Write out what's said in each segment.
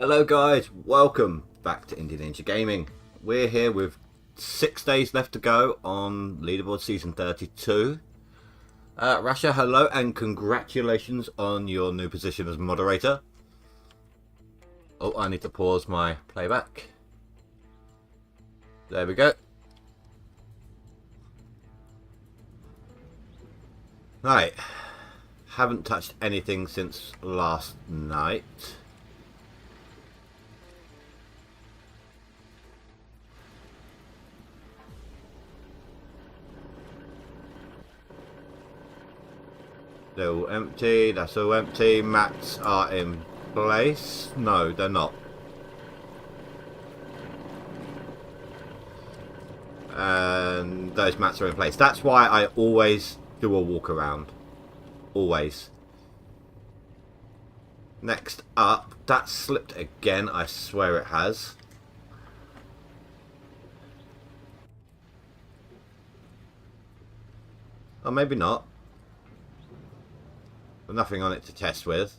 Hello guys, welcome back to Indie Ninja Gaming. We're here with 6 days left to go on Leaderboard Season 32. Rasha, hello and congratulations on your new position as moderator. Oh, I need to pause my playback. There we go. Right, haven't touched anything since last night. They're all empty, that's all empty. Mats are in place. No, they're not. And those mats are in place. That's why I always do a walk around. Always. Next up, that slipped again, I swear it has. Or maybe not. But nothing on it to test with.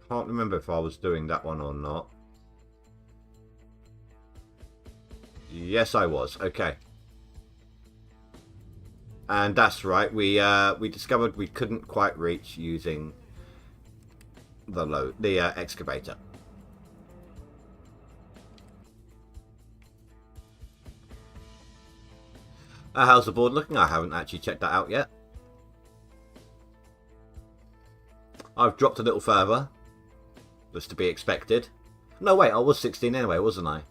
Can't remember if I was doing that one or not. Yes, I was. Okay. And that's right. We discovered we couldn't quite reach using the excavator. How's the board looking? I haven't actually checked that out yet. I've dropped a little further. Was to be expected. No, wait, I was 16 anyway, wasn't I?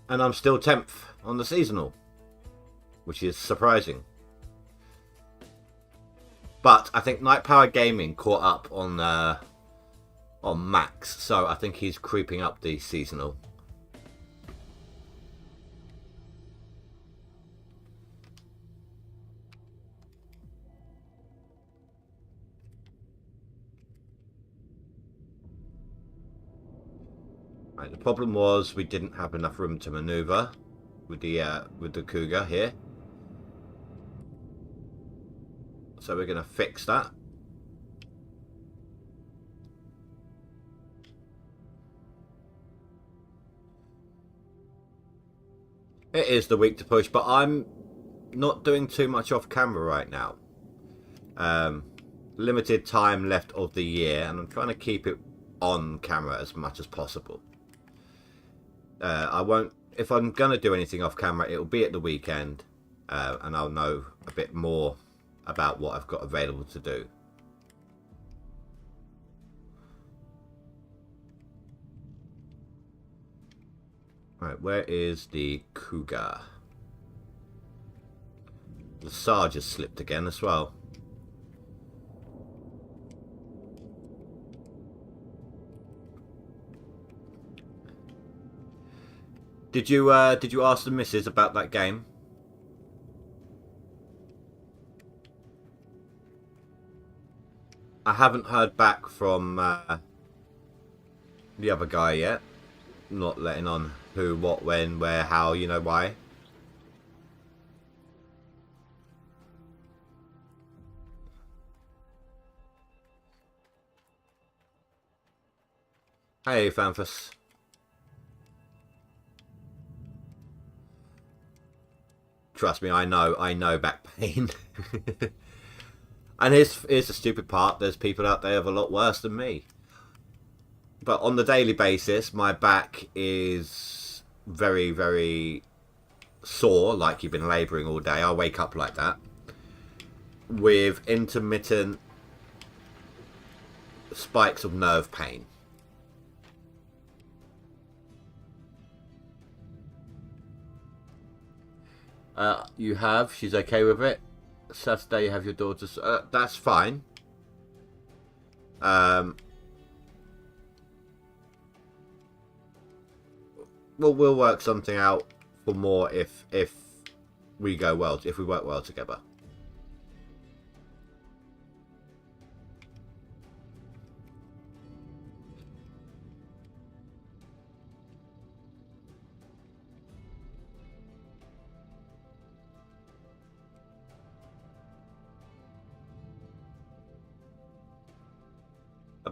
And I'm still 10th on the seasonal, which is surprising. But I think Night Power Gaming caught up on Max, so I think he's creeping up the seasonal. Right, the problem was we didn't have enough room to maneuver with the Cougar here. So we're going to fix that. It is the week to push, but I'm not doing too much off camera right now. Limited time left of the year, and I'm trying to keep it on camera as much as possible. I won't, if I'm going to do anything off camera, it'll be at the weekend, and I'll know a bit more about what I've got available to do. Right, where is the Cougar? The Sarge has slipped again as well. Did you ask the missus about that game? I haven't heard back from the other guy yet. Not letting on who, what, when, where, how, you know why. Hey, Fanfus. Trust me, I know back pain. And here's the stupid part, there's people out there with a lot worse than me. But on the daily basis, my back is very, very sore, like you've been labouring all day. I wake up like that. With intermittent spikes of nerve pain. You have, she's okay with it. Saturday you have your daughter's, that's fine. We'll work something out for more if we go well, if we work well together.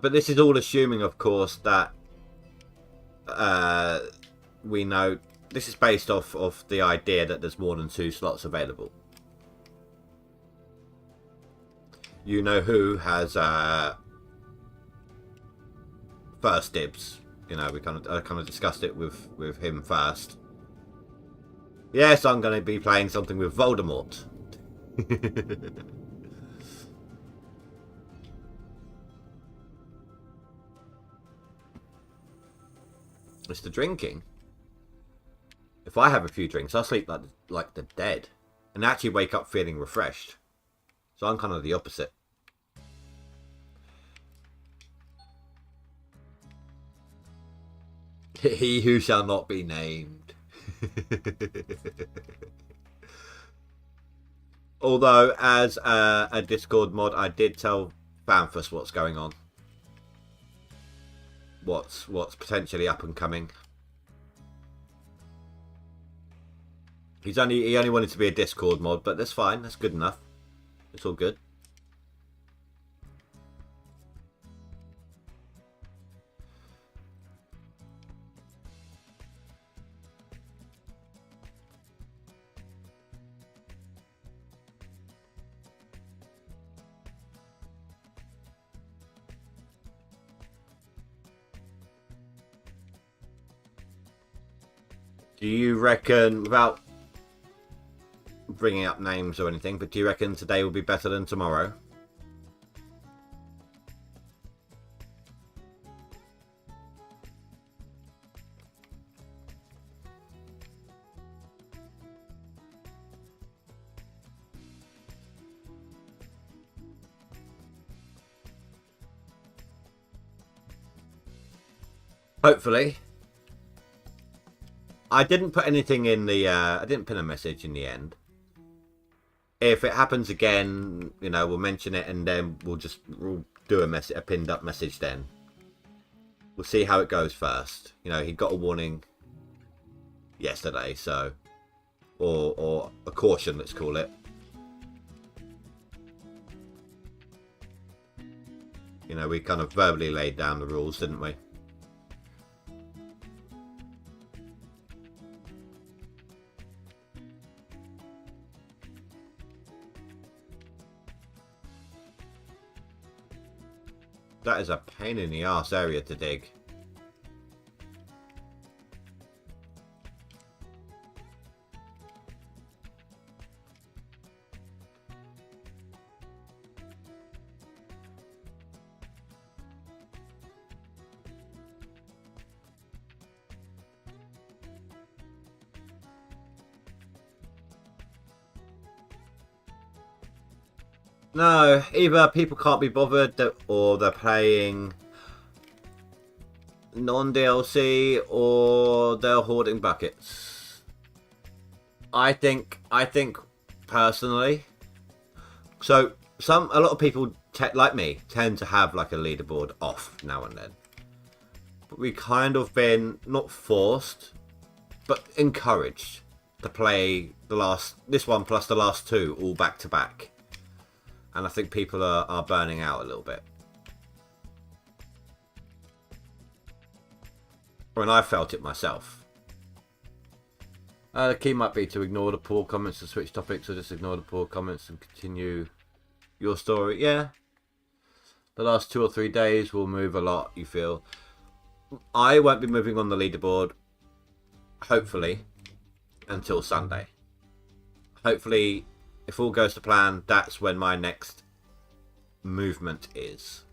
but this is all assuming, of course, that we know this is based off of the idea that there's more than 2 slots available. You know who has first dibs. You know, I kind of discussed it with him first. Yes, I'm going to be playing something with Voldemort. It's the drinking. If I have a few drinks, I'll sleep like the dead, and actually wake up feeling refreshed. So I'm kind of the opposite. He who shall not be named. Although, as a Discord mod, I did tell Banfus what's going on. What's potentially up and coming. He only wanted to be a Discord mod, but that's fine. That's good enough. It's all good. Do you reckon, without bringing up names or anything, but do you reckon today will be better than tomorrow? Hopefully. I didn't put anything in the, I didn't pin a message in the end. If it happens again, you know, we'll mention it and then we'll do a pinned up message then. We'll see how it goes first. You know, he got a warning yesterday, so, or a caution, let's call it. You know, we kind of verbally laid down the rules, didn't we? That is a pain in the arse area to dig. No, either people can't be bothered or they're playing non-DLC or they're hoarding buckets. I think personally, so a lot of people like me tend to have like a leaderboard off now and then. But we kind of been not forced but encouraged to play this one plus the last 2 all back to back. And I think people are burning out a little bit. I mean, I felt it myself. The key might be to ignore the poor comments and switch topics, or just ignore the poor comments and continue your story. Yeah. The last 2 or 3 days will move a lot, you feel. I won't be moving on the leaderboard, hopefully, until Sunday. Hopefully, if all goes to plan, that's when my next movement is.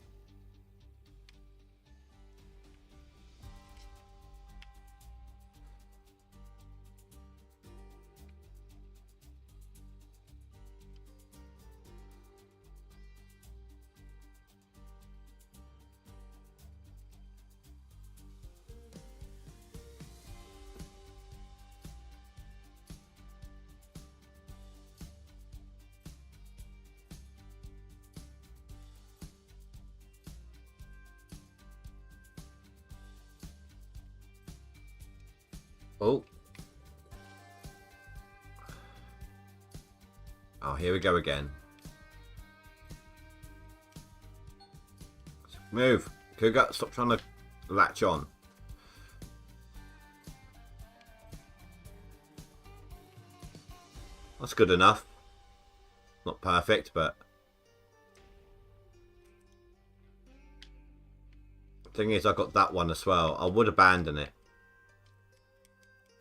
Oh, here we go again. Move. Cougar, stop trying to latch on. That's good enough. Not perfect, but... Thing is, I've got that one as well. I would abandon it.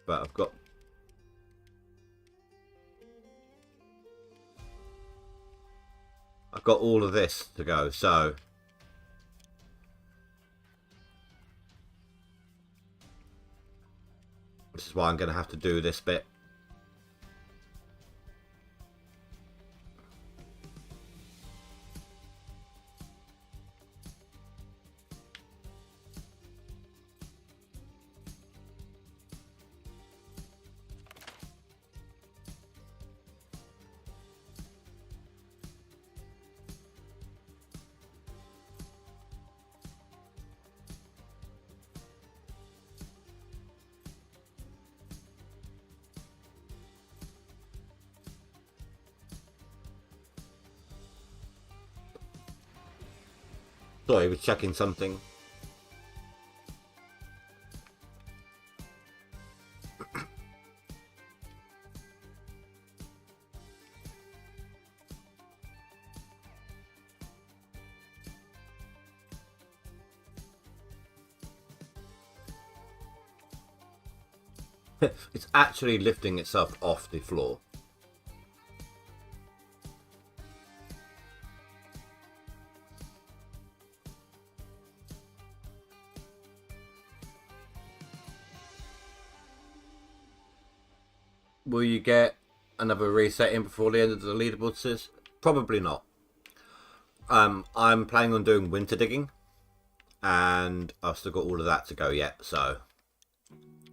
But I've got... I've got all of this to go, so... This is why I'm going to have to do this bit. Sorry, I was checking something. It's actually lifting itself off the floor. Will you get another reset in before the end of the leaderboard, sis? Probably not. I'm planning on doing winter digging, and I've still got all of that to go yet, so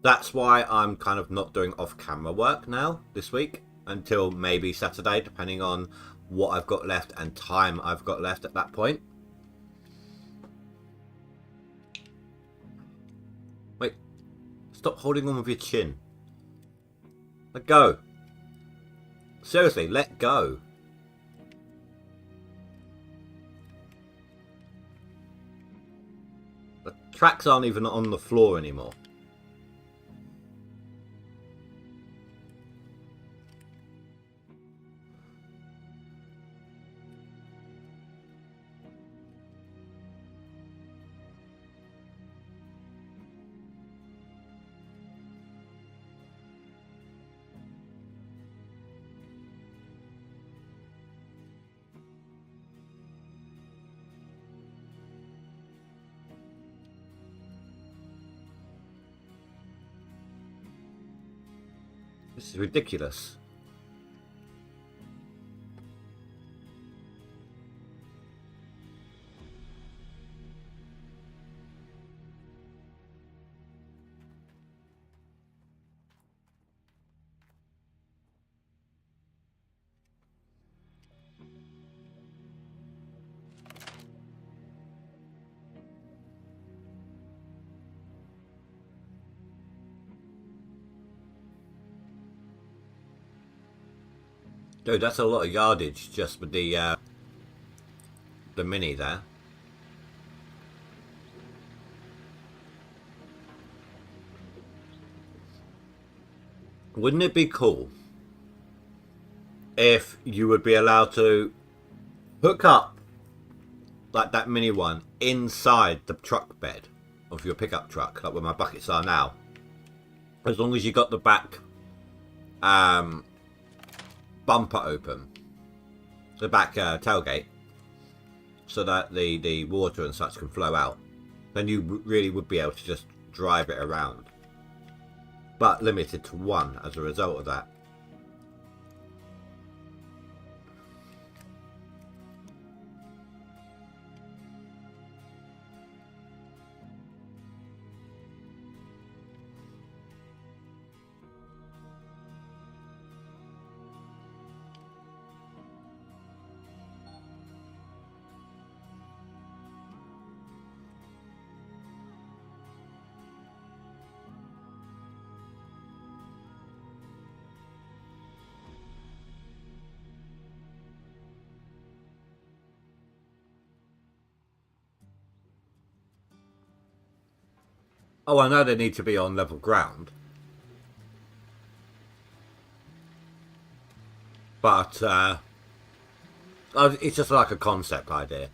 that's why I'm kind of not doing off-camera work now this week until maybe Saturday, depending on what I've got left and time I've got left at that point. Wait, stop holding on with your chin. Let go. Seriously, let go. The tracks aren't even on the floor anymore. This is ridiculous. Dude, that's a lot of yardage just with the Mini there. Wouldn't it be cool if you would be allowed to hook up like that Mini one inside the truck bed of your pickup truck, like where my buckets are now, as long as you got the back bumper open, the back tailgate, so that the water and such can flow out, then you really would be able to just drive it around, but limited to one as a result of that. Oh, I know they need to be on level ground. But it's just like a concept idea.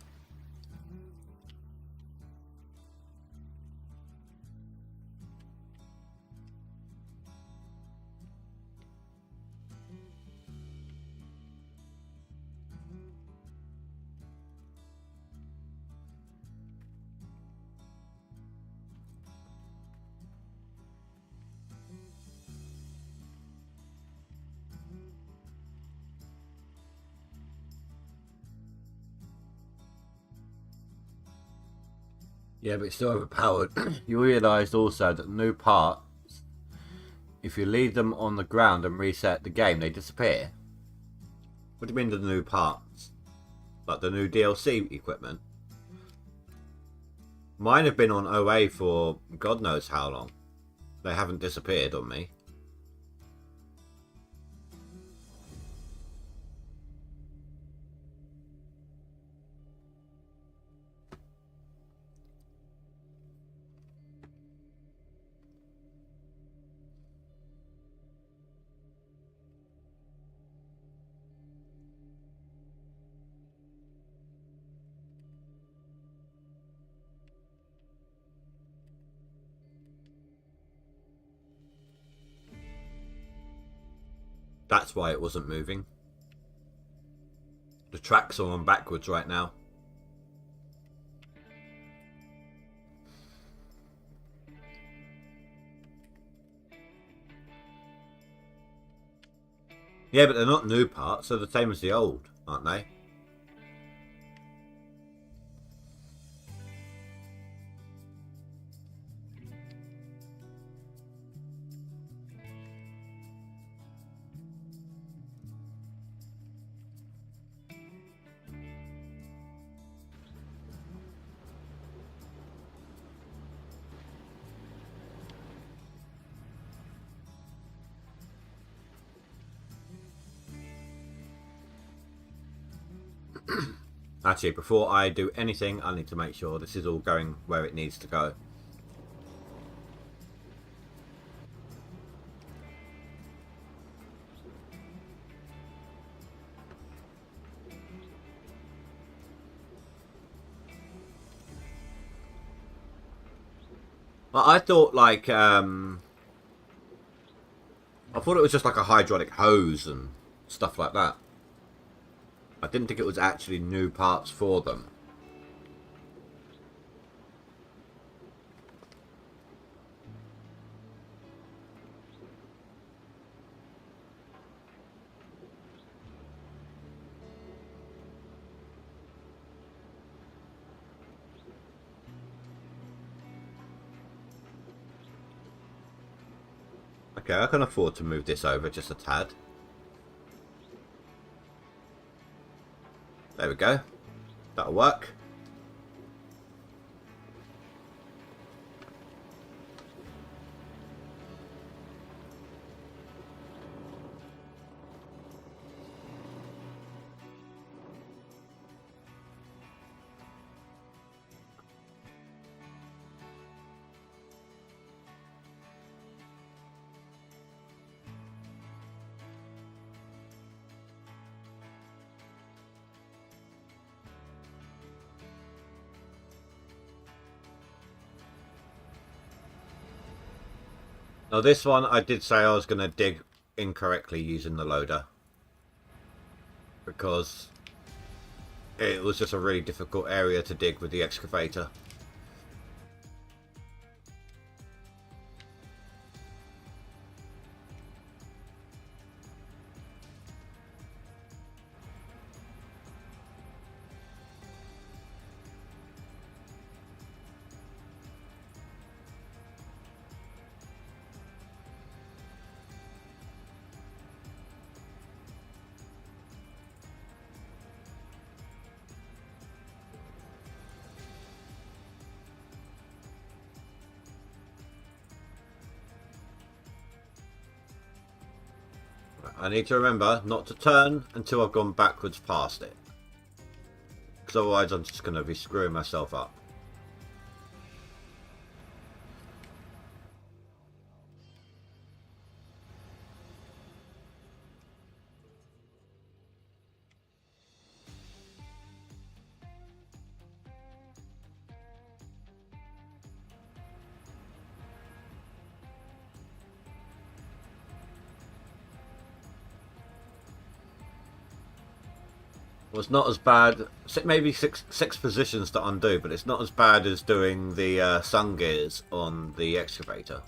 Yeah, but it's still overpowered. You realised also that new parts, if you leave them on the ground and reset the game, they disappear. What do you mean the new parts? Like the new DLC equipment? Mine have been on OA for God knows how long. They haven't disappeared on me. That's why it wasn't moving. The tracks are on backwards right now. Yeah, but they're not new parts, they're the same as the old, aren't they? Actually, before I do anything, I need to make sure this is all going where it needs to go. I thought like I thought it was just like a hydraulic hose and stuff like that. I didn't think it was actually new parts for them. Okay, I can afford to move this over just a tad. There we go. That'll work. Now this one, I did say I was going to dig incorrectly using the loader. Because it was just a really difficult area to dig with the excavator. I need to remember not to turn until I've gone backwards past it. Because otherwise I'm just going to be screwing myself up. was not as bad. Maybe six positions to undo, but it's not as bad as doing the sun gears on the excavator.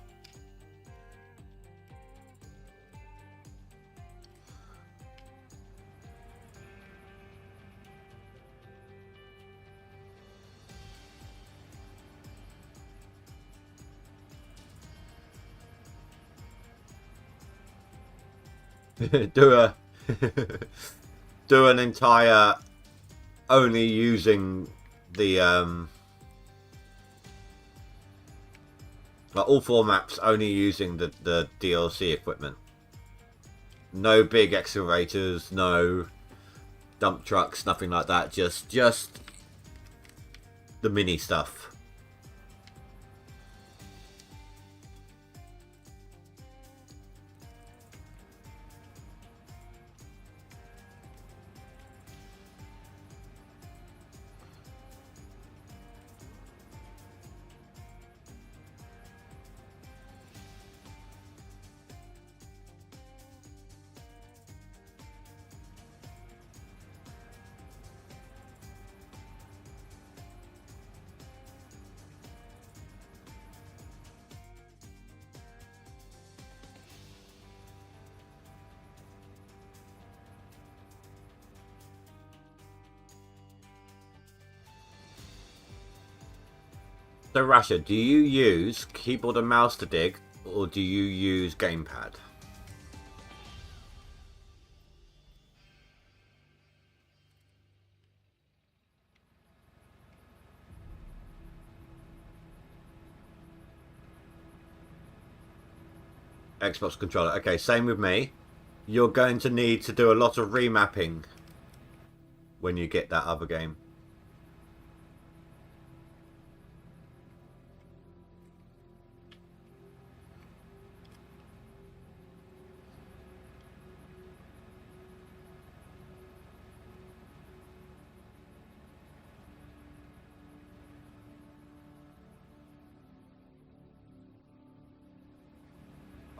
do a do an entire only using the like all 4 maps only using the DLC equipment. No big excavators, no dump trucks, nothing like that. Just the mini stuff. So Rasha, do you use keyboard and mouse to dig, or do you use gamepad? Xbox controller. Okay, same with me. You're going to need to do a lot of remapping when you get that other game.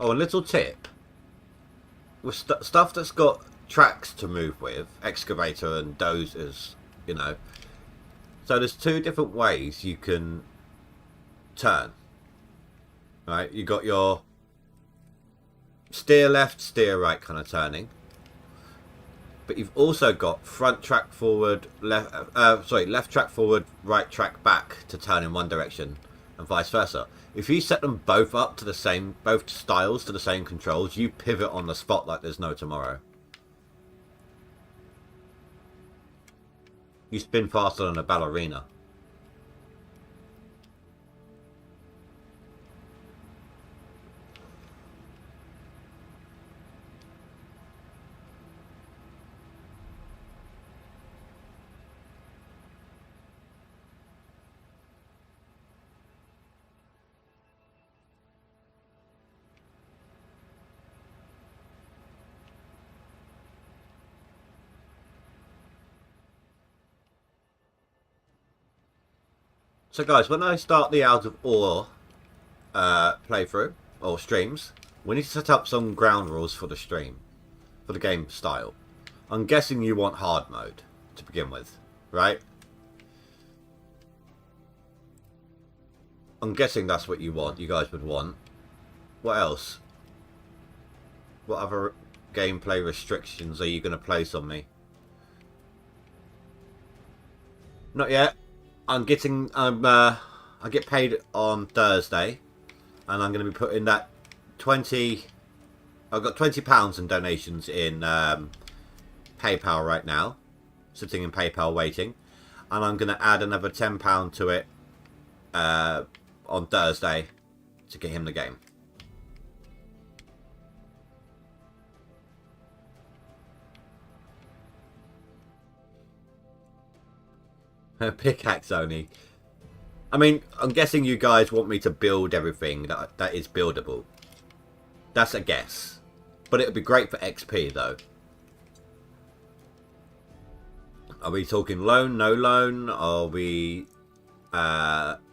Oh, a little tip. With stuff that's got tracks to move with, excavator and dozers, you know. So there's 2 different ways you can turn. Right, you got your steer left, steer right kind of turning. But you've also got front track forward, left track forward, right track back to turn in one direction, and vice versa. If you set them both up to the same, both styles to the same controls, you pivot on the spot like there's no tomorrow. You spin faster than a ballerina. So guys, when I start the Out of Ore playthrough, or streams, we need to set up some ground rules for the stream, for the game style. I'm guessing you want hard mode to begin with, right? I'm guessing that's what you want, you guys would want. What else? What other gameplay restrictions are you going to place on me? Not yet. I get paid on Thursday, and I'm going to be putting that 20. I've got £20 in donations in PayPal right now, sitting in PayPal waiting, and I'm going to add another £10 to it on Thursday to get him the game. Pickaxe only. I mean, I'm guessing you guys want me to build everything that is buildable. That's a guess. But it would be great for XP, though. Are we talking loan, no loan? Are we...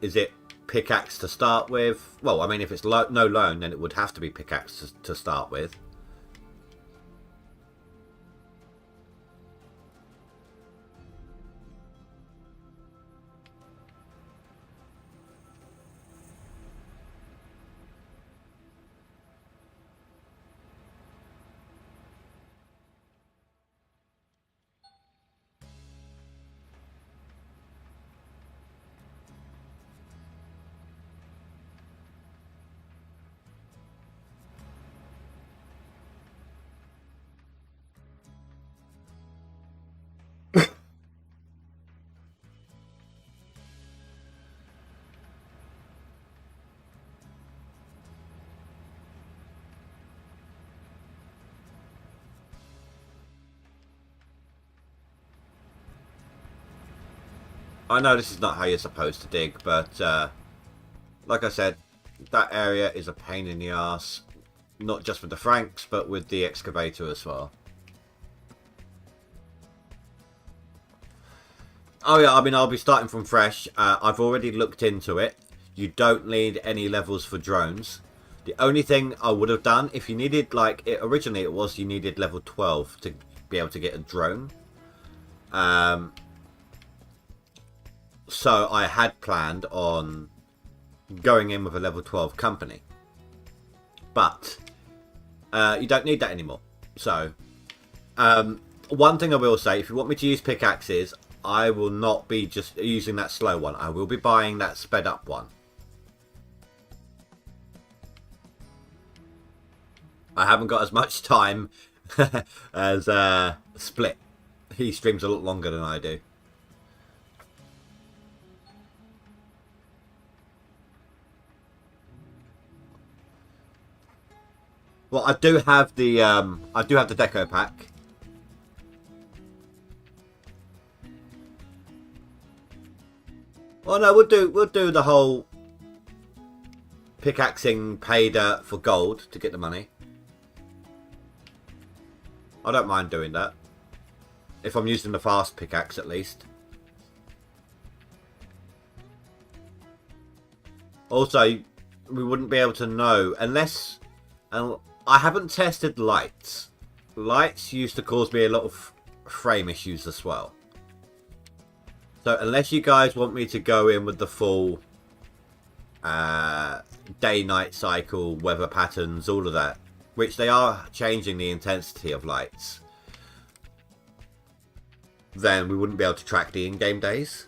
is it pickaxe to start with? Well, I mean, if it's no loan, then it would have to be pickaxe to start with. I know this is not how you're supposed to dig, but like I said, that area is a pain in the ass. Not just with the Franks, but with the excavator as well. Oh yeah, I mean, I'll be starting from fresh. I've already looked into it. You don't need any levels for drones. The only thing I would have done, if you needed, like, originally it was you needed level 12 to be able to get a drone. So I had planned on going in with a level 12 company. But you don't need that anymore. So, one thing I will say, if you want me to use pickaxes, I will not be just using that slow one. I will be buying that sped up one. I haven't got as much time as Split. He streams a lot longer than I do. Well, I do have the deco pack. Well, no, we'll do the whole pickaxing pay dirt for gold to get the money. I don't mind doing that. If I'm using the fast pickaxe, at least. Also, we wouldn't be able to know unless... I haven't tested lights. Lights used to cause me a lot of frame issues as well. So unless you guys want me to go in with the full day-night cycle, weather patterns, all of that, which they are changing the intensity of lights, then we wouldn't be able to track the in-game days.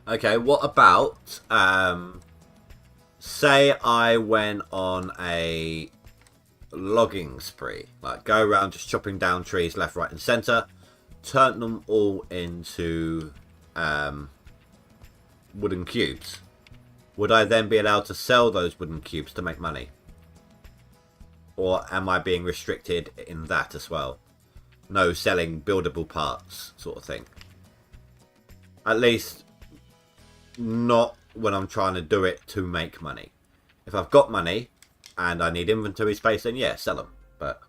Okay, what about, say I went on a logging spree, like go around just chopping down trees left, right and centre, turn them all into wooden cubes. Would I then be allowed to sell those wooden cubes to make money? Or am I being restricted in that as well? No selling buildable parts sort of thing. At least not when I'm trying to do it to make money. If I've got money and I need inventory space, then yeah, sell them. But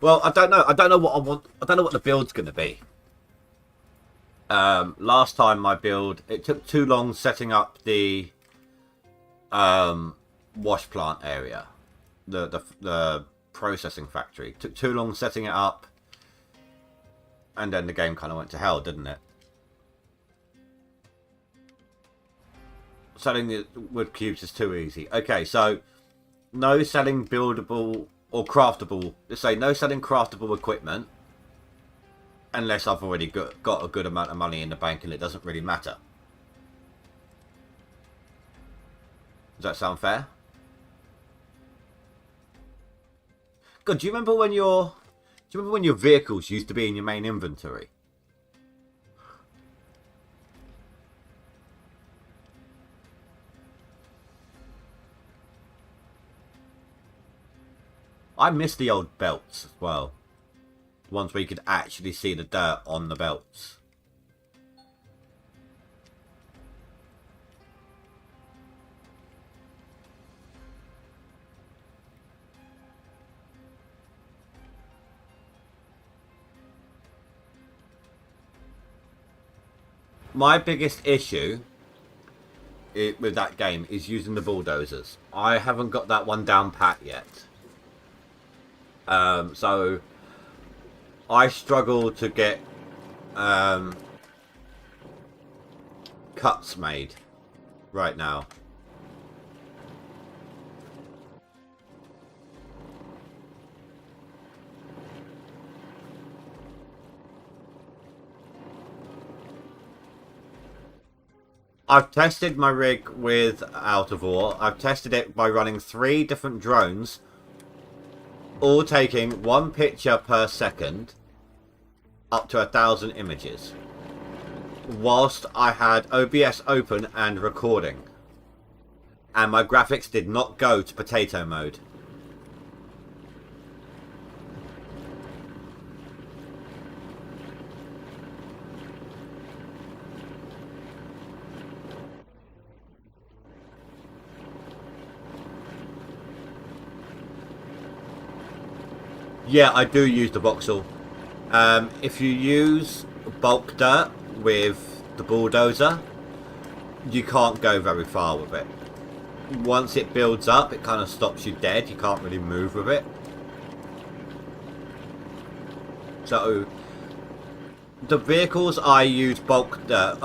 well, I don't know. I don't know what I want. I don't know what the build's going to be. Last time my build, it took too long setting up the wash plant area, the processing factory. It took too long setting it up, and then the game kind of went to hell, didn't it? Selling the wood cubes is too easy. Okay, so no selling buildable or craftable. Let's say no selling craftable equipment unless I've already got a good amount of money in the bank and it doesn't really matter. Does that sound fair? God, do you remember when your vehicles used to be in your main inventory? I miss the old belts as well. Ones where you could actually see the dirt on the belts. My biggest issue with that game is using the bulldozers. I haven't got that one down pat yet. So I struggle to get cuts made right now. I've tested my rig with out of ore. I've tested it by running 3 different drones, all taking 1 picture per second, up to 1,000 images. whilst I had OBS open and recording, and my graphics did not go to potato mode. Yeah, I do use the voxel. If you use bulk dirt with the bulldozer, you can't go very far with it. Once it builds up, it kind of stops you dead. You can't really move with it. So the vehicles I use bulk dirt.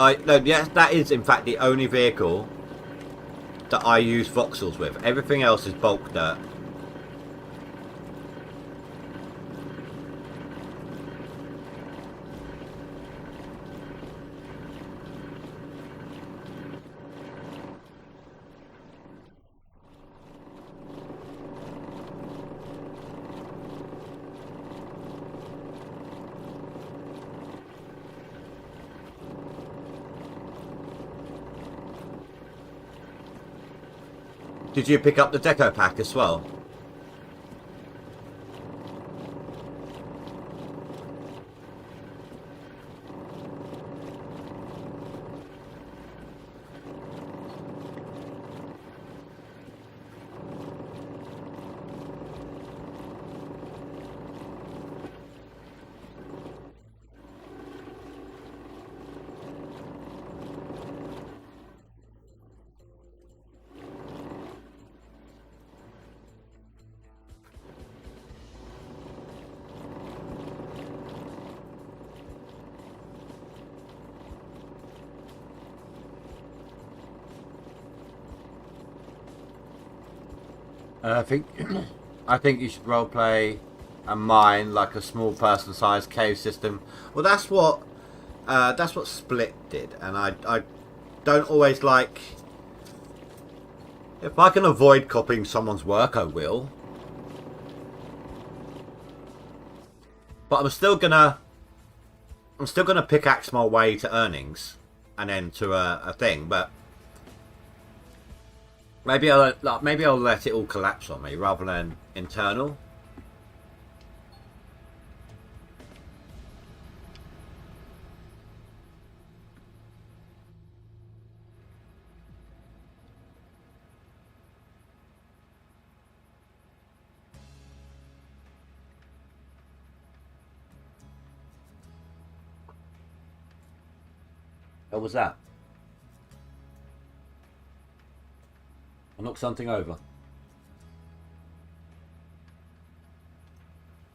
Yes, that is in fact the only vehicle that I use voxels with. Everything else is bulk dirt. Did you pick up the deco pack as well? I think I think you should roleplay and mine like a small person-sized cave system. Well, that's what Split did, and I don't always like. If I can avoid copying someone's work, I will. But I'm still gonna pickaxe my way to earnings, and then to a thing, but. Maybe I'll let it all collapse on me rather than internal. What was that? I knocked something over.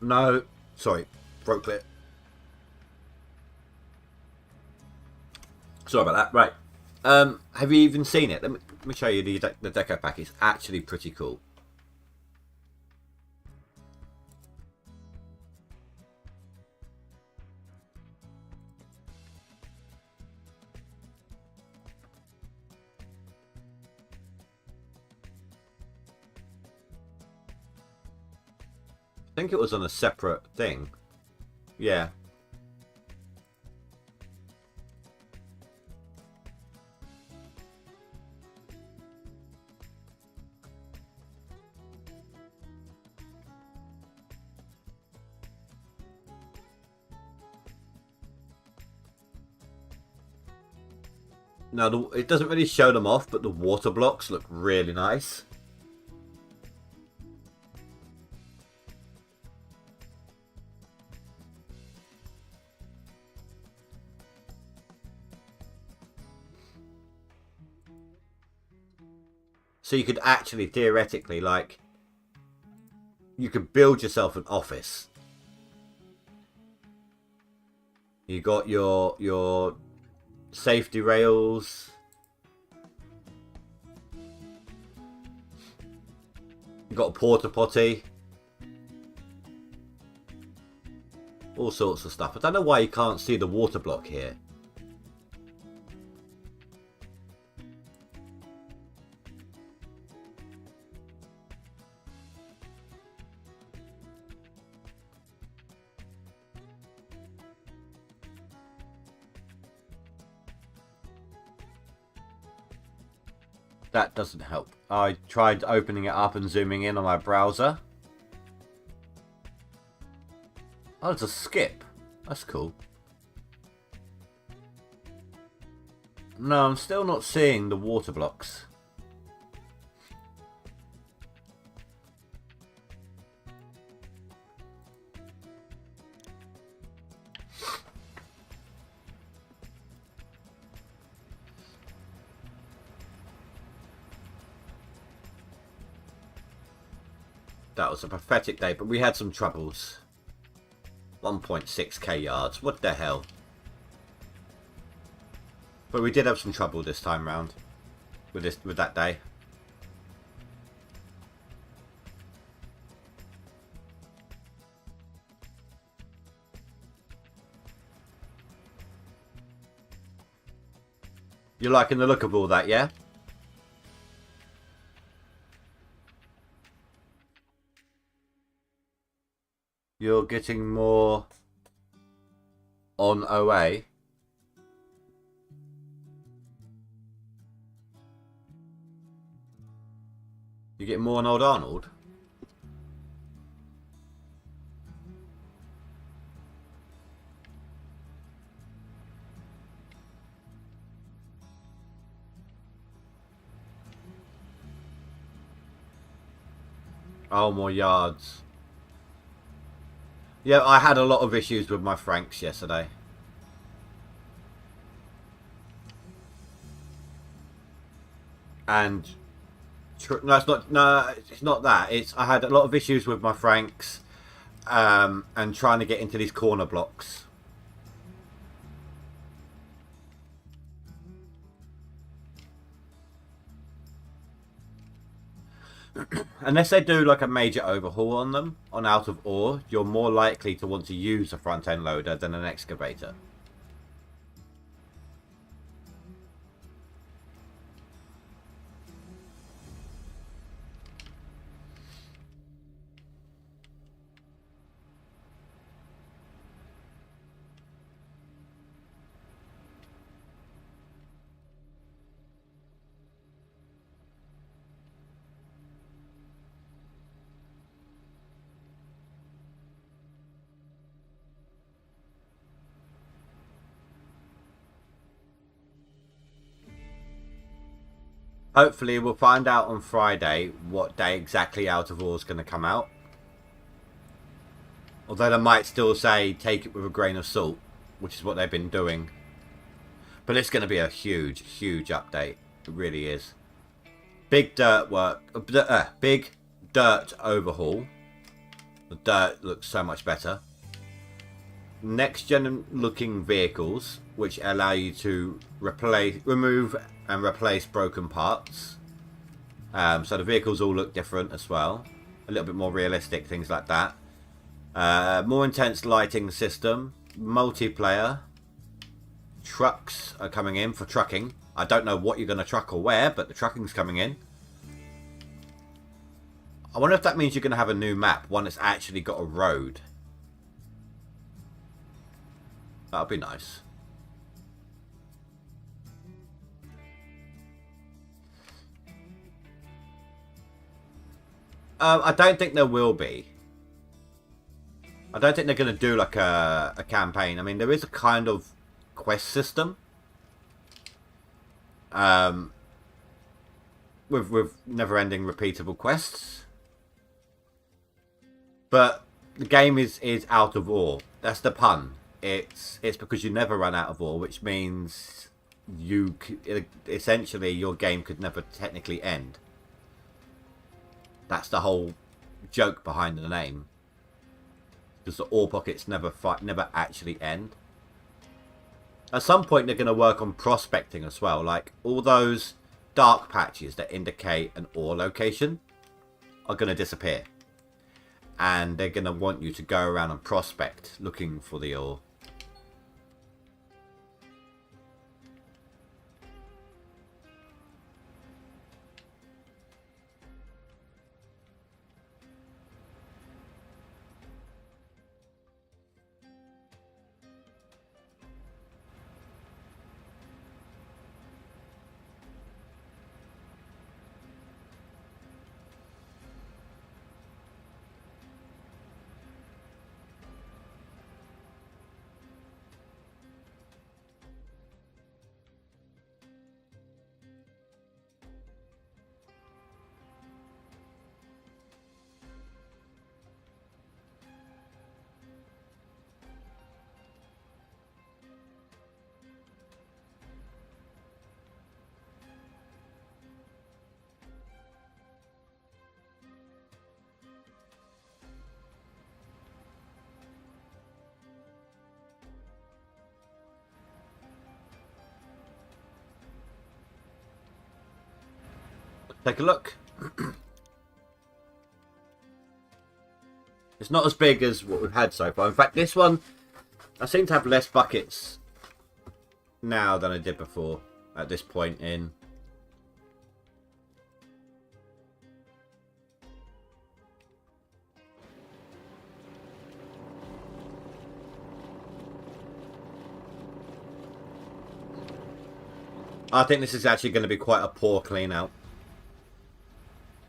No, sorry, broke it. Sorry about that. Right. Have you even seen it? Let me show you the deco pack. It's actually pretty cool. I think it was on a separate thing. Yeah. Now, it doesn't really show them off, but the water blocks look really nice. So you could actually, theoretically, like, you could build yourself an office. You got your safety rails. You got a porta potty. All sorts of stuff. I don't know why you can't see the water block here. That doesn't help. I tried opening it up and zooming in on my browser. Oh, it's a skip. That's cool. No, I'm still not seeing the water blocks. That was a pathetic day, but we had some troubles. 1.6k yards. What the hell? But we did have some trouble this time round with that day. You're liking the look of all that, yeah? You're getting more on OA. You get more on Old Arnold? Oh, more yards. Yeah, I had a lot of issues with my Franks yesterday. And no, it's not. No, it's not that. I had a lot of issues with my Franks, and trying to get into these corner blocks. Unless they do like a major overhaul on them, on Out of Ore, you're more likely to want to use a front end loader than an excavator. Hopefully we'll find out on Friday what day exactly Out of Ore is going to come out. Although they might still say take it with a grain of salt, which is what they've been doing. But it's going to be a huge, huge update. It really is. Big dirt work. Big dirt overhaul. The dirt looks so much better. Next gen looking vehicles, which allow you to remove and replace broken parts. So the vehicles all look different as well. A little bit more realistic, things like that. More intense lighting system. Multiplayer. Trucks are coming in for trucking. I don't know what you're going to truck or where, but the trucking's coming in. I wonder if that means you're going to have a new map, one that's actually got a road. That'll be nice. I don't think there will be. I don't think they're going to do like a campaign. I mean, there is a kind of quest system. With never-ending repeatable quests. But the game is out of ore. That's the pun. It's because you never run out of ore, which means essentially your game could never technically end. That's the whole joke behind the name. Because the ore pockets never actually end. At some point they're going to work on prospecting as well. Like all those dark patches that indicate an ore location are going to disappear. And they're going to want you to go around and prospect looking for the ore. Take a look. It's not as big as what we've had so far. In fact, this one, I seem to have less buckets now than I did before at this point in. I think this is actually going to be quite a poor clean out.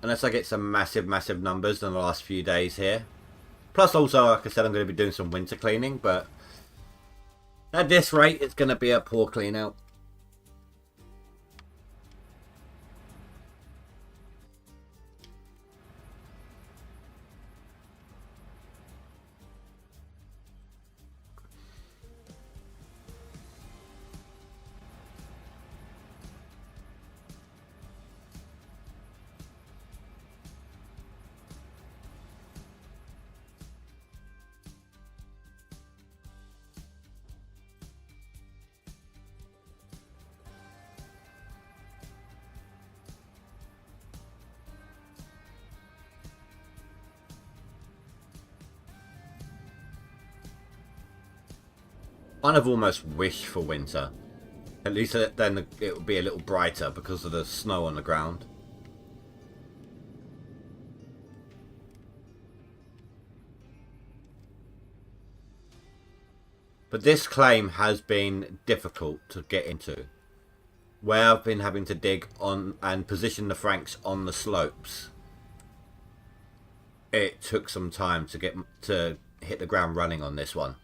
Unless I get some massive, massive numbers in the last few days here. Plus also, like I said, I'm going to be doing some winter cleaning, but at this rate, it's going to be a poor clean out. I've almost wished for winter. At least then it would be a little brighter because of the snow on the ground. But this claim has been difficult to get into. Where I've been having to dig on and position the Franks on the slopes. It took some time to get to hit the ground running on this one.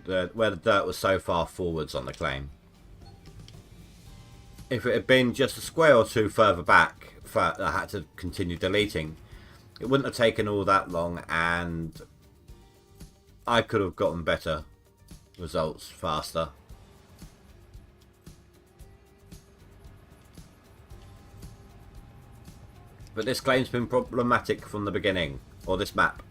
Where the dirt was so far forwards on the claim. If it had been just a square or two further back that I had to continue deleting, it wouldn't have taken all that long and I could have gotten better results faster. But this claim's been problematic from the beginning, or this map.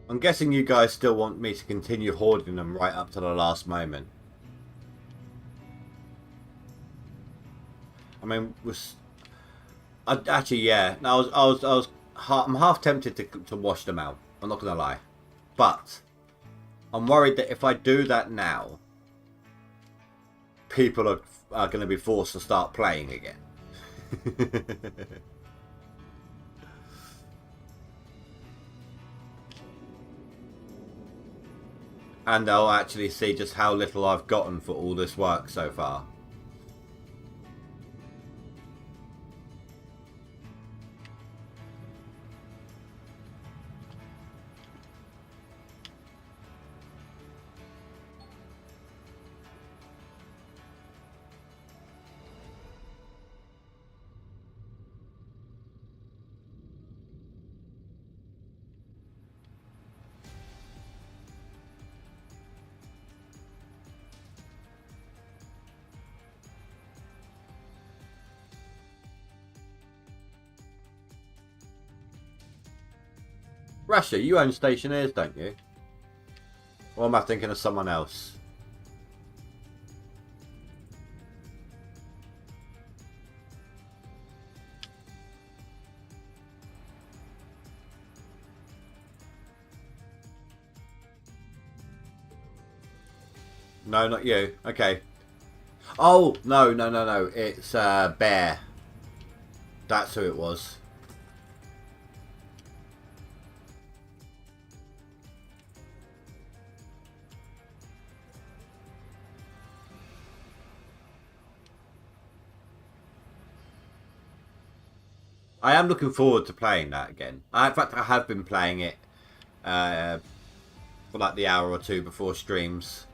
I'm guessing you guys still want me to continue hoarding them right up to the last moment. I mean, actually, yeah. No, I'm half tempted to wash them out. I'm not gonna lie, but I'm worried that if I do that now, people are going to be forced to start playing again. And they'll actually see just how little I've gotten for all this work so far. Russia, you own Stationers, don't you? Or am I thinking of someone else? No, not you. Okay. Oh, no, no, no, no. It's Bear. That's who it was. I am looking forward to playing that again. In fact, I have been playing it for like the hour or two before streams.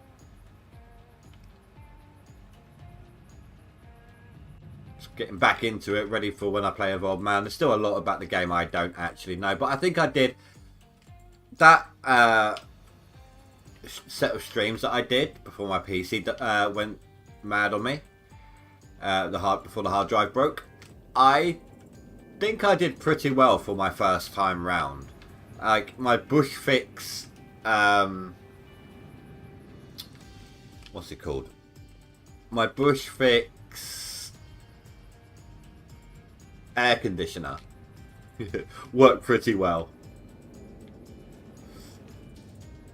Just getting back into it, ready for when I play with Oldman. There's still a lot about the game I don't actually know, but I think I did that set of streams that I did before my PC went mad on me. Before the hard drive broke. I think I did pretty well for my first time round. Like my bush fix, what's it called? My bush fix air conditioner worked pretty well.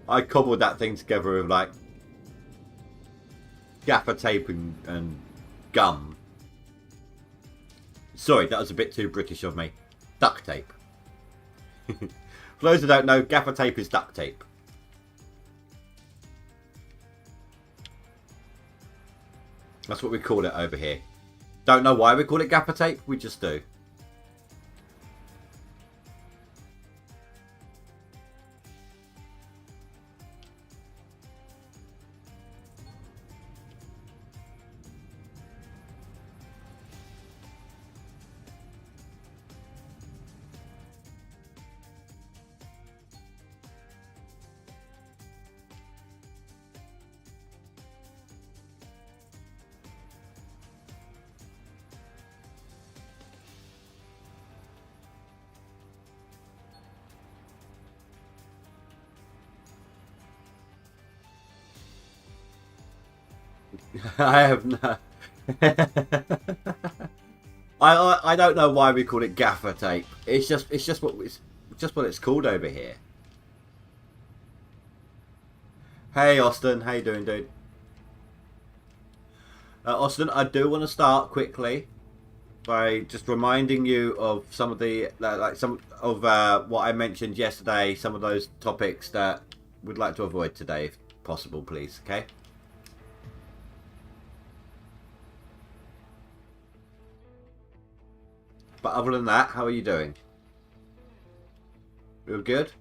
I cobbled that thing together with like gaffer tape and gum. Sorry, that was a bit too British of me. Duct tape. For those who don't know, gaffer tape is duct tape. That's what we call it over here. Don't know why we call it gaffer tape, we just do. I have no. I don't know why we call it gaffer tape. It's just what it's called over here. Hey Austin, how you doing, dude? Austin, I do want to start quickly by just reminding you of some of the some of what I mentioned yesterday. Some of those topics that we'd like to avoid today, if possible, please. Okay. But other than that, how are you doing? You're good?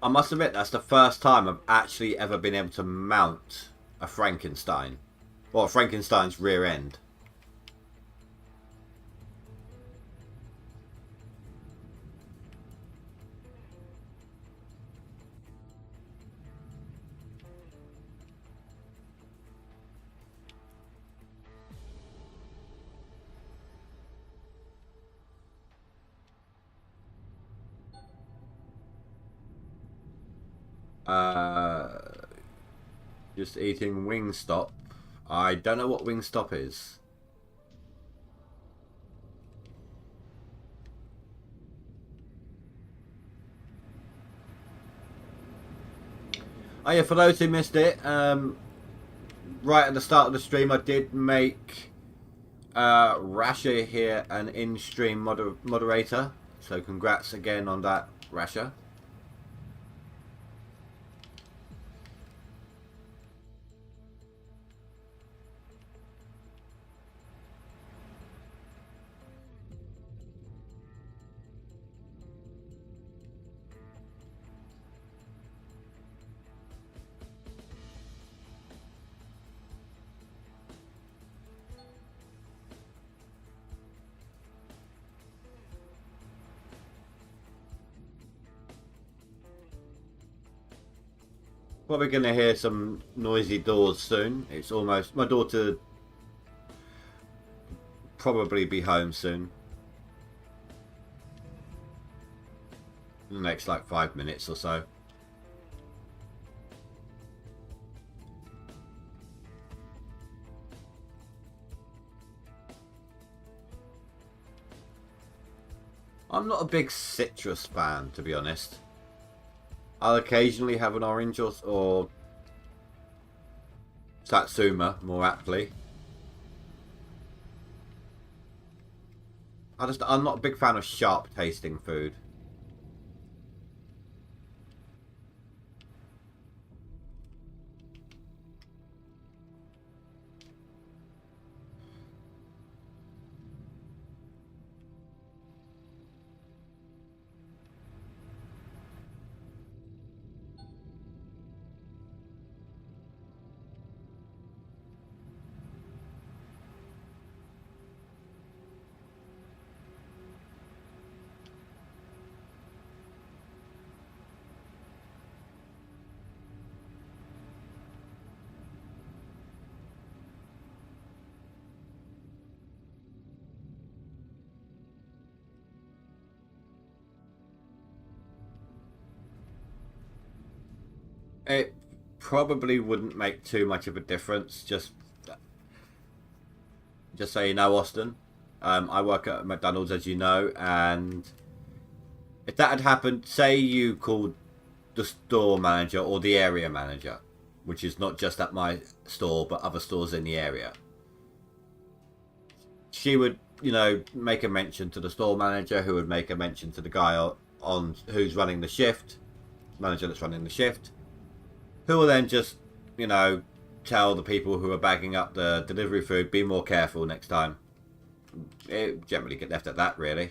I must admit, that's the first time I've actually ever been able to mount a Frankenstein. Or Frankenstein's rear end. Just eating Wingstop. I don't know what Wingstop is. Oh yeah, for those who missed it, right at the start of the stream I did make Rasha here an in-stream moderator. So congrats again on that, Rasha. Probably going to hear some noisy doors soon. It's almost... My daughter probably be home soon. In the next like 5 minutes or so. I'm not a big citrus fan, to be honest. I'll occasionally have an orange or Satsuma, more aptly. I'm not a big fan of sharp tasting food. It probably wouldn't make too much of a difference. Just so you know, Austin, I work at McDonald's, as you know, and if that had happened, say you called the store manager or the area manager, which is not just at my store but other stores in the area, she would, you know, make a mention to the store manager, who would make a mention to the guy on who's running the shift, manager that's running the shift, who will then just, you know, tell the people who are bagging up the delivery food, be more careful next time. It generally get left at that, really.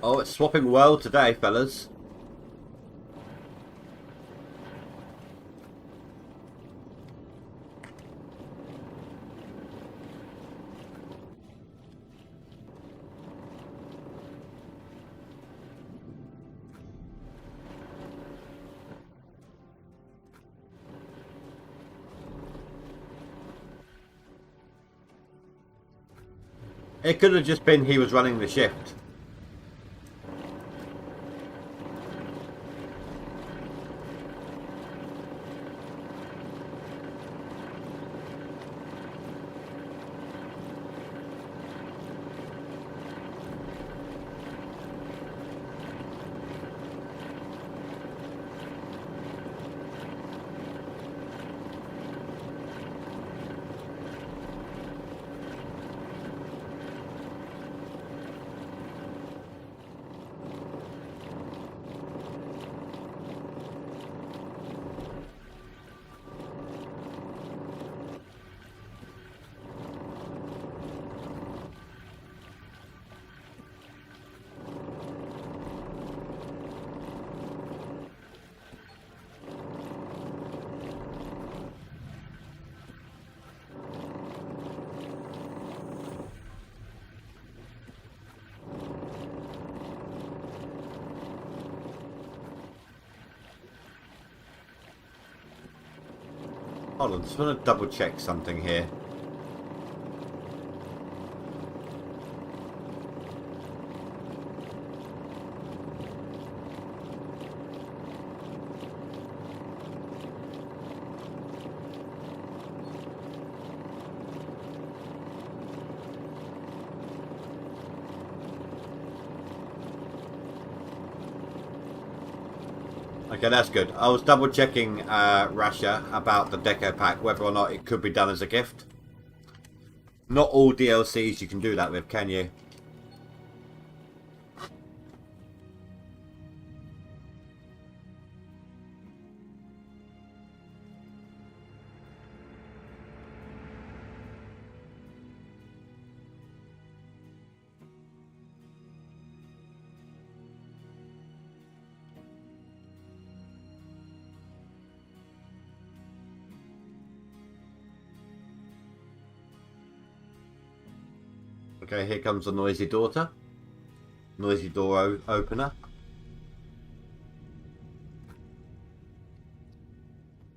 Oh, it's swapping well today, fellas. It could have just been he was running the shift. Hold on, just want to double check something here. Okay, that's good. I was double checking Russia about the deco pack, whether or not it could be done as a gift. Not all DLCs you can do that with, can you? Okay, here comes the noisy daughter. Noisy door opener.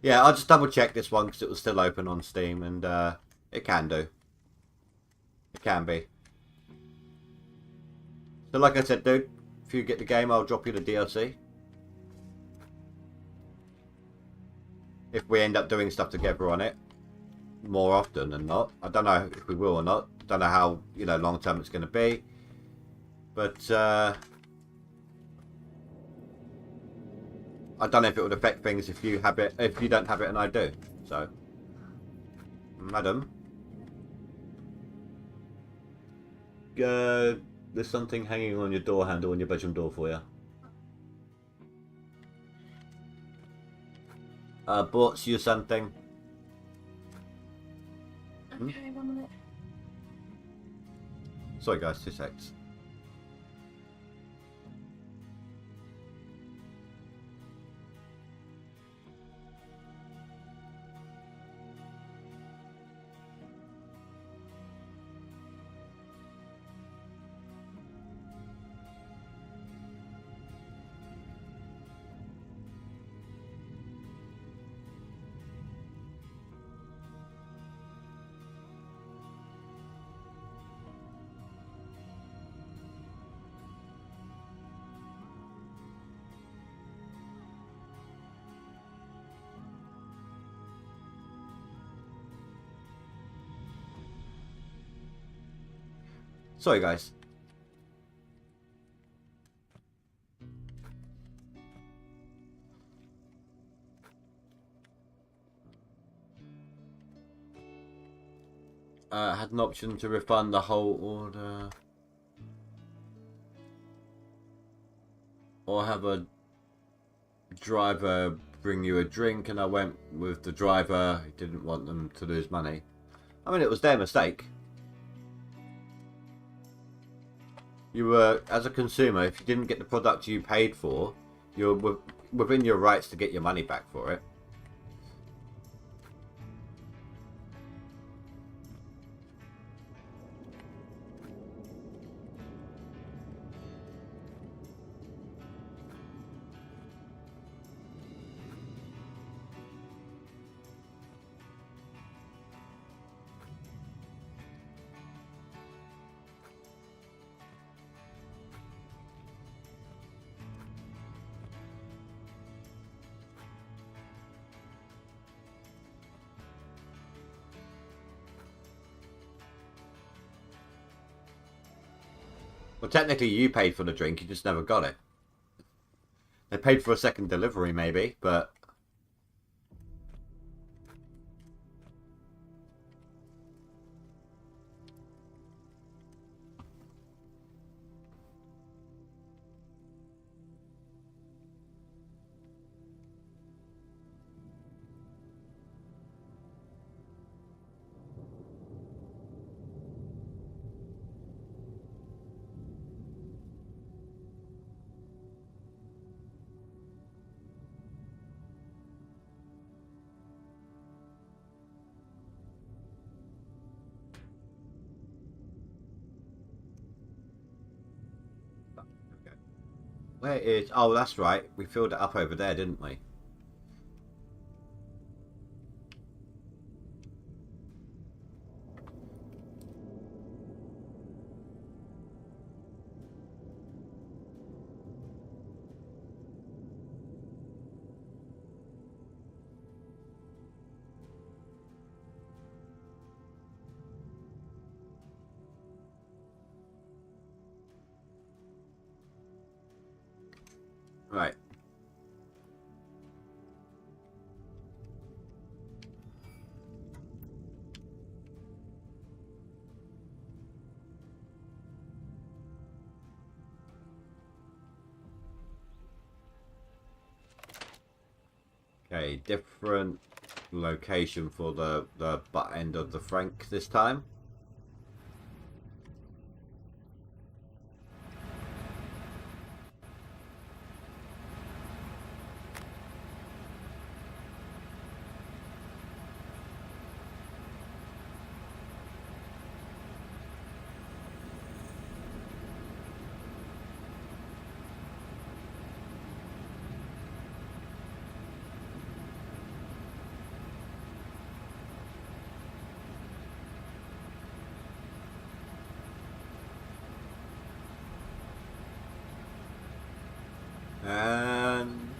Yeah, I'll just double check this one because it was still open on Steam, and it can do. It can be. So like I said, dude, if you get the game, I'll drop you the DLC. If we end up doing stuff together on it more often than not. I don't know if we will or not. Don't know how, you know, long term it's going to be. But I don't know if it would affect things if you have it, if you don't have it and I do. So, madam, there's something hanging on your door handle on your bedroom door for you. Bought you something. Okay, 1 minute. Sorry guys, 2 secs. Sorry guys. Had an option to refund the whole order. Or have a driver bring you a drink, and I went with the driver. He didn't want them to lose money. I mean, it was their mistake. You were, as a consumer, if you didn't get the product you paid for, you're within your rights to get your money back for it. Well, technically you paid for the drink, you just never got it. They paid for a second delivery maybe, but... Where is... Oh, that's right. We filled it up over there, didn't we? Right. Okay, different location for the butt end of the Frank this time.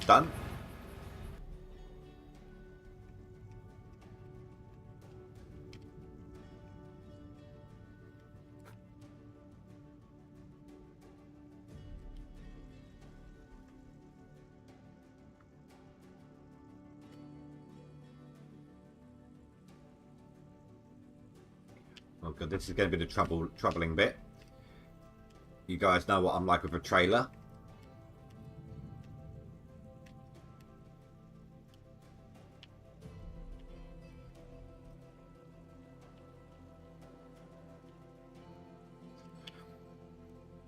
Done. Oh god, this is going to be the troubling bit. You guys know what I'm like with a trailer.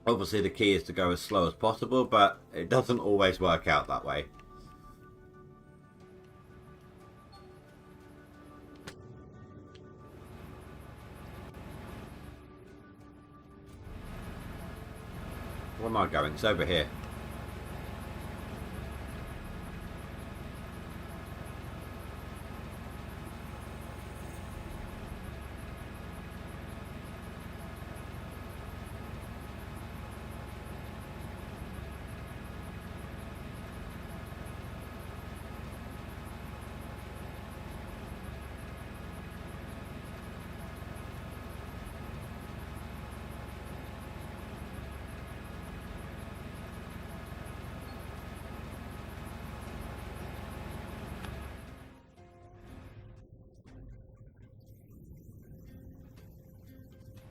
Obviously the key is to go as slow as possible, but it doesn't always work out that way. Where am I going? It's over here.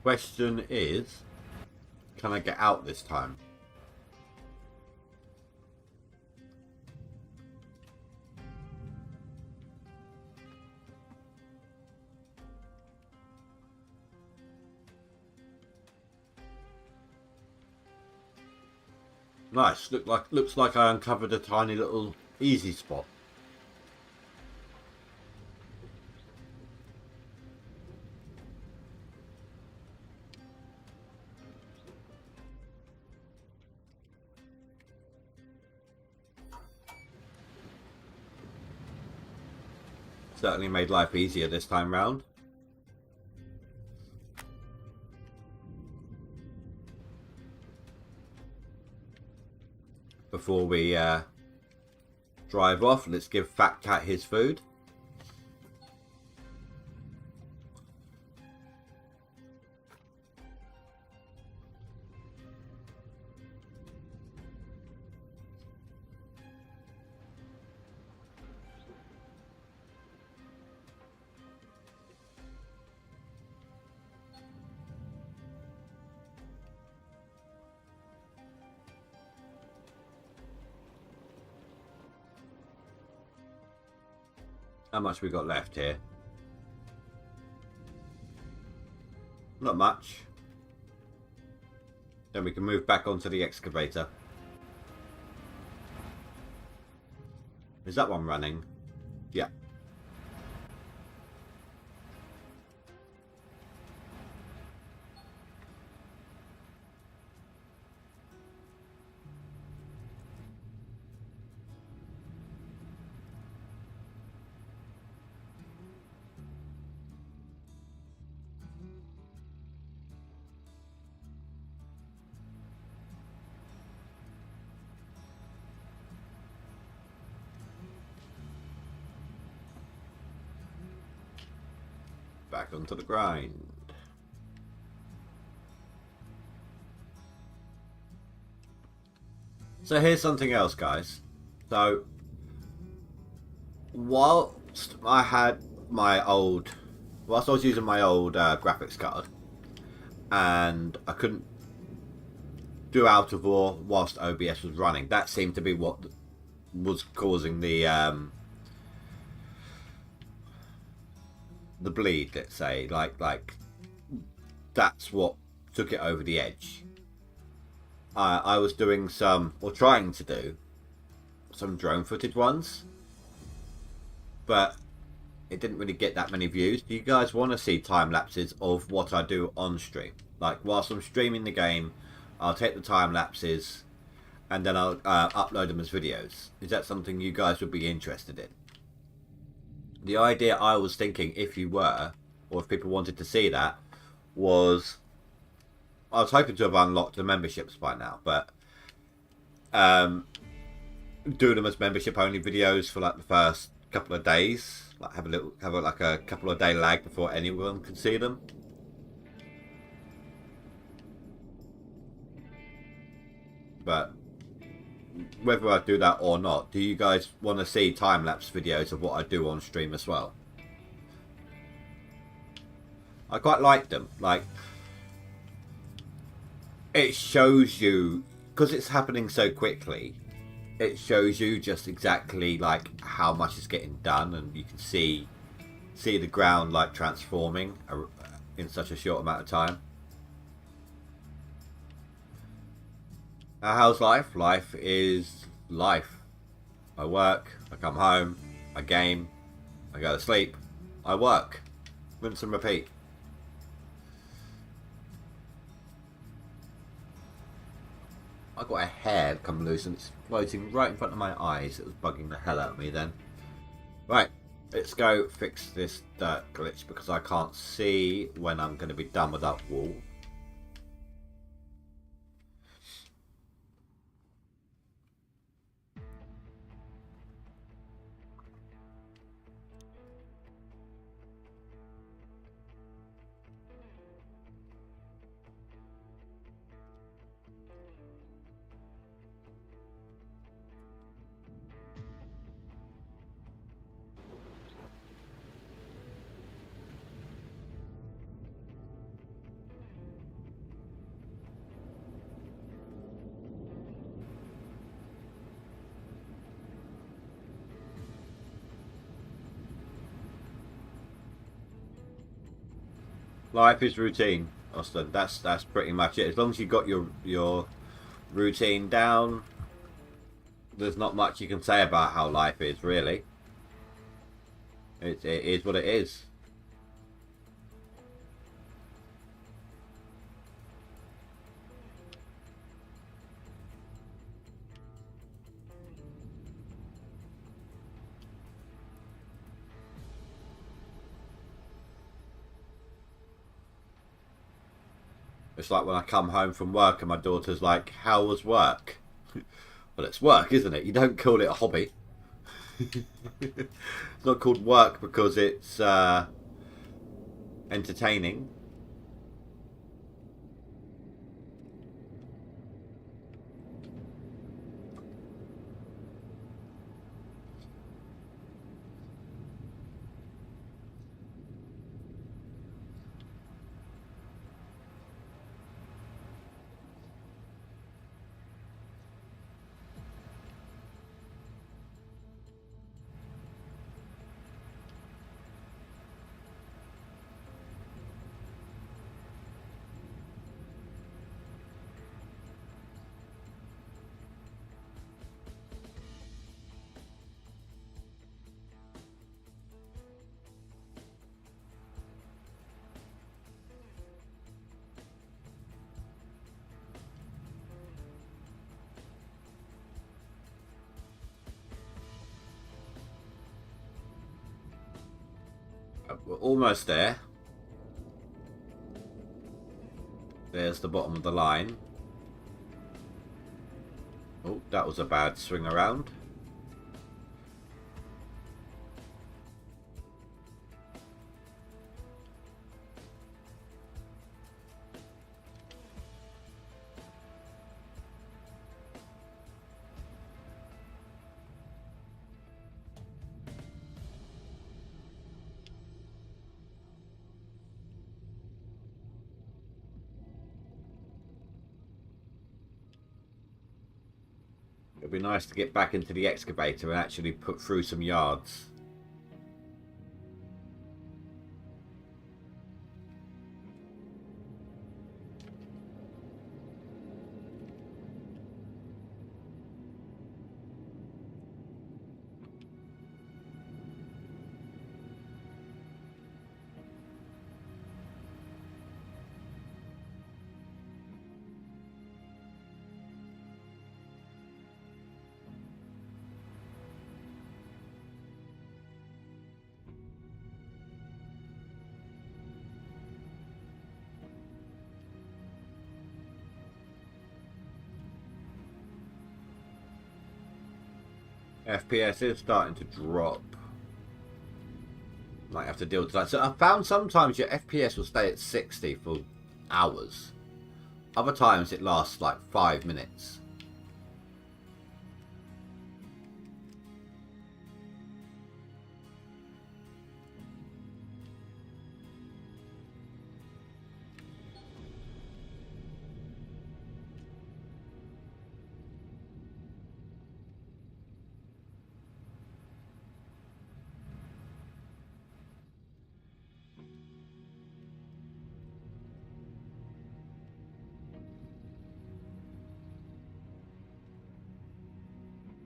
Question is, can I get out this time? Nice. Looks like I uncovered a tiny little easy spot. Certainly made life easier this time round. Before we drive off, let's give Fat Cat his food. How much we got left here? Not much. Then we can move back onto the excavator. Is that one running? Yeah. Back onto the grind. So here's something else, guys. So whilst I was using my old graphics card, and I couldn't do Out of War whilst OBS was running, that seemed to be what was causing the bleed, let's say. Like that's what took it over the edge. I was doing trying to do some drone footage once, but it didn't really get that many views. Do you guys want to see time lapses of what I do on stream? Like whilst I'm streaming the game, I'll take the time lapses and then I'll upload them as videos. Is that something you guys would be interested in? The idea I was thinking, if you were, or if people wanted to see that, was I was hoping to have unlocked the memberships by now, but do them as membership only videos for like the first couple of days. Like have like a couple of day lag before anyone can see them. But whether I do that or not, do you guys want to see time-lapse videos of what I do on stream as well? I quite like them. Like, it shows you, because it's happening so quickly, it shows you just exactly like how much is getting done, and you can see the ground like transforming in such a short amount of time. How's life? Life is life. I work, I come home, I game, I go to sleep, I work. Rinse and repeat. I got a hair come loose and it's floating right in front of my eyes. It was bugging the hell out of me then. Right, let's go fix this dirt glitch because I can't see when I'm going to be done with that wall. Life is routine, Austin. That's pretty much it. As long as you got your routine down, there's not much you can say about how life is, really. It is what it is. It's like when I come home from work and my daughter's like, "How was work?" Well, it's work, isn't it? You don't call it a hobby. It's not called work because it's entertaining. We're almost there. There's the bottom of the line. Oh, that was a bad swing around. It'd be nice to get back into the excavator and actually put through some yards. FPS is starting to drop. Might have to deal with that. So I found sometimes your FPS will stay at 60 for hours. Other times it lasts like 5 minutes.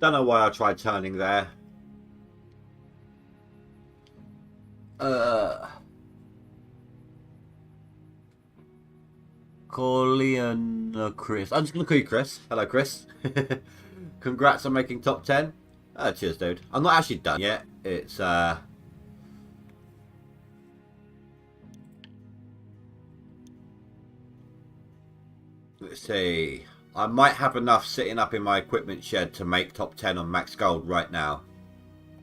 Don't know why I tried turning there. Corleone Chris. I'm just going to call you Chris. Hello, Chris. Congrats on making top 10. Cheers, dude. I'm not actually done yet. It's, let's see. I might have enough sitting up in my equipment shed to make top 10 on max gold right now.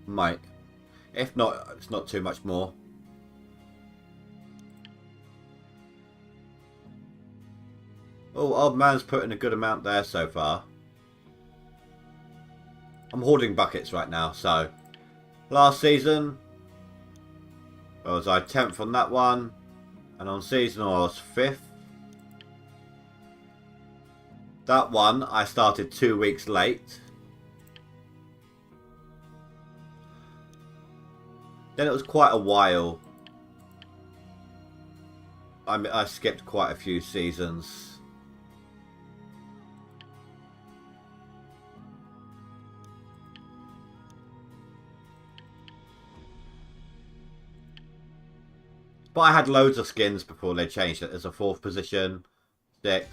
Might. If not, it's not too much more. Oh, Oldman's put in a good amount there so far. I'm hoarding buckets right now, so... Last season, I was 10th on that one. And on seasonal, I was 5th. That one, I started 2 weeks late. Then it was quite a while. I skipped quite a few seasons. But I had loads of skins before they changed it. There's a 4th position, 6th.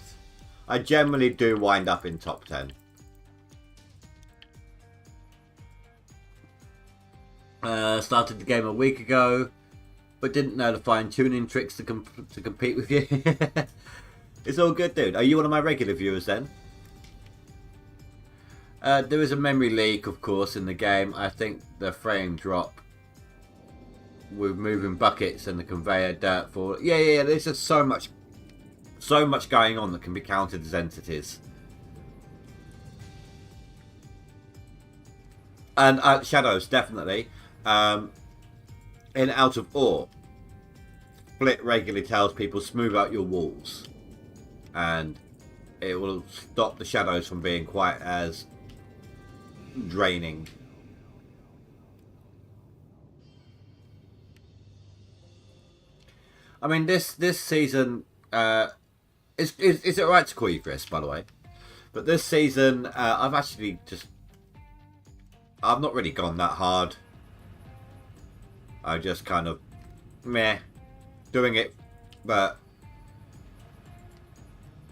I generally do wind up in top 10. Started the game a week ago, but didn't know the fine-tuning tricks to compete with you. It's all good, dude. Are you one of my regular viewers then? There is a memory leak, of course, in the game. I think the frame drop with moving buckets and the conveyor dirt for... Yeah, there's just so much going on that can be counted as entities. And shadows, definitely. In Out of Ore, Split regularly tells people smooth out your walls, and it will stop the shadows from being quite as draining. I mean, this season, is it right to call you Chris, by the way? But this season, I've not really gone that hard. I just kind of doing it, but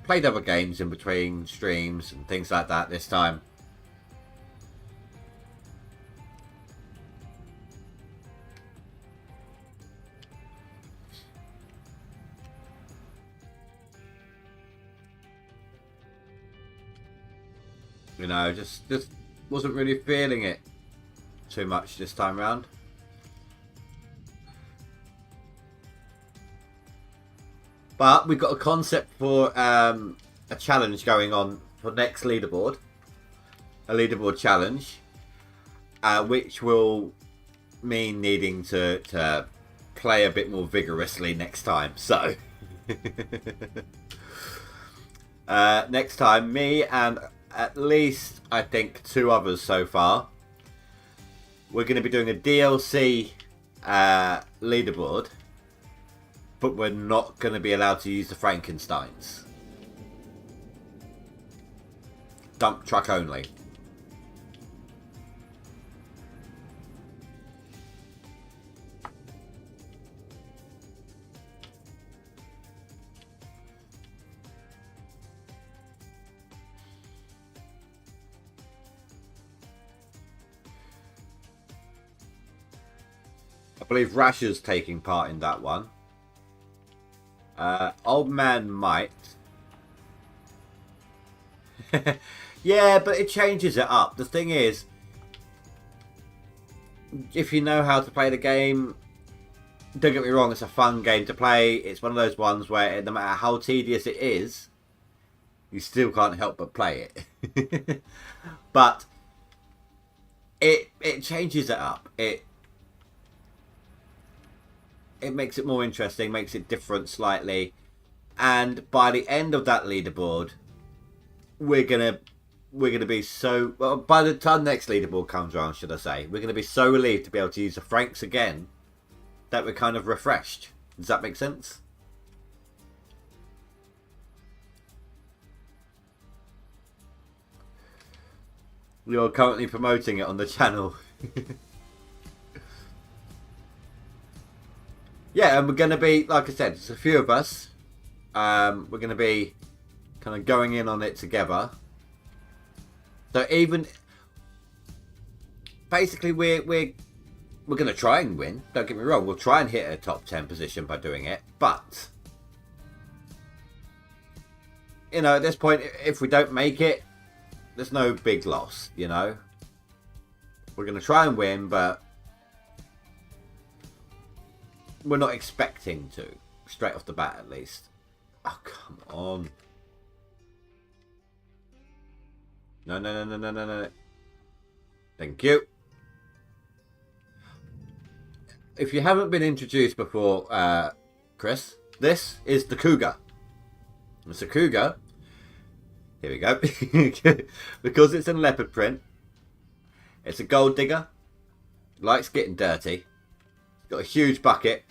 played other games in between streams and things like that this time. You know, just wasn't really feeling it too much this time round. But we've got a concept for a challenge going on for next leaderboard. A leaderboard challenge. Which will mean needing to play a bit more vigorously next time. So, next time, me and at least, I think, 2 others so far, we're going to be doing a DLC leaderboard, but we're not going to be allowed to use the Frankensteins. Dump truck only. I believe Rasher's taking part in that one. Oldman might. Yeah, but it changes it up. The thing is, if you know how to play the game, don't get me wrong, it's a fun game to play. It's one of those ones where no matter how tedious it is, you still can't help but play it. But it changes it up. It makes it more interesting, makes it different slightly. And by the end of that leaderboard, we're gonna be so, well, by the time next leaderboard comes around, should I say, we're gonna be so relieved to be able to use the Franks again that we're kind of refreshed. Does that make sense? You're currently promoting it on the channel. Yeah, and we're going to be, like I said, there's a few of us. We're going to be kind of going in on it together. So even, basically, we're going to try and win. Don't get me wrong. We'll try and hit a top 10 position by doing it. But, you know, at this point, if we don't make it, there's no big loss, you know. We're going to try and win, but we're not expecting to. Straight off the bat, at least. Oh, come on. No, no, no, no, no, no, no. Thank you. If you haven't been introduced before, Chris, this is the Cougar. It's a Cougar. Here we go. Because it's in leopard print. It's a gold digger. Likes getting dirty. Got a huge bucket.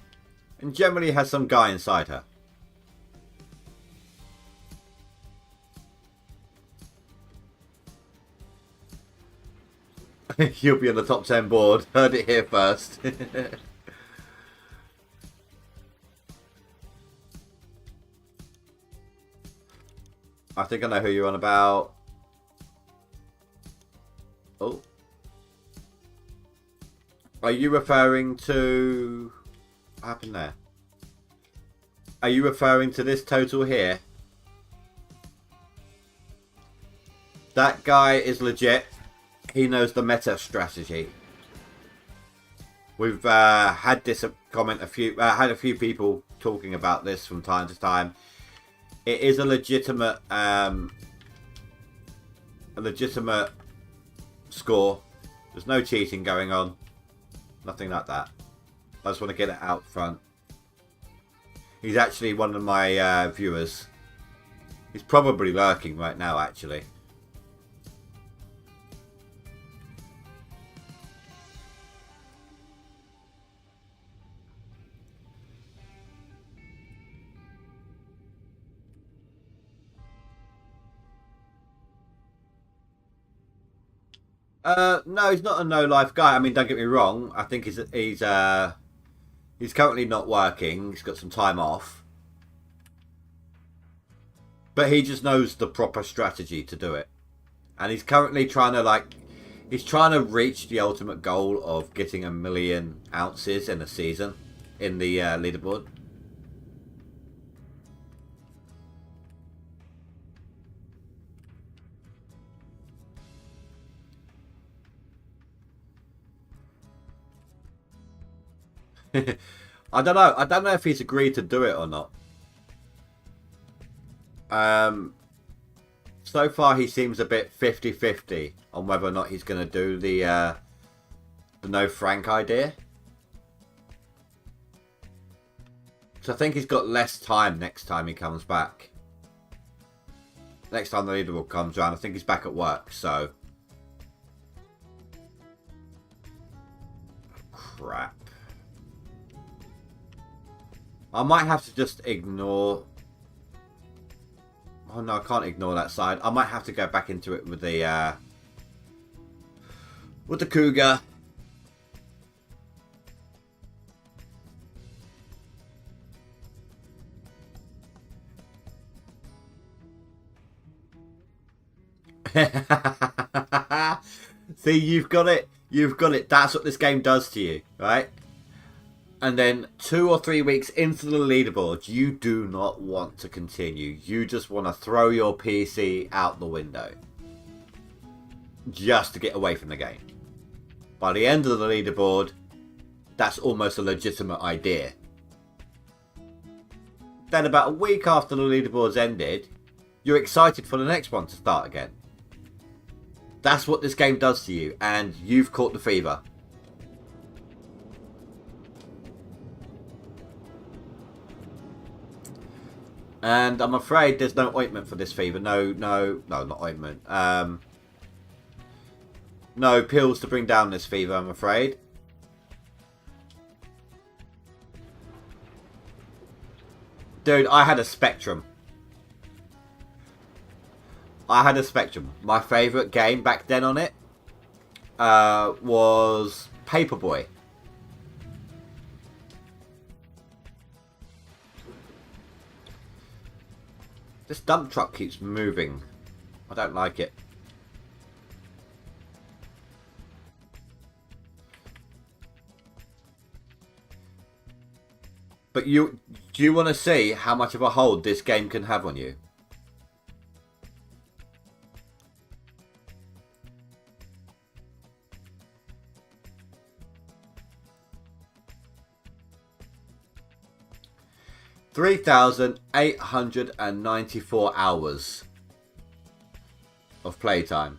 And generally has some guy inside her. You'll be on the top 10 board. Heard it here first. I think I know who you're on about. Oh. Are you referring to... What happened there? Are you referring to this total here? That guy is legit. He knows the meta strategy. We've had this comment had a few people talking about this from time to time. It is a legitimate score. There's no cheating going on. Nothing like that. I just want to get it out front. He's actually one of my viewers. He's probably lurking right now, actually. No, he's not a no-life guy. I mean, don't get me wrong. I think he's currently not working. He's got some time off. But he just knows the proper strategy to do it. And he's currently trying to, he's trying to reach the ultimate goal of getting 1 million ounces in a season in the leaderboard. I don't know. I don't know if he's agreed to do it or not. So far he seems a bit 50-50 on whether or not he's going to do the no Frank idea. So I think he's got less time next time he comes back. Next time the leaderboard comes around, I think he's back at work, so... Crap. I might have to just ignore... Oh no, I can't ignore that side. I might have to go back into it with the Cougar. See, you've got it. You've got it. That's what this game does to you, right? And then 2 or 3 weeks into the leaderboard, you do not want to continue. You just want to throw your PC out the window. Just to get away from the game. By the end of the leaderboard, that's almost a legitimate idea. Then about a week after the leaderboard's ended, you're excited for the next one to start again. That's what this game does to you, and you've caught the fever. And I'm afraid there's no ointment for this fever. No, not ointment. No pills to bring down this fever, I'm afraid. Dude, I had a Spectrum. My favourite game back then on it was Paperboy. This dump truck keeps moving. I don't like it. But do you want to see how much of a hold this game can have on you? $3,894 hours of playtime.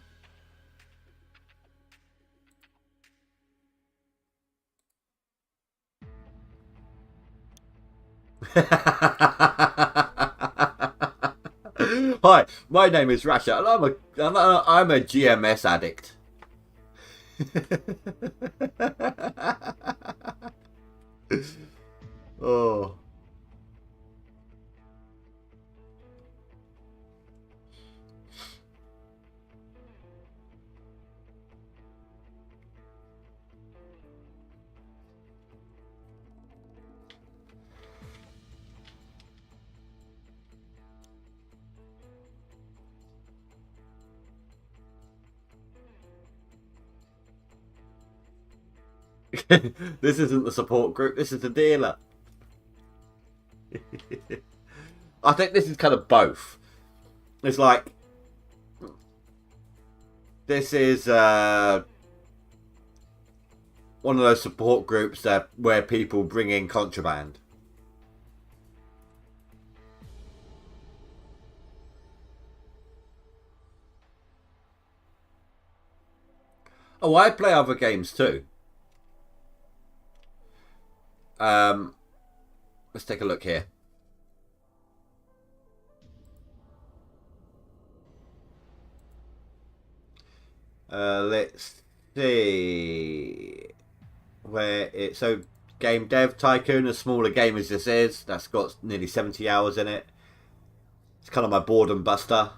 Hi, my name is Rasha, and I'm a GMS addict. Oh. This isn't the support group, this is the dealer. I think this is kind of both. It's like, this is one of those support groups where people bring in contraband. Oh, I play other games too. Let's take a look here. Let's see where it. So, Game Dev Tycoon, as small a game as this is, that's got nearly 70 hours in it. It's kind of my boredom buster.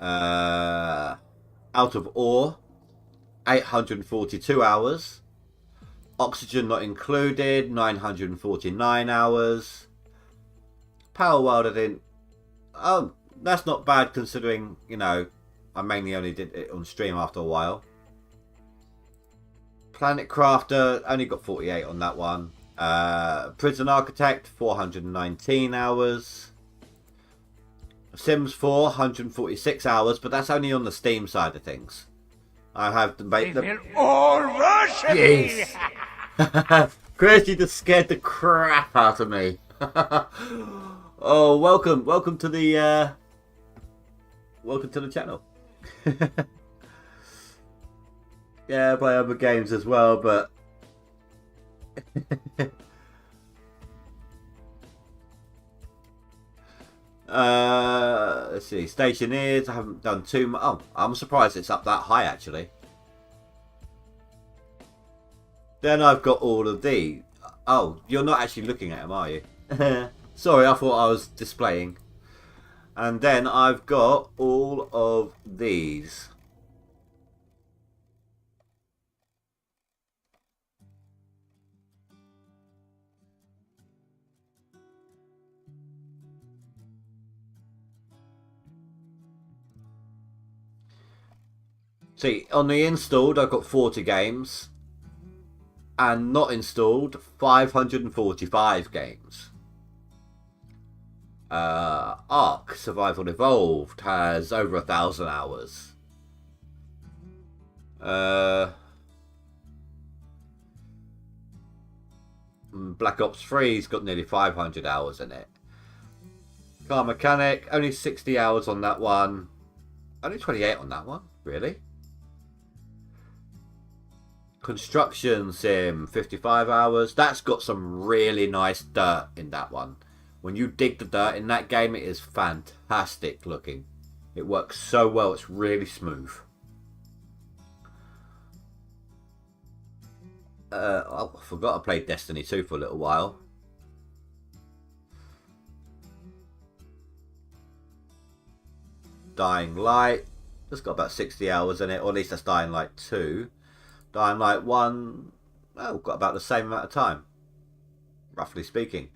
Out of Ore, 842 hours. Oxygen not included, 949 hours. Power World, I didn't. Oh, that's not bad considering, you know, I mainly only did it on stream after a while. Planet Crafter, only got 48 on that one. Prison Architect, 419 hours. Sims 4, 146 hours, but that's only on the Steam side of things. I have to make them all worship me. Chris, you just scared the crap out of me. Oh, welcome to the channel. Yeah, I play other games as well, but let's see, Stationeers, I haven't done too much. Oh, I'm surprised it's up that high actually. Then I've got all of these. Oh, you're not actually looking at them, are you? Sorry, I thought I was displaying. And then I've got all of these. See, on the installed, I've got 40 games. And not installed, 545 games. Ark Survival Evolved has over 1,000 hours. Black Ops 3's got nearly 500 hours in it. Car Mechanic, only 60 hours on that one. Only 28 on that one, really. Construction Sim, 55 hours. That's got some really nice dirt in that one. When you dig the dirt in that game, it is fantastic looking. It works so well, it's really smooth. I forgot I played Destiny 2 for a little while. Dying Light. It's got about 60 hours in it, or at least that's Dying Light 2. Dying Light 1, well, got about the same amount of time, roughly speaking.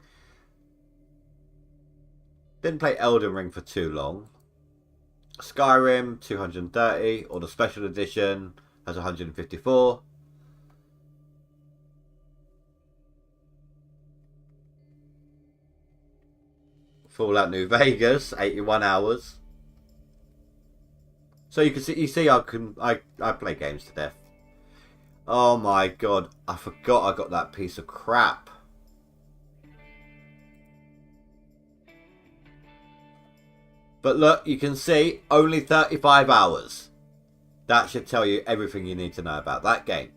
Didn't play Elden Ring for too long. Skyrim, 230, or the Special Edition has 154. Fallout New Vegas, 81 hours. So you see I play games to death. Oh my god, I forgot I got that piece of crap. But look, you can see only 35 hours. That should tell you everything you need to know about that game.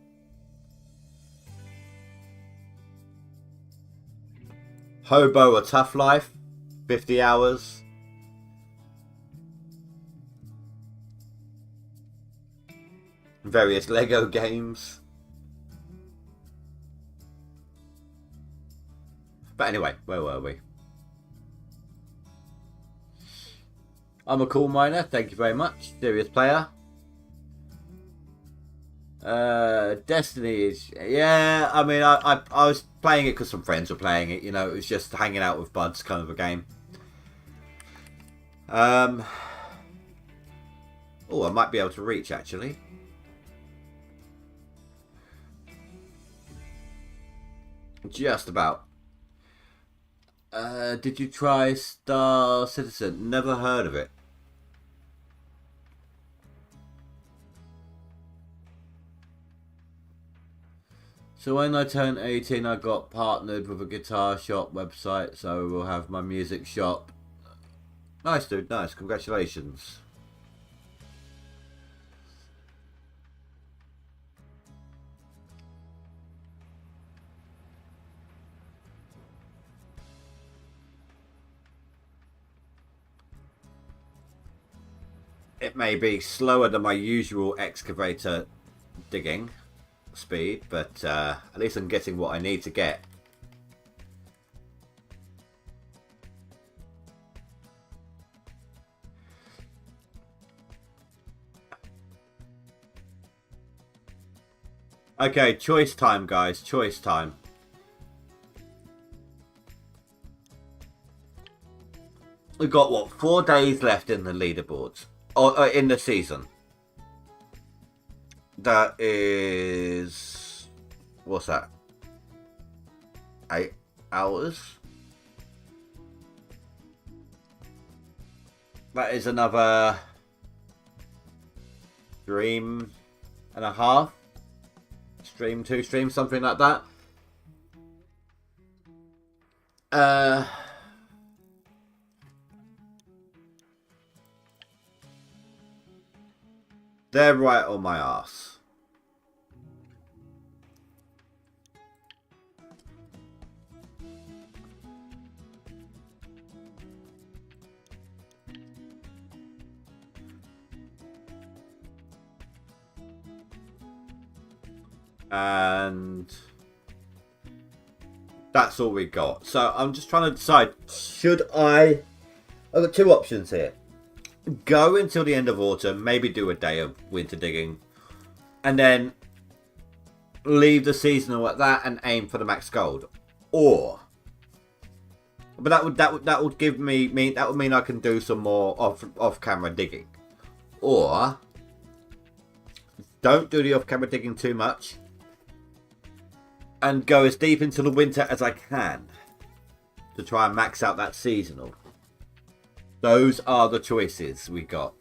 Hobo A Tough Life, 50 hours. Various Lego games. But anyway, where were we? I'm a cool miner, thank you very much. Serious player. Destiny is, yeah, I mean, I was playing it because some friends were playing it, you know, it was just hanging out with buds kind of a game. Oh, I might be able to reach actually. Just about. Did you try Star Citizen? Never heard of it. So when I turned 18, I got partnered with a guitar shop website, so we'll have my music shop. Nice, dude, nice. Congratulations. It may be slower than my usual excavator digging speed, but at least I'm getting what I need to get. Okay, choice time, guys. Choice time. We've got, what, 4 days left in the leaderboards. Or in the season. That is... what's that? 8 hours? That is another... stream and a half. Stream, 2 streams, something like that. They're right on my arse. And that's all we got. So I'm just trying to decide, should I've got 2 options here. Go until the end of autumn, maybe do a day of winter digging, and then leave the seasonal at that and aim for the max gold. Or, but that would give me that would mean I can do some more off camera digging. Or don't do the off camera digging too much and go as deep into the winter as I can to try and max out that seasonal. Those are the choices we got.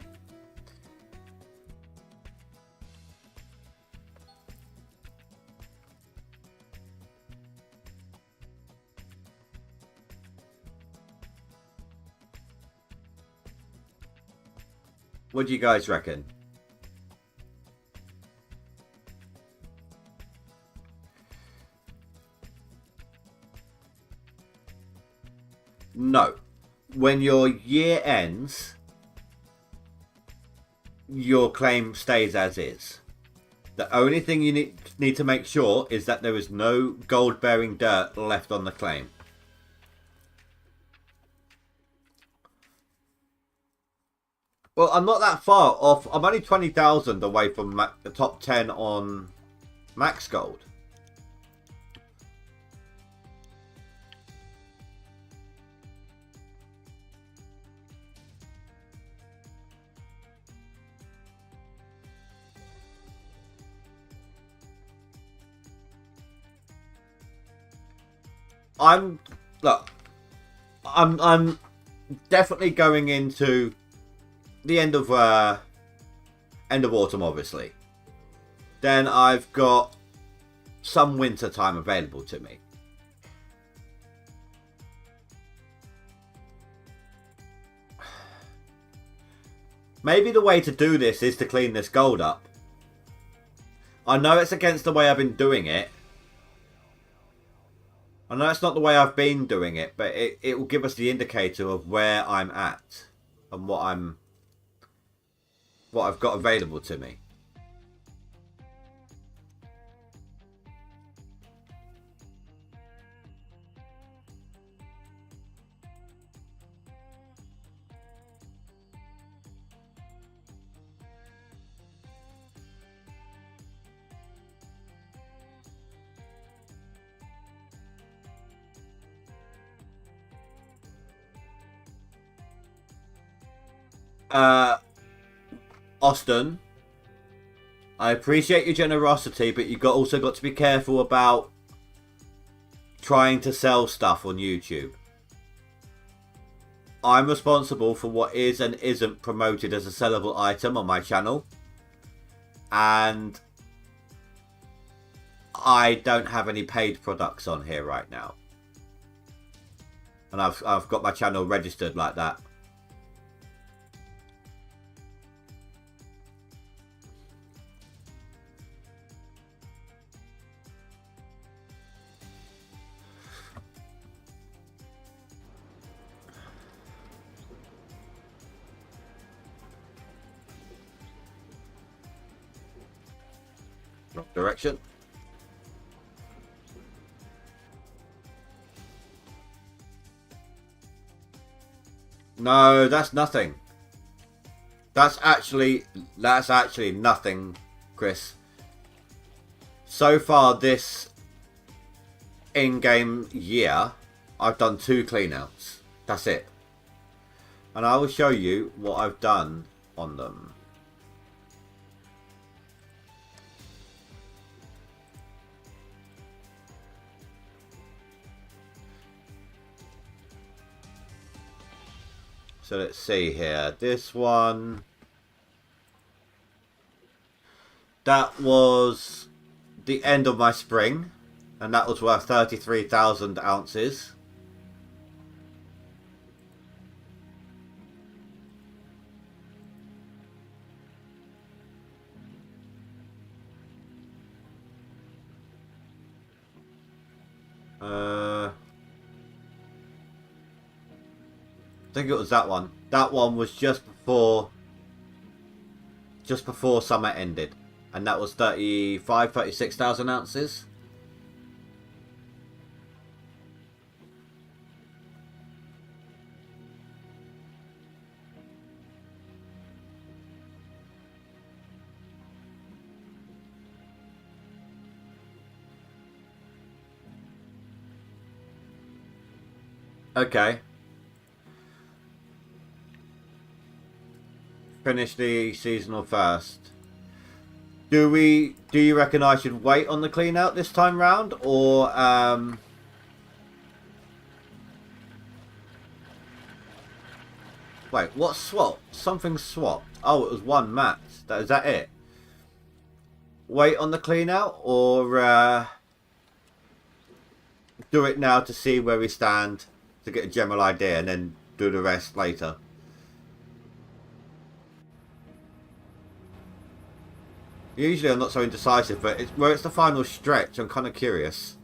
What do you guys reckon? No. When your year ends, your claim stays as is. The only thing you need to make sure is that there is no gold-bearing dirt left on the claim. Well, I'm not that far off. I'm only 20,000 away from the top 10 on max gold. I'm definitely going into the end of autumn, obviously. Then I've got some winter time available to me. Maybe the way to do this is to clean this gold up. I know it's against the way I've been doing it. I know it's not the way I've been doing it, but it will give us the indicator of where I'm at and what I've got available to me. Austin, I appreciate your generosity, but you've also got to be careful about trying to sell stuff on YouTube. I'm responsible for what is and isn't promoted as a sellable item on my channel. And I don't have any paid products on here right now. And I've got my channel registered like that. Wrong direction. No, that's nothing. That's actually nothing, Chris. So far this in-game year, I've done 2 cleanouts. That's it. And I will show you what I've done on them. So let's see here. This one, that was the end of my spring, and that was worth 33,000 ounces. I think it was that one. That one was just before summer ended, and that was 36,000 ounces. Okay. Finish the seasonal first. Do you reckon I should wait on the clean out this time round, or wait, what swapped? Something swapped. Oh, it was one mat. Is that it? Wait on the clean out, or do it now to see where we stand, to get a general idea, and then do the rest later? Usually I'm not so indecisive, but where it's the final stretch, I'm kind of curious.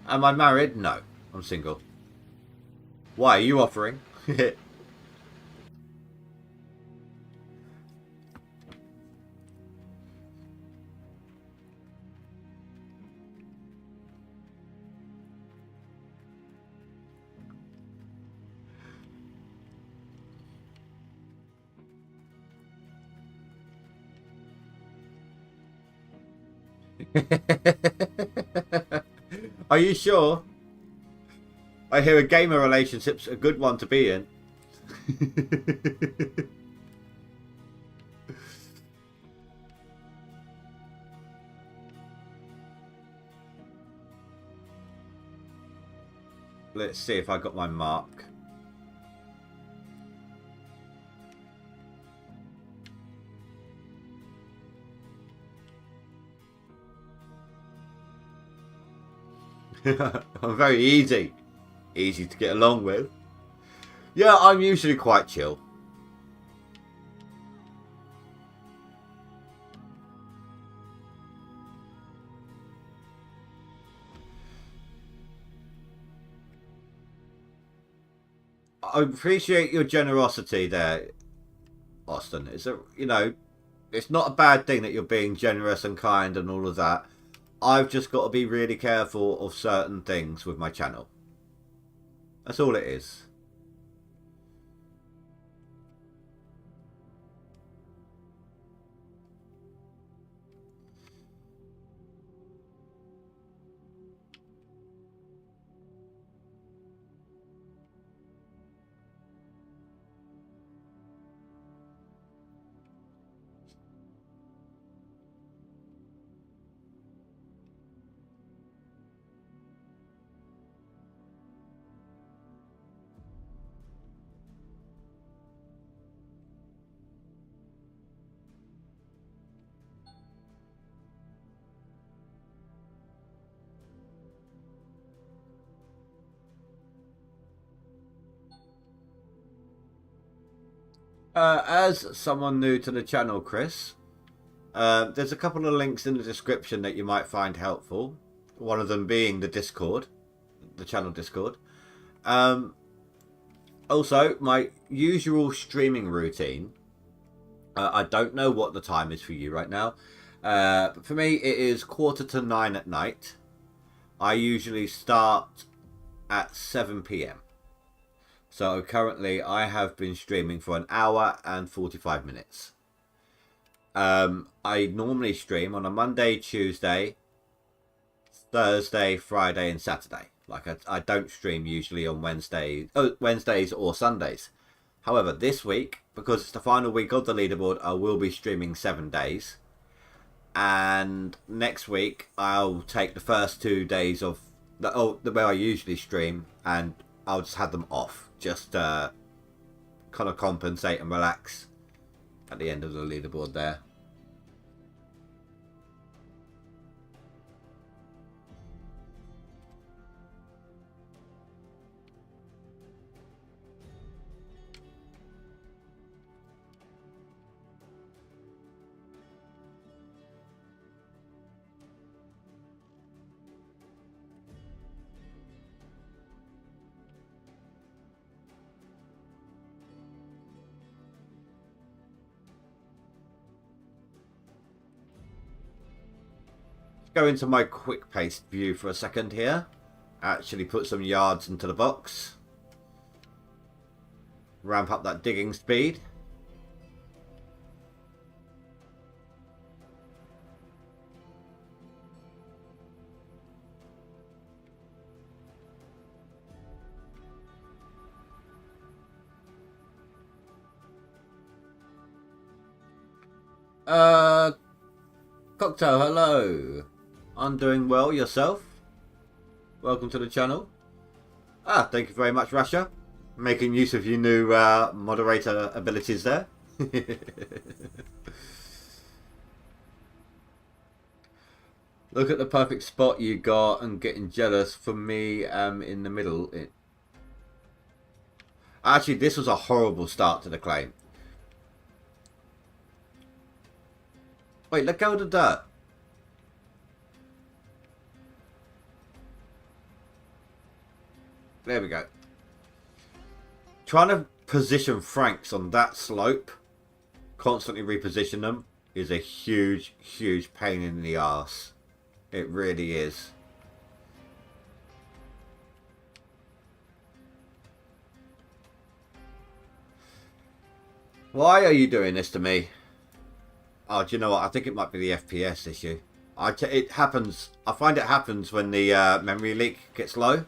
Am I married? No, I'm single. Why are you offering? Are you sure? I hear a gamer relationship's a good one to be in. Let's see if I got my mark. I'm very easy. Easy to get along with. Yeah, I'm usually quite chill. I appreciate your generosity there, Austin. It's it's not a bad thing that you're being generous and kind and all of that. I've just got to be really careful of certain things with my channel. That's all it is. As someone new to the channel, Chris, there's a couple of links in the description that you might find helpful. One of them being the Discord, the channel Discord. Also, my usual streaming routine. I don't know what the time is for you right now. But for me, it is 9:15 at night. I usually start at 7 p.m. So currently I have been streaming for an hour and 45 minutes. I normally stream on a Monday, Tuesday, Thursday, Friday and Saturday. Like I don't stream usually on Wednesdays or Sundays. However, this week, because it's the final week of the leaderboard, I will be streaming 7 days. And next week, I'll take the first 2 days of the way I usually stream, and I'll just have them off. Just kind of compensate and relax at the end of the leaderboard there. Go into my quick paste view for a second here. Actually put some yards into the box. Ramp up that digging speed. Cocktail, hello. I'm doing well, yourself? Welcome to the channel. Thank you very much, Rasha. Making use of your new moderator abilities there. Look at the perfect spot you got and getting jealous. For me, in the middle. Actually, this was a horrible start to the claim. Wait, let go of the dirt. There we go. Trying to position Franks on that slope, constantly reposition them, is a huge, huge pain in the arse. It really is. Why are you doing this to me? Oh, do you know what? I think it might be the FPS issue. It happens. I find it happens when the memory leak gets low.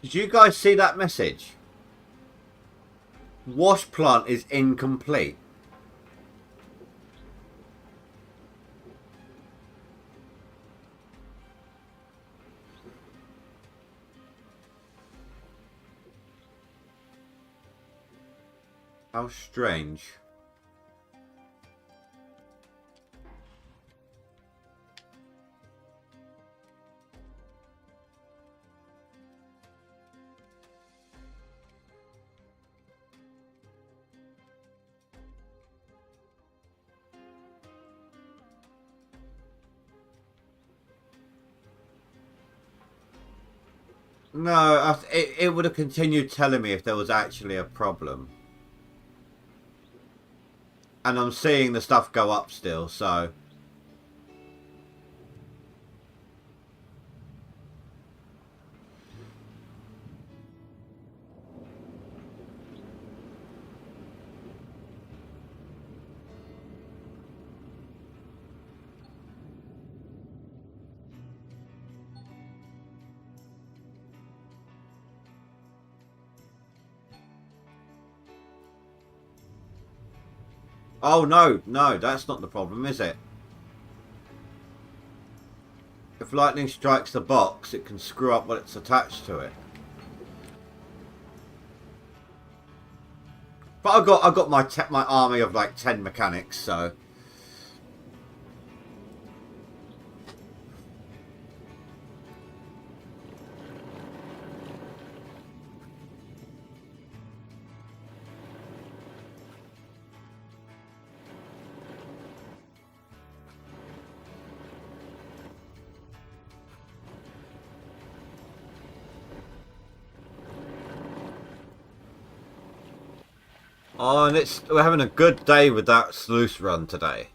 Did you guys see that message? Wash plant is incomplete. How strange. No, it would have continued telling me if there was actually a problem. And I'm seeing the stuff go up still, so... Oh, no, no, that's not the problem, is it? If lightning strikes the box, it can screw up what's attached to it. But I've got my army of like 10 mechanics, so... Oh, and we're having a good day with that sluice run today.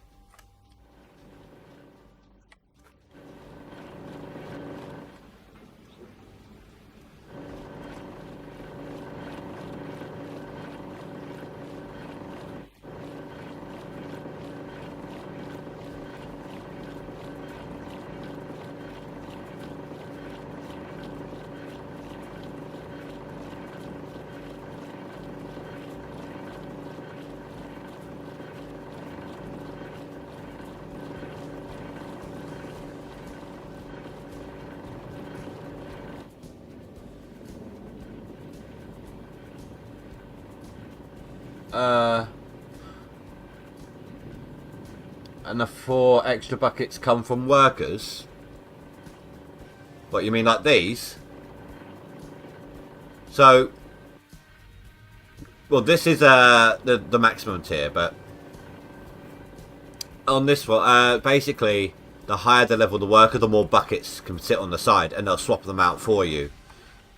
And the 4 extra buckets come from workers? What, you mean like these? So, well, this is the maximum tier, but on this one, basically, the higher the level of the worker, the more buckets can sit on the side, and they'll swap them out for you.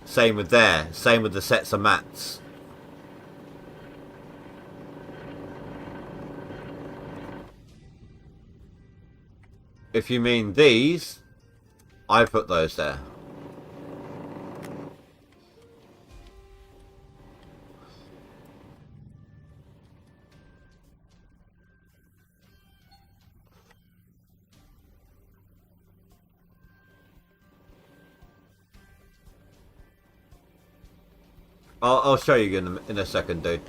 Same with there. Same with the sets of mats. If you mean these, I put those there. I'll show you in a second, dude.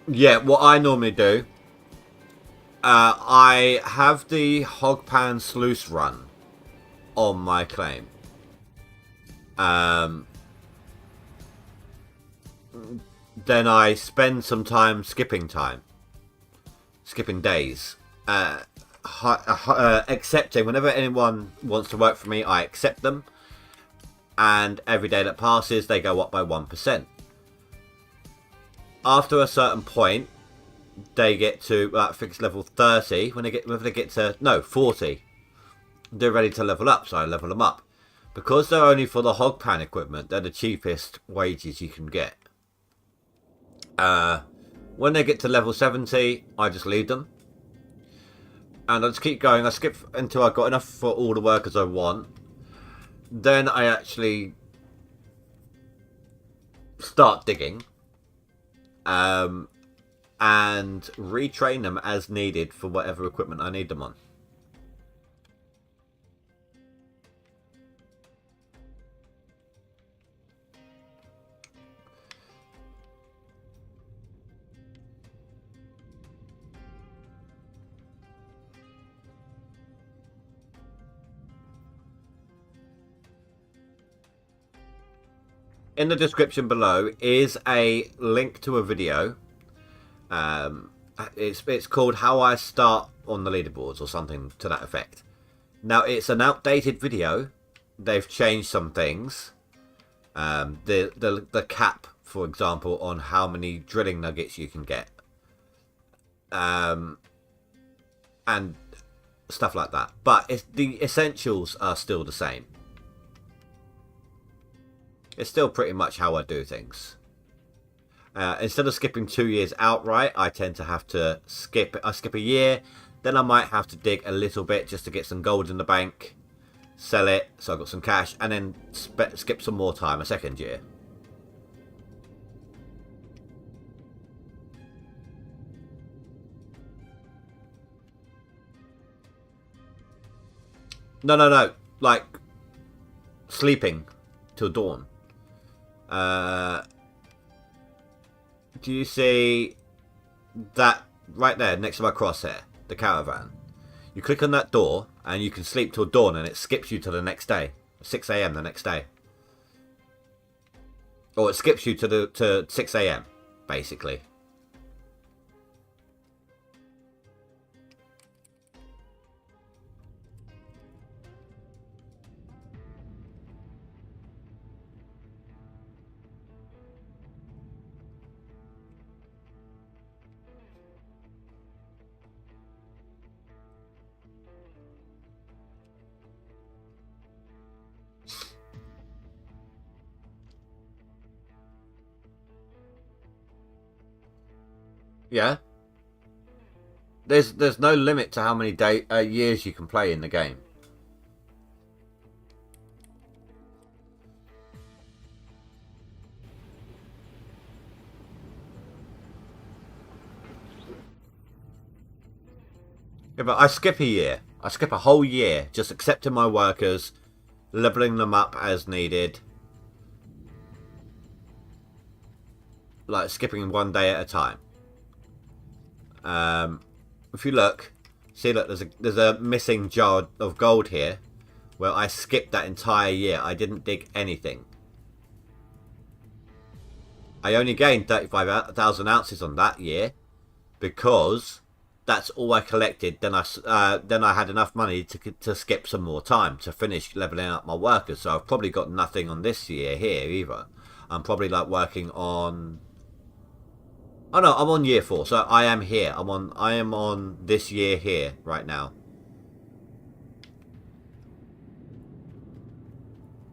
Yeah, what I normally do, I have the Hogpan Sluice run on my claim. Um, then I spend some time, skipping days. Accepting, whenever anyone wants to work for me, I accept them. And every day that passes, they go up by 1%. After a certain point, they get to fixed level 30. When they get to 40, they're ready to level up. So I level them up because they're only for the Hogpan equipment. They're the cheapest wages you can get. When they get to level 70, I just leave them, and I just keep going. I skip until I've got enough for all the workers I want. Then I actually start digging. And retrain them as needed for whatever equipment I need them on. In the description below is a link to a video. It's called How I Start on the Leaderboards or something to that effect. Now, it's an outdated video. They've changed some things. The cap, for example, on how many drilling nuggets you can get. And stuff like that. But the essentials are still the same. It's still pretty much how I do things. Instead of skipping 2 years outright, I tend to have to skip a year. Then I might have to dig a little bit just to get some gold in the bank. Sell it, so I've got some cash. And then skip some more time, a second year. No. Like, sleeping till dawn. Do you see that right there next to my crosshair? The caravan. You click on that door and you can sleep till dawn and it skips you to the next day. 6 AM the next day. Or it skips you to 6 AM, basically. Yeah. There's no limit to how many years you can play in the game. Yeah, but I skip a year. I skip a whole year just accepting my workers, leveling them up as needed. Like skipping one day at a time. If you look, see, look, there's a missing jar of gold here, where I skipped that entire year. I didn't dig anything. I only gained 35,000 ounces on that year because that's all I collected. Then I had enough money to skip some more time to finish leveling up my workers. So I've probably got nothing on this year here either. I'm probably like working on. Oh no, I'm on year 4, so I am here. I am on this year here right now.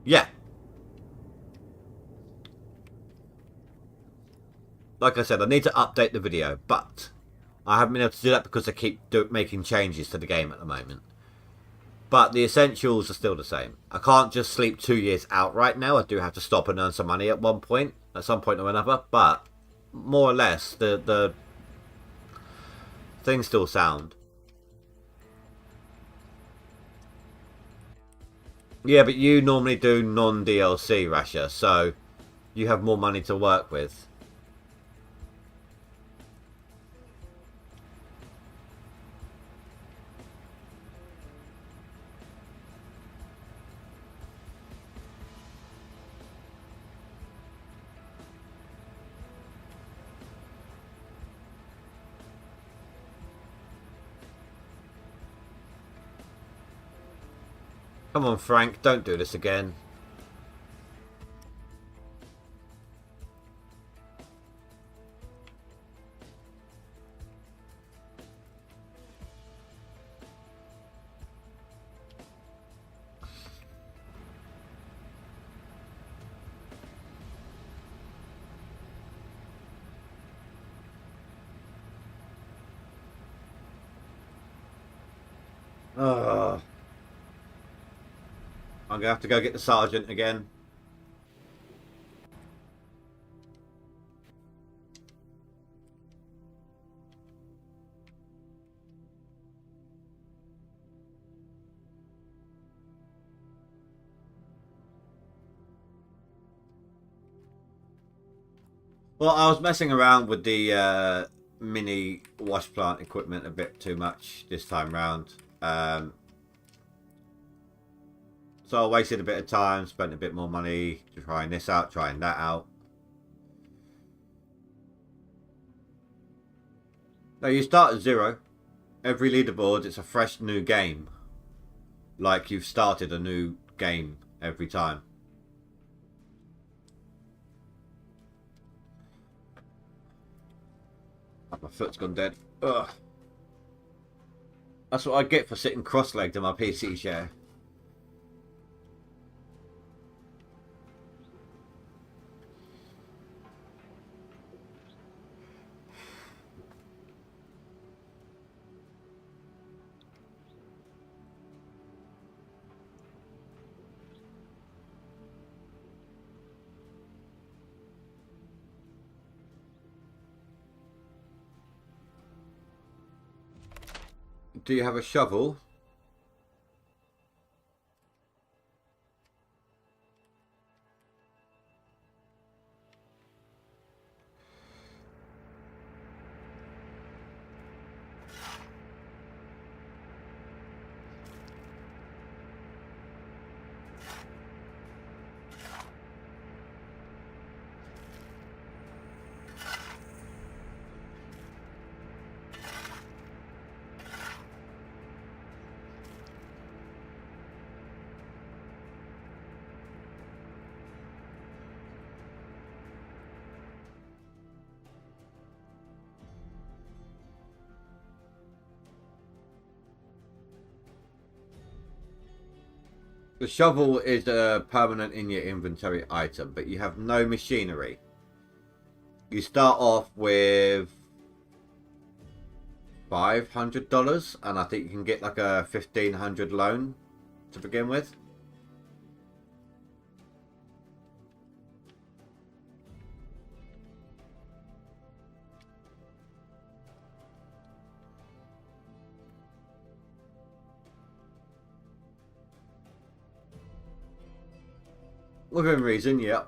Yeah. Like I said, I need to update the video, but I haven't been able to do that because I keep making changes to the game at the moment. But the essentials are still the same. I can't just sleep 2 years out right now. I do have to stop and earn some money at some point or another. But more or less, the things still sound. Yeah, but you normally do non-DLC, Rasha, so you have more money to work with. Come on, Frank, don't do this again. Ugh. I'm going to have to go get the sergeant again. Well, I was messing around with the mini wash plant equipment a bit too much this time round. So I wasted a bit of time, spent a bit more money trying this out, trying that out. Now you start at 0. Every leaderboard, it's a fresh new game. Like you've started a new game every time. Oh, my foot's gone dead. Ugh. That's what I get for sitting cross-legged in my PC chair. Do you have a shovel? The shovel is a permanent in your inventory item, but you have no machinery. You start off with $500, and I think you can get like a $1,500 loan to begin with. Within reason, yeah.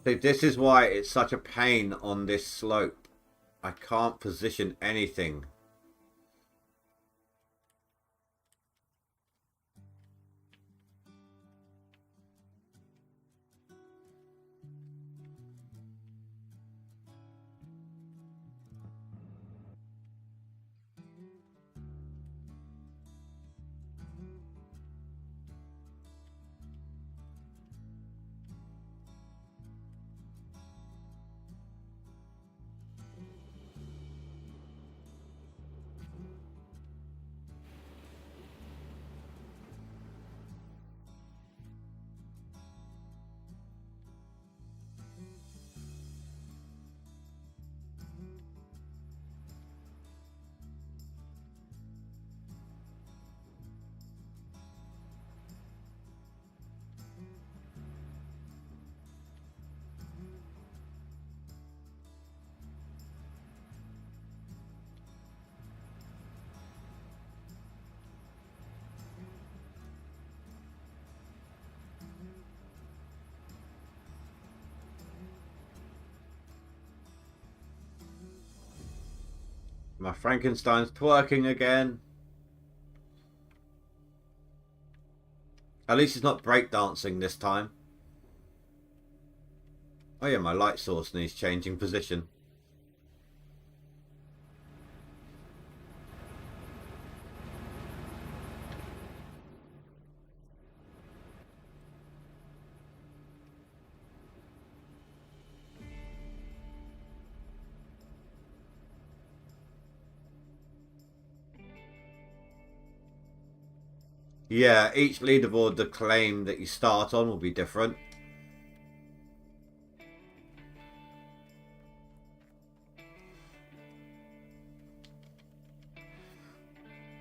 See, this is why it's such a pain on this slope. I can't position anything. My Frankenstein's twerking again. At least it's not breakdancing this time. Oh yeah, my light source needs changing position. Yeah, each leaderboard, the claim that you start on will be different.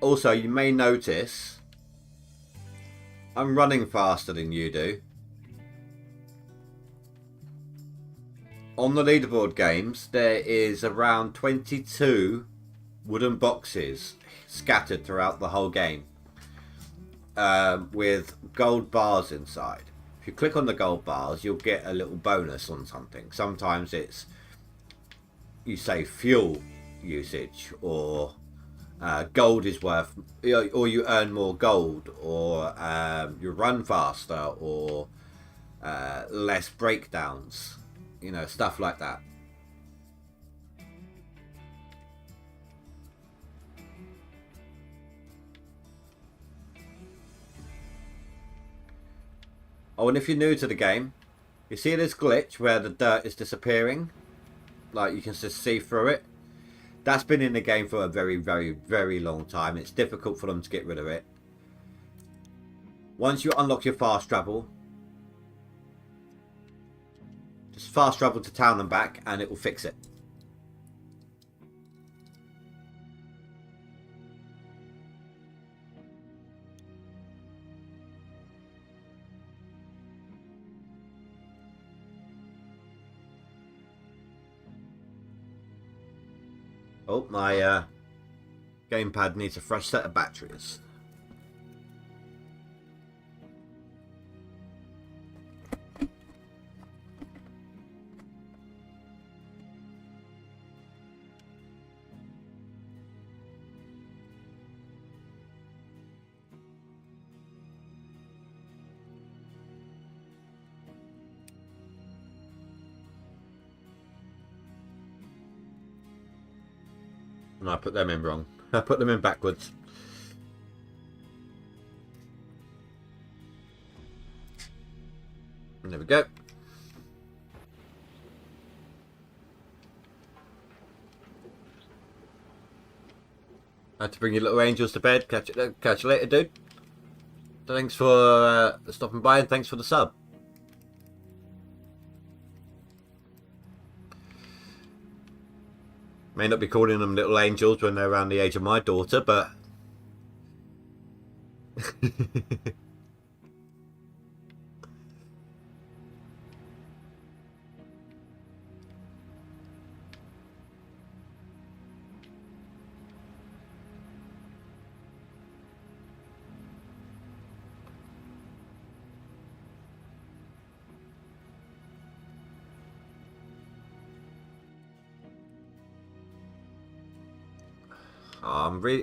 Also, you may notice I'm running faster than you do. On the leaderboard games, there is around 22 wooden boxes scattered throughout the whole game with gold bars inside. If you click on the gold bars, you'll get a little bonus on something. Sometimes it's, you say, fuel usage, or gold is worth, or you earn more gold, or you run faster, or less breakdowns, you know, stuff like that. Oh, and if you're new to the game, you see this glitch where the dirt is disappearing, like you can just see through it. That's been in the game for a very, very, very long time. It's difficult for them to get rid of it. Once you unlock your fast travel, just fast travel to town and back, and it will fix it. Oh, my gamepad needs a fresh set of batteries. No, I put them in wrong. I put them in backwards. And there we go. I had to bring your little angels to bed. Catch you later, dude. Thanks for stopping by, and thanks for the sub. May not be calling them little angels when they're around the age of my daughter, but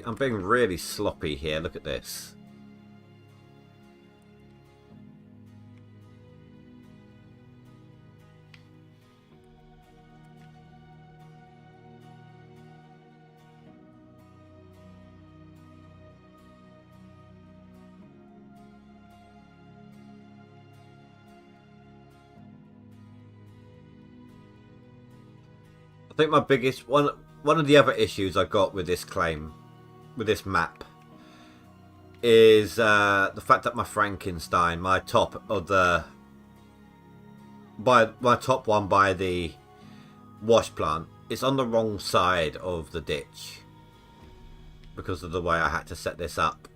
I'm being really sloppy here. Look at this. I think my biggest one of the other issues I got with this claim, with this map, is the fact that my Frankenstein, my top one by the wash plant, is on the wrong side of the ditch because of the way I had to set this up.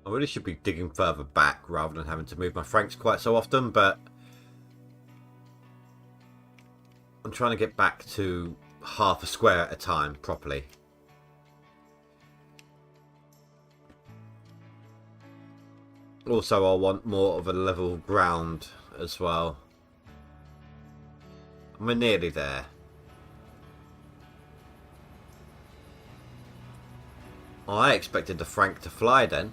I really should be digging further back rather than having to move my flanks quite so often, but I'm trying to get back to half a square at a time properly. Also, I'll want more of a level ground as well. We're nearly there. Oh, I expected the Frank to fly then.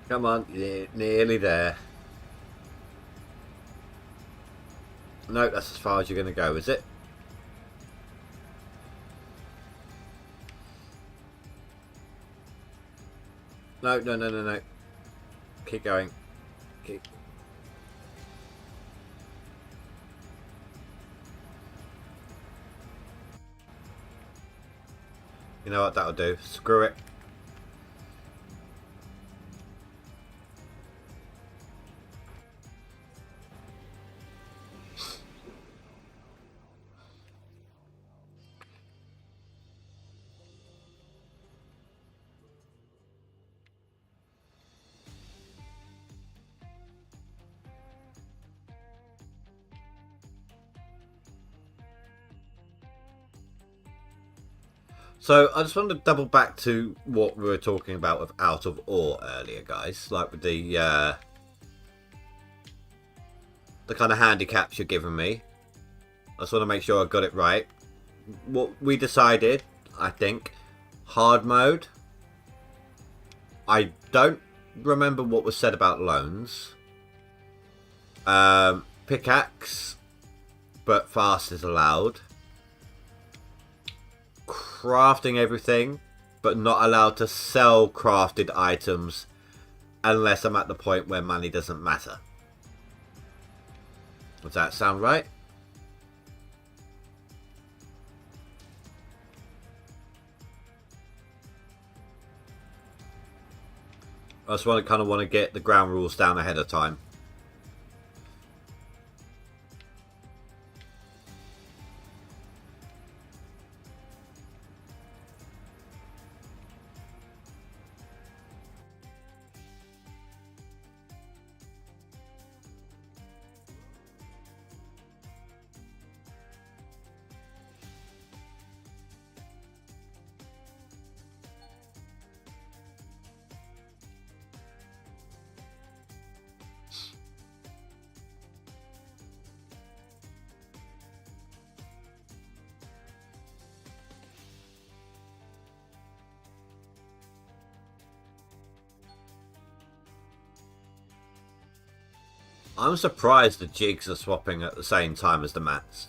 Come on, nearly there. No, that's as far as you're going to go, is it? No, no, no, no, no. Keep going. Keep. You know what that'll do? Screw it. So I just wanted to double back to what we were talking about with out of ore earlier, guys. Like with the kind of handicaps you're giving me. I just want to make sure I got it right. What we decided, I think, hard mode. I don't remember what was said about loans. Pickaxe, but fast is allowed. Crafting everything, but not allowed to sell crafted items unless I'm at the point where money doesn't matter. Does that sound right? I just kind of want to get the ground rules down ahead of time. I'm surprised the jigs are swapping at the same time as the mats.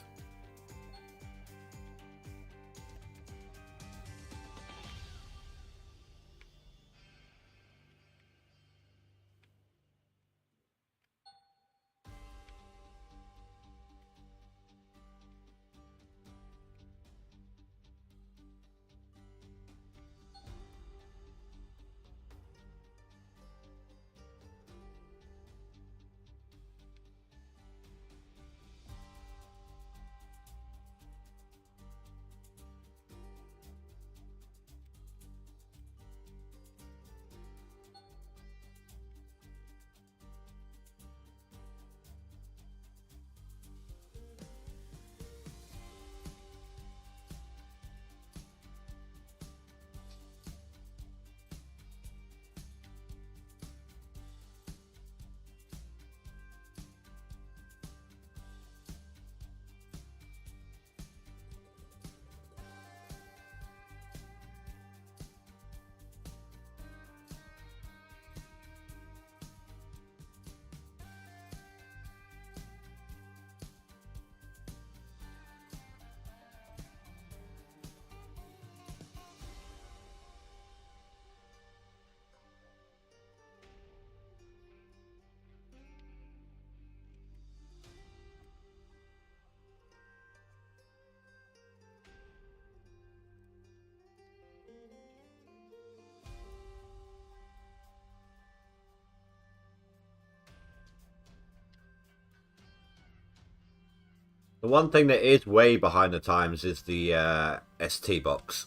The one thing that is way behind the times is the ST box.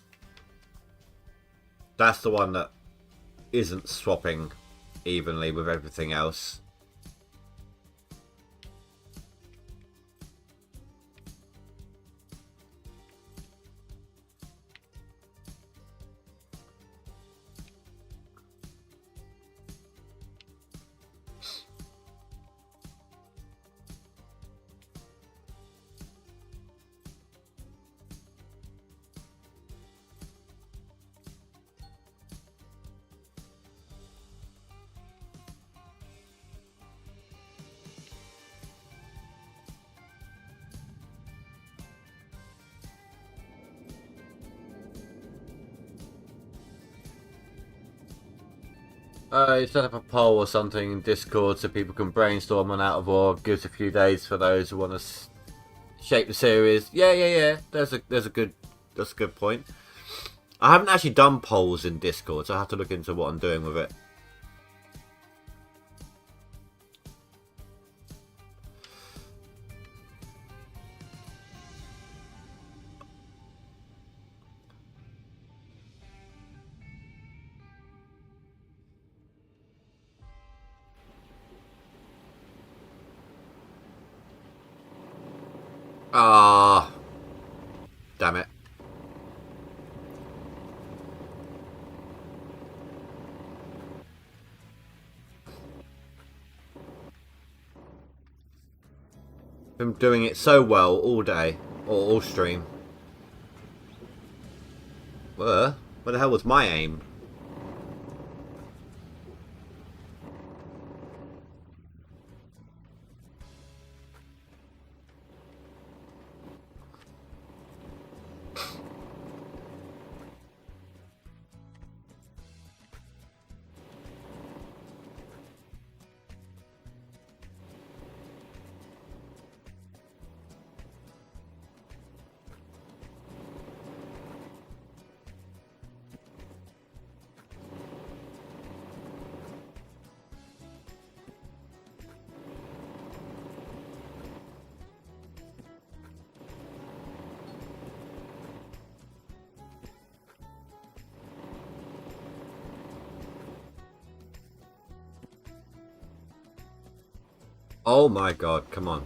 That's the one that isn't swapping evenly with everything else. You set up a poll or something in Discord so people can brainstorm on Out of War. Gives a few days for those who want to shape the series. Yeah. That's a good point. I haven't actually done polls in Discord, so I have to look into what I'm doing with it. Ah, damn it. Been doing it so well all day, or all stream. Where the hell was my aim? Oh my god, come on.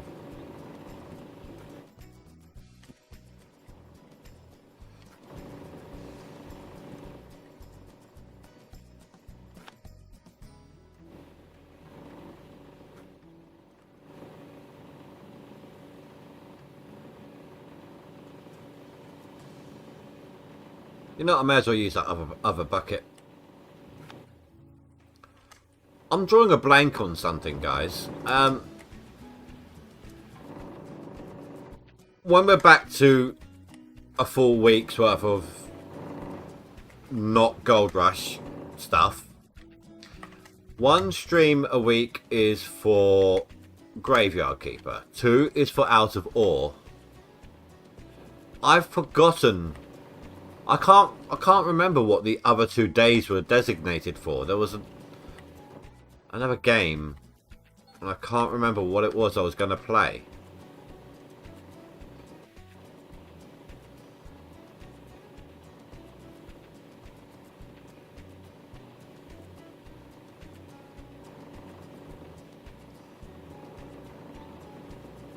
You know what, I may as well use that other bucket. I'm drawing a blank on something, guys. When we're back to a full week's worth of not Gold Rush stuff, one stream a week is for Graveyard Keeper. 2 is for Out of Ore. I've forgotten. I can't remember what the other 2 days were designated for. There was another game, and I can't remember what it was I was going to play.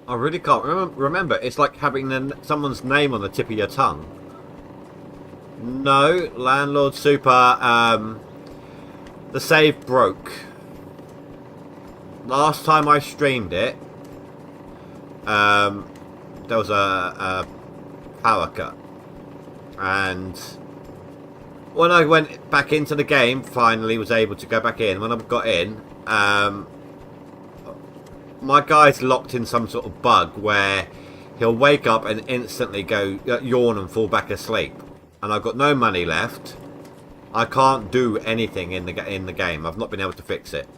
I really can't remember. It's like having someone's name on the tip of your tongue. No, Landlord Super. The save broke. Last time I streamed it, there was a power cut, and when I went back into the game, finally was able to go back in. When I got in, my guy's locked in some sort of bug where he'll wake up and instantly go yawn and fall back asleep. And I've got no money left. I can't do anything in the game. I've not been able to fix it.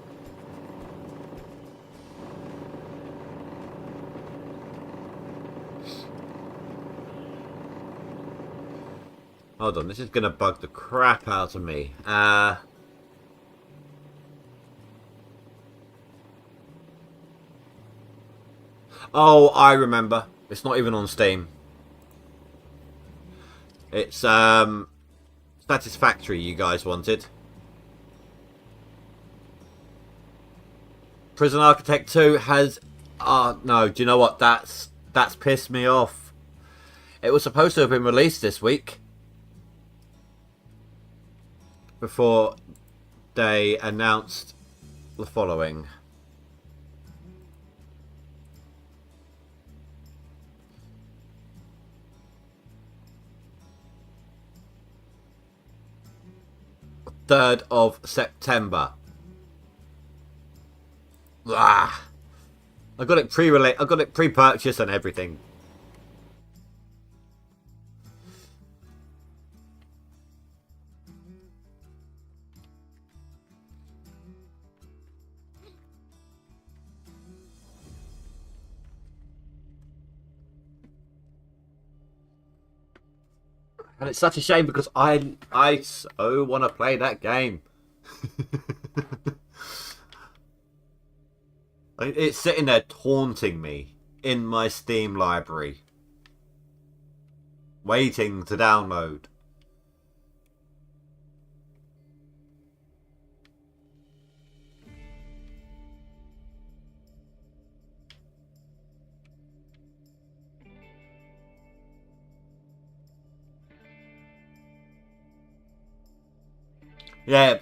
Hold on, this is gonna bug the crap out of me. Oh, I remember. It's not even on Steam. It's Satisfactory you guys wanted. Prison Architect 2 has... no, do you know what? That's pissed me off. It was supposed to have been released this week. Before they announced the following. Third of September. Ah, I got it I got it pre-purchased and everything. And it's such a shame because I so want to play that game. It's sitting there taunting me in my Steam library, waiting to download. Yeah,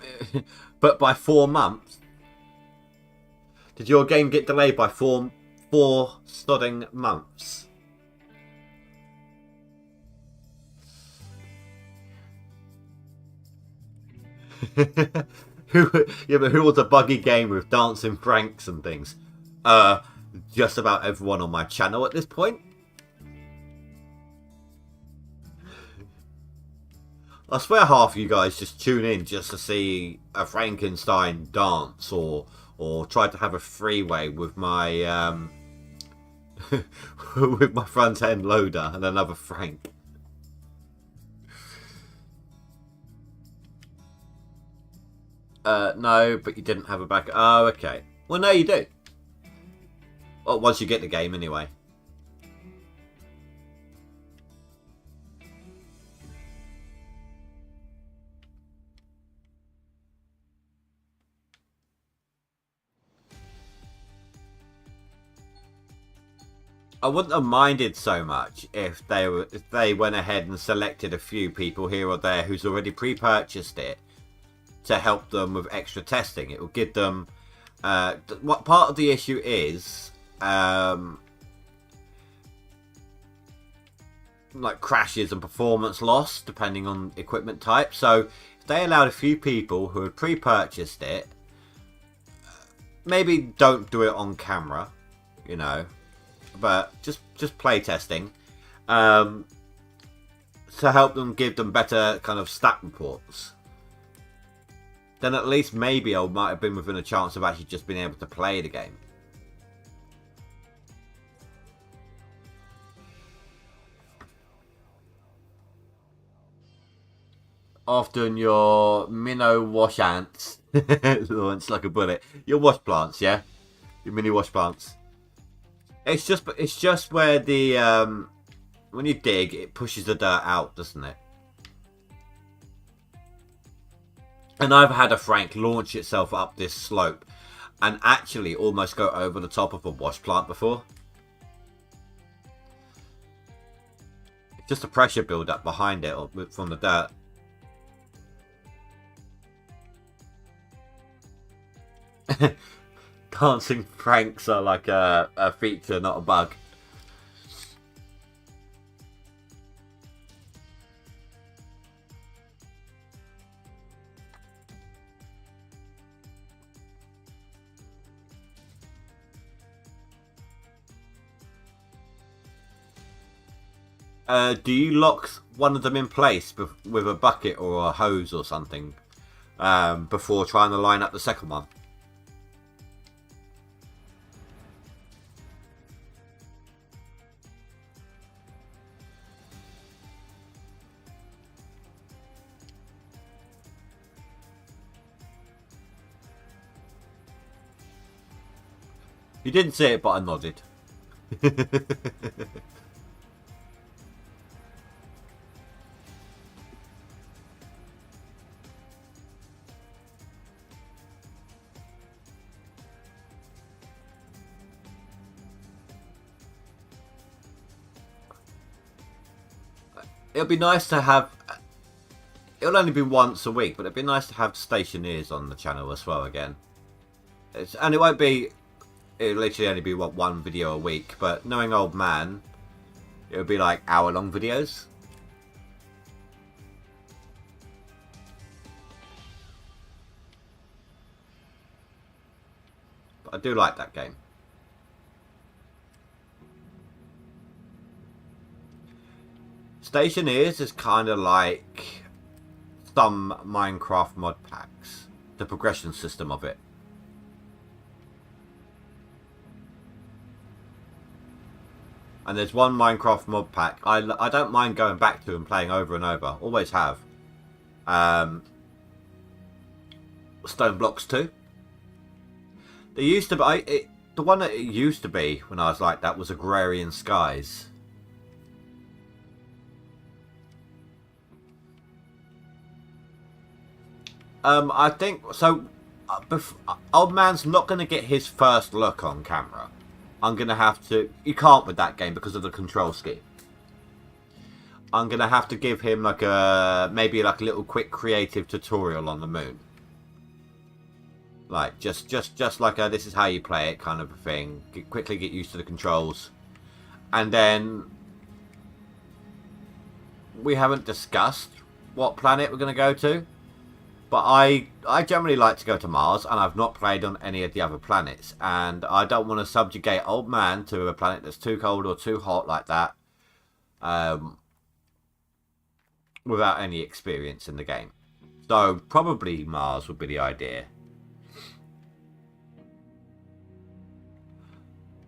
but by 4 months. Did your game get delayed by four sodding months? Yeah, but who wants a buggy game with dancing Franks and things? Just about everyone on my channel at this point. I swear half of you guys just tune in just to see a Frankenstein dance or try to have a freeway with my with my front end loader and another Frank. No, but you didn't have a backup. Oh, okay. Well, no, you do. Well, once you get the game, anyway. I wouldn't have minded so much if they went ahead and selected a few people here or there who's already pre-purchased it to help them with extra testing. It will give them what part of the issue is like crashes and performance loss depending on equipment type. So if they allowed a few people who had pre-purchased it, maybe don't do it on camera, you know, but just play testing to help them, give them better kind of stat reports, then at least maybe I might have been within a chance of actually just being able to play the game. Often your minnow wash ants launch like a bullet. Your wash plants, yeah, your mini wash plants. It's just where the when you dig, it pushes the dirt out, doesn't it? And I've had a Frank launch itself up this slope and actually almost go over the top of a wash plant before. It's just a pressure build up behind it from the dirt. Dancing Franks are like a feature, not a bug. Do you lock one of them in place with a bucket or a hose or something before trying to line up the second one? You didn't see it, but I nodded. It'll be nice to have. It'll only be once a week, but it'd be nice to have stationeers on the channel as well again. And it won't be. It'll literally only be what, one video a week. But knowing Old Man, it would be like hour-long videos. But I do like that game. Stationeers is kind of like some Minecraft mod packs. The progression system of it. And there's one Minecraft mod pack I don't mind going back to and playing over and over. Always have. Stone Blocks 2. There used to be... the one that it used to be when I was like that was Agrarian Skies. I think... So, Old Man's not going to get his first look on camera. I'm going to have to... You can't with that game because of the control scheme. I'm going to have to give him like a... Maybe like a little quick creative tutorial on the moon. Like, just like a, this is how you play it kind of a thing. Quickly get used to the controls. And then... We haven't discussed what planet we're going to go to. But I generally like to go to Mars, and I've not played on any of the other planets. And I don't want to subjugate Old Man to a planet that's too cold or too hot like that. Without any experience in the game. So, probably Mars would be the idea.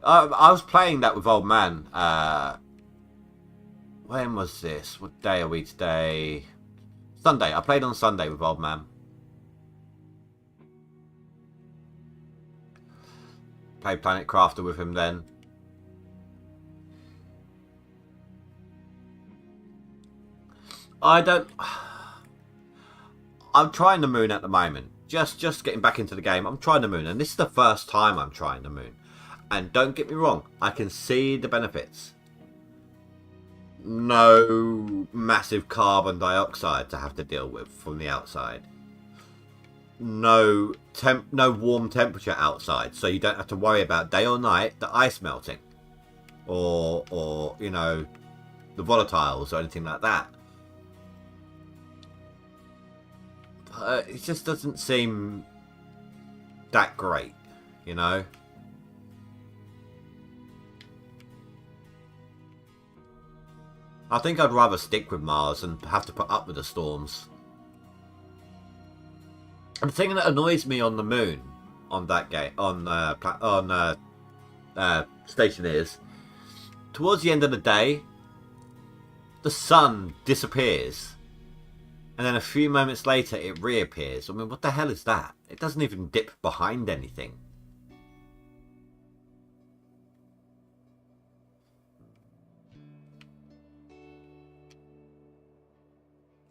I was playing that with Old Man. When was this? What day are we today? Sunday. I played on Sunday with Old Man. Played Planet Crafter with him then. I don't... I'm trying the moon at the moment. Just getting back into the game. I'm trying the moon. And this is the first time I'm trying the moon. And don't get me wrong. I can see the benefits. No massive carbon dioxide to have to deal with from the outside. No warm temperature outside, so you don't have to worry about day or night the ice melting, or you know, the volatiles or anything like that. But it just doesn't seem that great, you know. I think I'd rather stick with Mars and have to put up with the storms. And the thing that annoys me on the moon, on that game, on Station is, towards the end of the day, the sun disappears, and then a few moments later it reappears. I mean, what the hell is that? It doesn't even dip behind anything.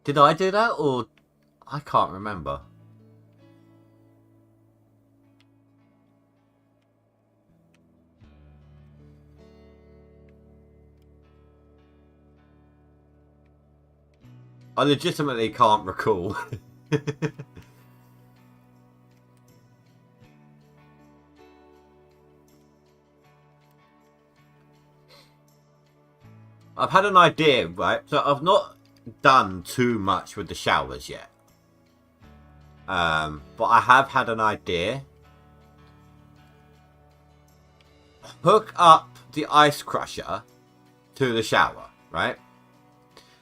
Did I do that, or I can't remember. I legitimately can't recall. I've had an idea, right? So I've not done too much with the showers yet. But I have had an idea. Hook up the ice crusher to the shower, right?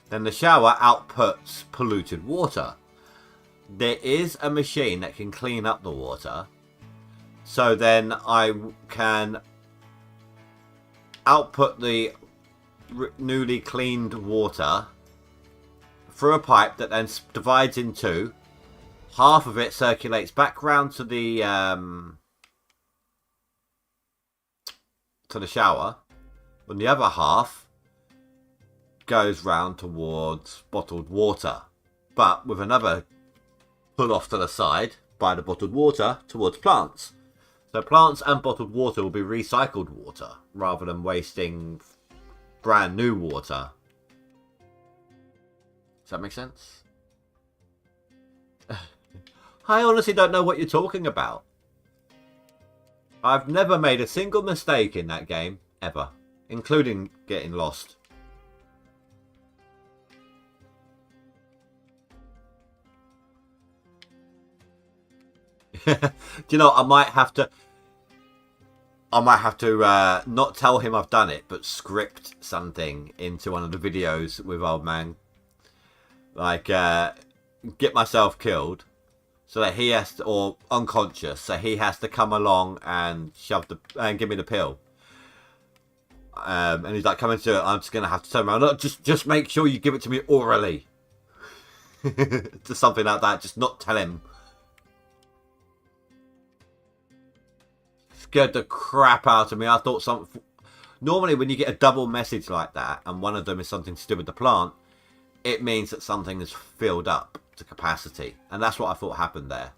Then the shower outputs polluted water. There is a machine that can clean up the water. So then I can output the newly cleaned water through a pipe that then divides in two. Half of it circulates back round to the shower, And the other half goes round towards bottled water, but with another pull off to the side by the bottled water towards plants. So plants and bottled water will be recycled water rather than wasting brand new water. Does that make sense? I honestly don't know what you're talking about. I've never made a single mistake in that game, ever. Including getting lost. Do you know, I might have to not tell him I've done it, but script something into one of the videos with Oldman. Like, get myself killed. So that he has to, or unconscious, so he has to come along and and give me the pill. And he's like, coming to it, I'm just going to have to turn around. No, just make sure you give it to me orally. Just something like that. Just not tell him. Scared the crap out of me. I thought something... Normally when you get a double message like that, and one of them is something to do with the plant, it means that something is filled up to capacity. And that's what I thought happened there.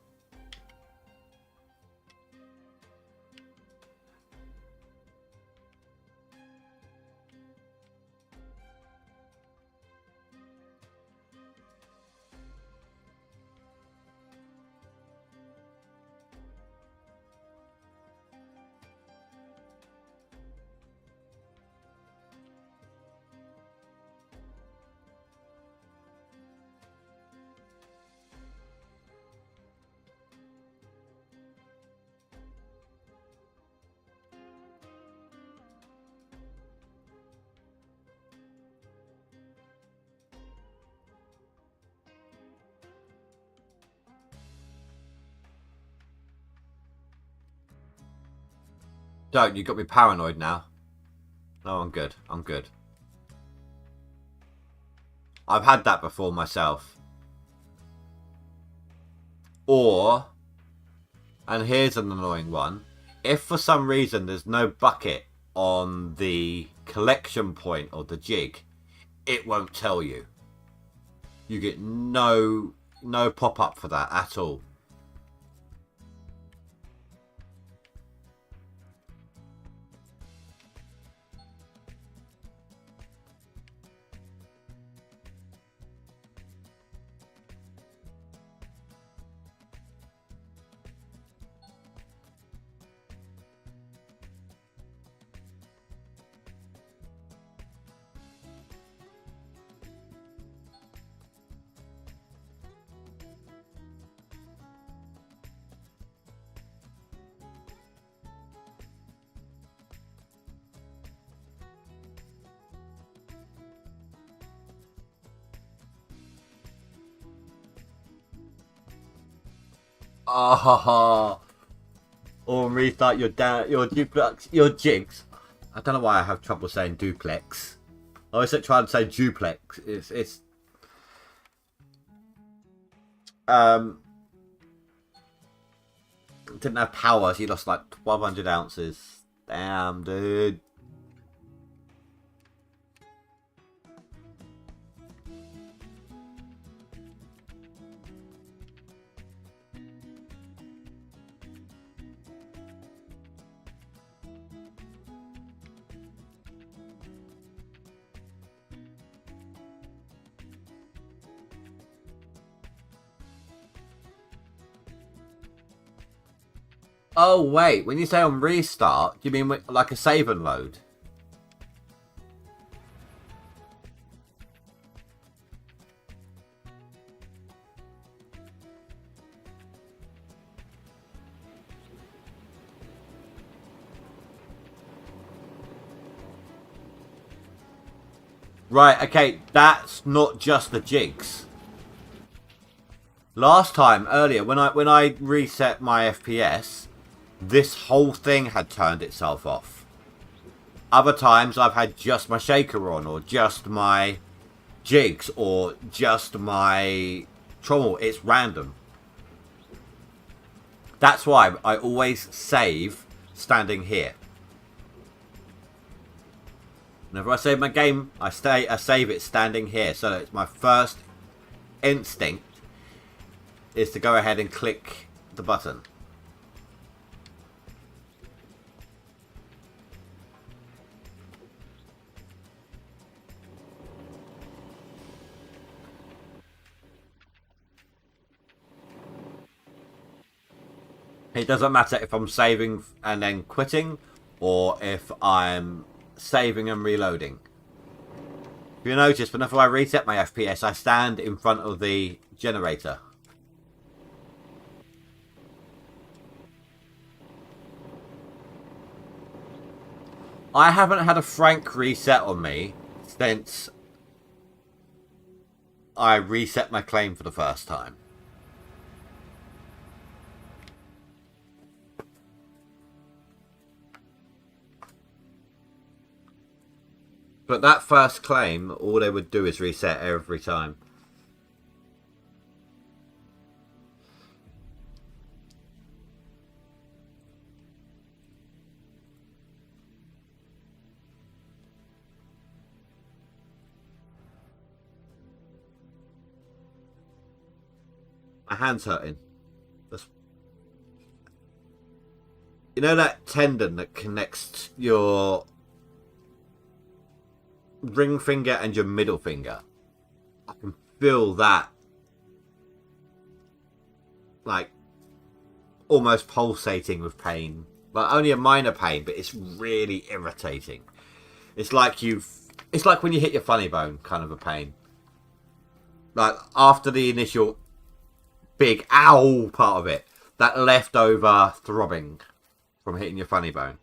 Don't, you got me paranoid now. No, I'm good. I'm good. I've had that before myself. Or, and here's an annoying one, if for some reason there's no bucket on the collection point of the jig, it won't tell you. You get no pop-up for that at all. Oh, or restart your duplex, your jigs. I don't know why I have trouble saying duplex. I always try to say duplex. It's didn't have power, so you lost like 1,200 ounces. Damn, dude. Oh wait, when you say on restart, do you mean like a save and load? Right, okay, that's not just the jigs. Last time, earlier, when I reset my FPS, this whole thing had turned itself off. Other times I've had just my shaker on, or just my jigs, or just my trommel. It's random. That's why I always save standing here. Whenever I save my game, I save it standing here. So it's my first instinct is to go ahead and click the button. It doesn't matter if I'm saving and then quitting, or if I'm saving and reloading. If you notice, whenever I reset my FPS, I stand in front of the generator. I haven't had a frank reset on me since I reset my claim for the first time. But that first claim, all they would do is reset every time. My hand's hurting. You know that tendon that connects your ring finger and your middle finger? I can feel that, like, almost pulsating with pain. Like, only a minor pain, but it's really irritating. It's like when you hit your funny bone, kind of a pain. Like, after the initial big ow part of it, that leftover throbbing from hitting your funny bone.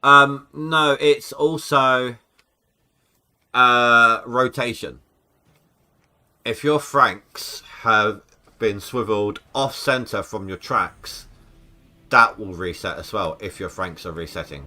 No, it's also rotation. If your franks have been swiveled off center from your tracks, that will reset as well if your franks are resetting.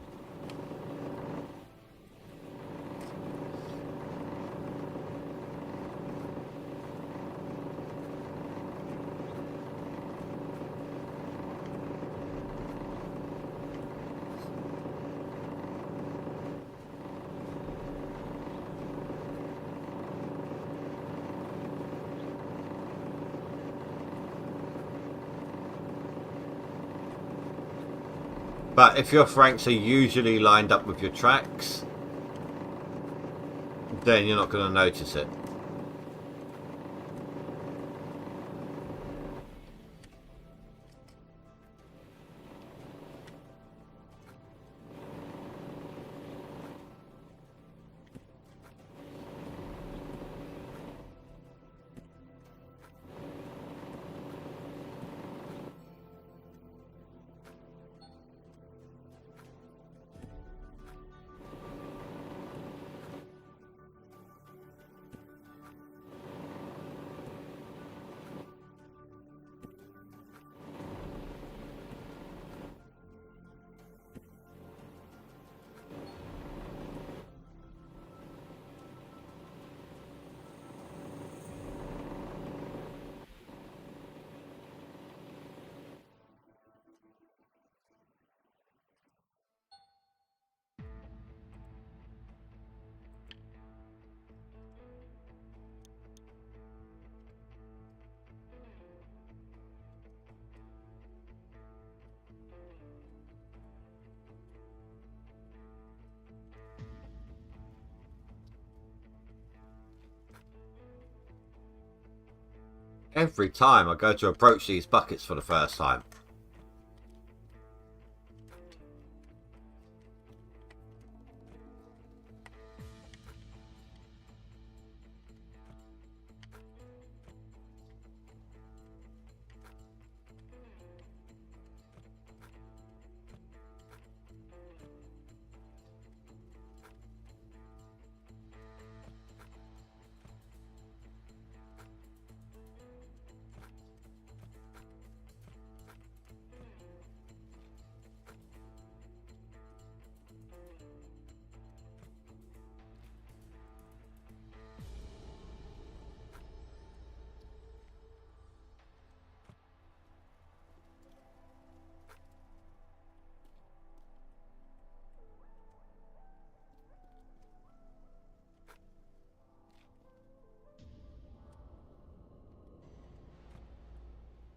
But if your franks are usually lined up with your tracks, then you're not going to notice it. Every time I go to approach these buckets for the first time.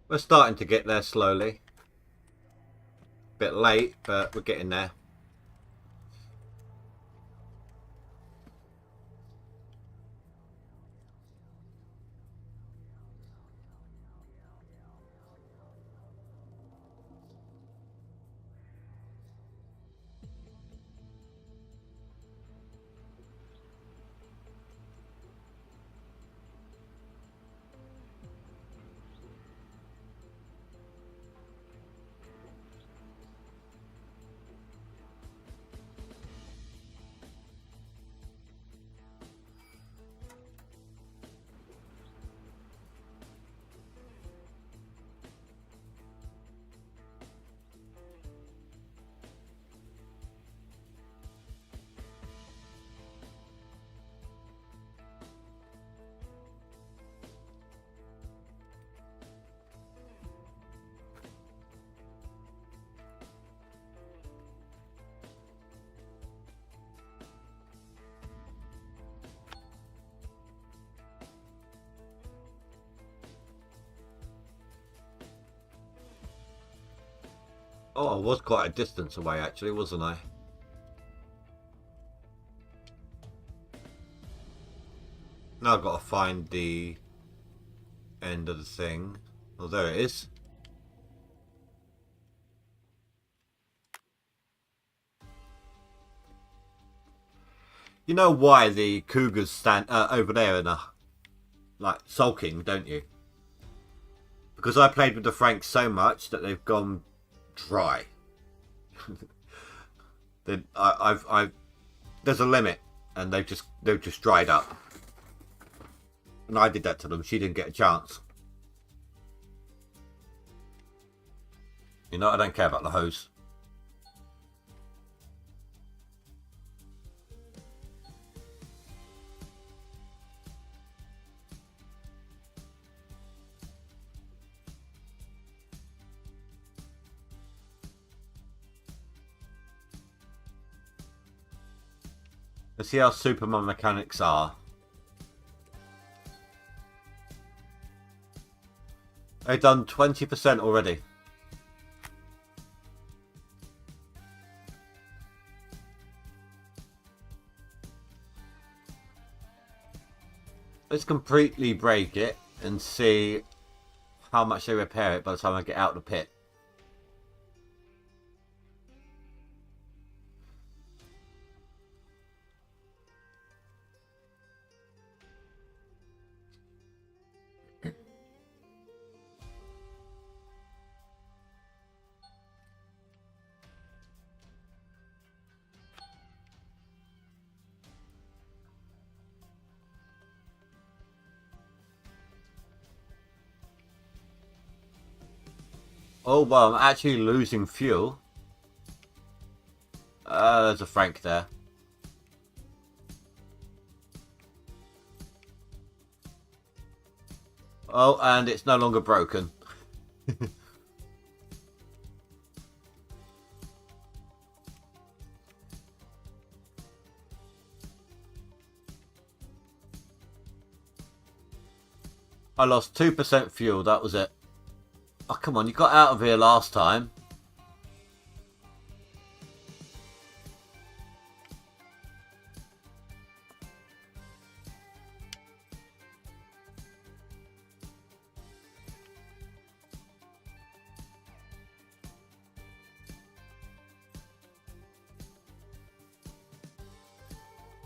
We're starting to get there slowly. Bit late, but we're getting there. Oh, I was quite a distance away actually, wasn't I? Now I've got to find the end of the thing. Oh, there it is. You know why the cougars stand over there and are like sulking, don't you? Because I played with the Franks so much that they've gone dry. There's a limit, and they've just dried up. And I did that to them. She didn't get a chance. You know, I don't care about the hose. Let's see how super my mechanics are. They've done 20% already. Let's completely break it and see how much they repair it by the time I get out of the pit. Oh, well, I'm actually losing fuel. There's a Frank there. Oh, and it's no longer broken. I lost 2% fuel, that was it. Oh, come on, you got out of here last time.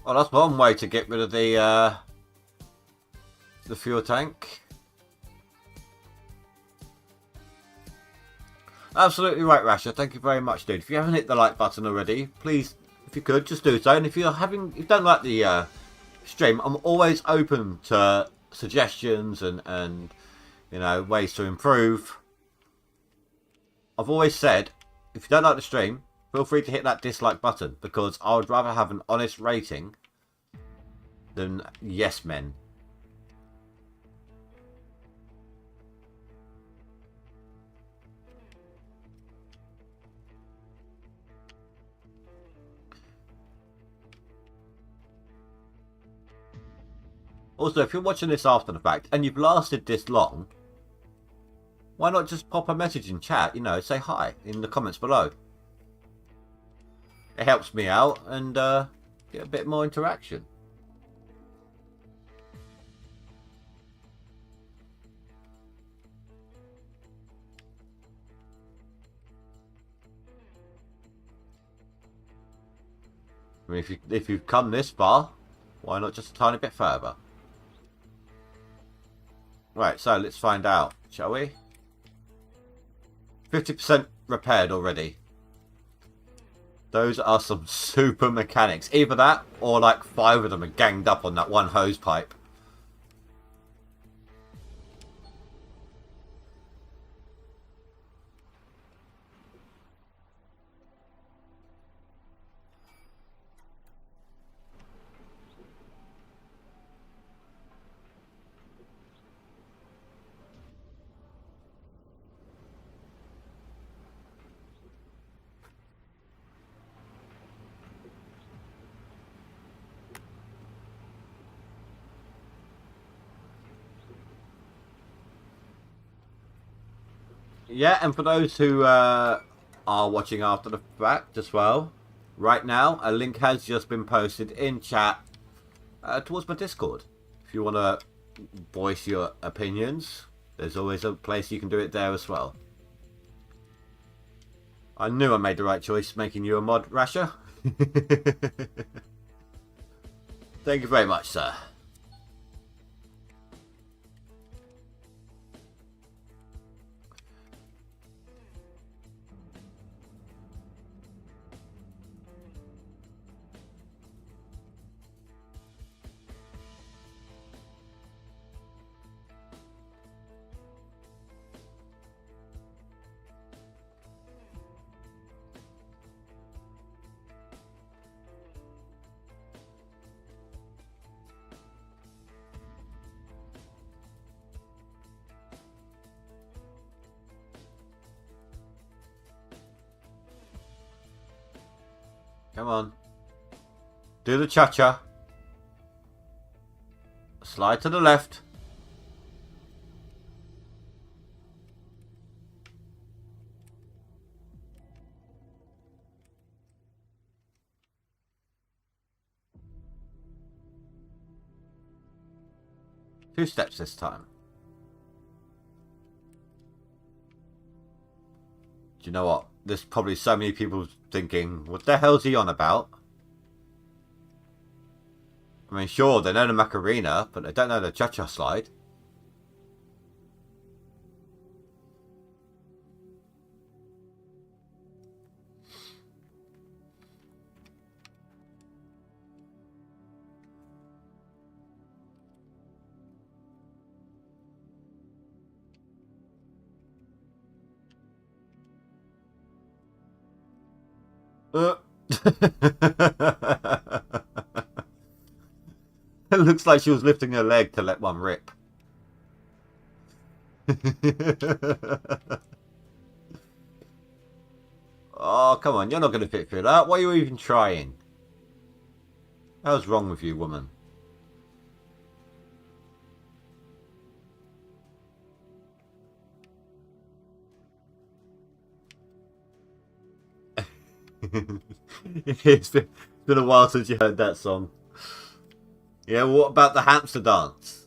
Well, that's one way to get rid of the fuel tank. Absolutely right, Rasher. Thank you very much, dude. If you haven't hit the like button already, please, if you could, just do so. And if you don't like the stream, I'm always open to suggestions and you know, ways to improve. I've always said, if you don't like the stream, feel free to hit that dislike button, because I would rather have an honest rating than yes men. Also, if you're watching this after the fact and you've lasted this long, Why not just pop a message in chat, you know, say hi in the comments below. It helps me out and get a bit more interaction. I mean, if you've come this far, why not just a tiny bit further? Right, so let's find out, shall we? 50% repaired already. Those are some super mechanics. Either that, or like 5 of them are ganged up on that one hose pipe. Yeah, and for those who are watching after the fact as well, right now a link has just been posted in chat towards my Discord. If you want to voice your opinions, there's always a place you can do it there as well. I knew I made the right choice making you a mod, Rasher. Thank you very much, sir. Come on. Do the cha-cha. Slide to the left. Two steps this time. Do you know what? There's probably so many people thinking, what the hell's he on about? I mean, sure, they know the Macarena, but they don't know the cha-cha slide. It looks like she was lifting her leg to let one rip. Oh, come on. You're not going to fit through that. Why are you even trying? How's wrong with you, woman? It's been a while since you heard that song. Yeah, what about the hamster dance?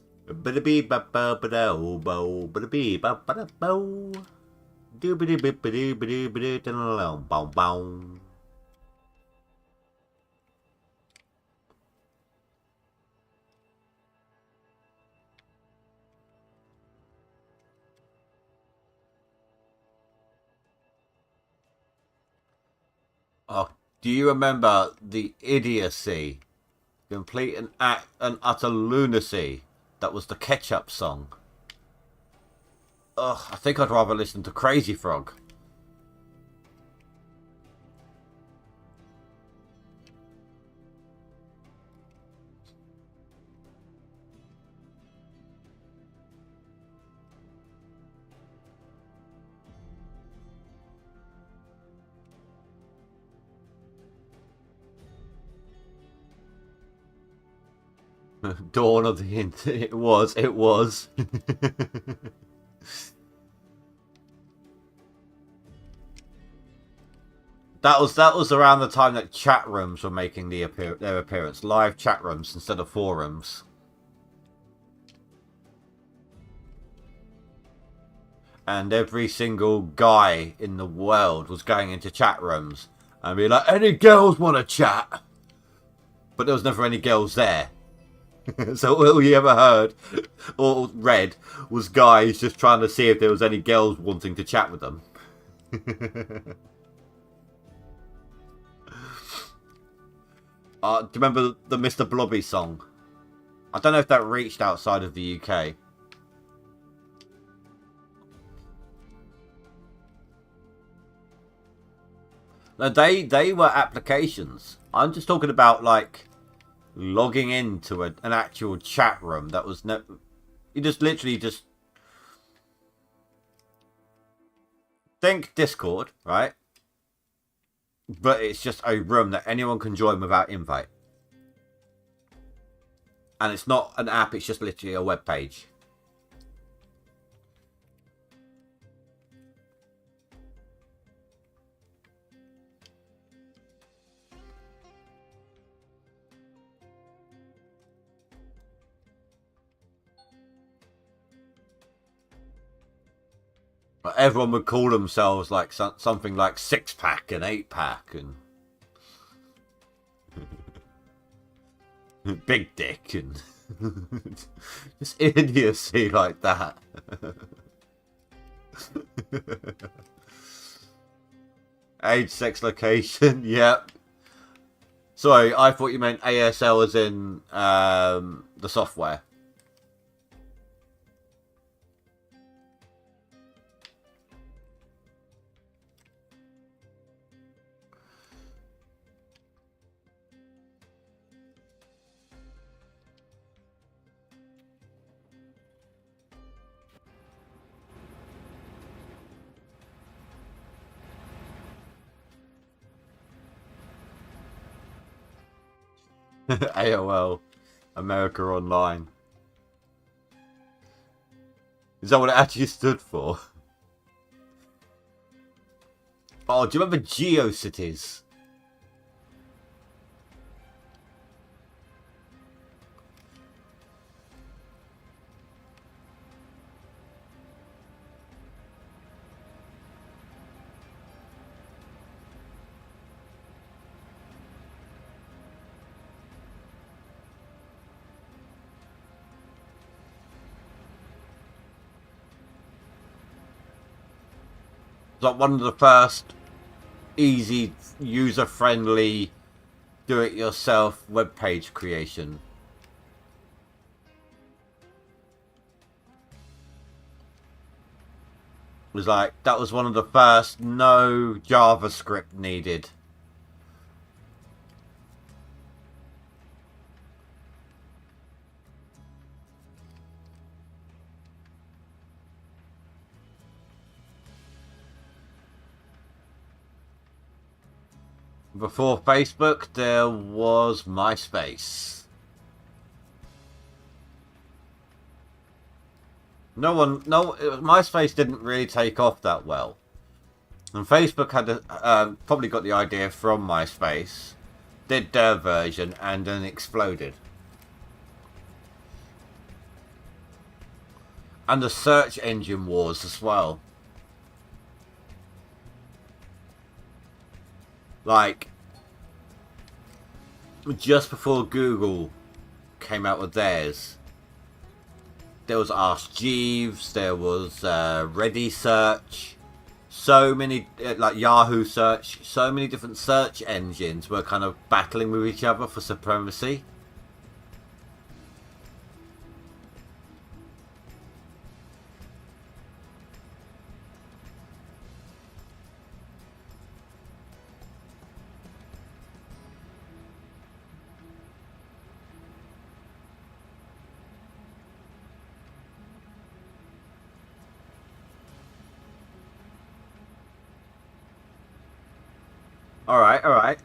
Oh, do you remember the idiocy? Complete and utter lunacy. That was the Ketchup song. Ugh, I think I'd rather listen to Crazy Frog. Dawn of the It was. that was around the time that chat rooms were making their appearance, live chat rooms instead of forums. And every single guy in the world was going into chat rooms and be like, any girls want to chat? But there was never any girls there. So all you ever heard or read was guys just trying to see if there was any girls wanting to chat with them. Do you remember the Mr. Blobby song? I don't know if that reached outside of the UK. No, they were applications. I'm just talking about like logging into an actual chat room that was no. You just literally just think Discord, right? But it's just a room that anyone can join without invite. And it's not an app, it's just literally a web page. But everyone would call themselves like something like 6-pack and 8-pack and big dick and just idiocy like that. Age, sex, location, yep. Sorry, I thought you meant ASL as in the software. AOL, America Online. Is that what it actually stood for? Oh, do you remember GeoCities? Like one of the first easy, user-friendly, do-it-yourself web page creation. It was like, that was one of the first, no JavaScript needed. Before Facebook, there was MySpace. MySpace didn't really take off that well. And Facebook had probably got the idea from MySpace, did their version, and then exploded. And the search engine wars as well. Like, just before Google came out with theirs, there was Ask Jeeves, there was Ready Search, so many, like Yahoo Search, so many different search engines were kind of battling with each other for supremacy. Alright.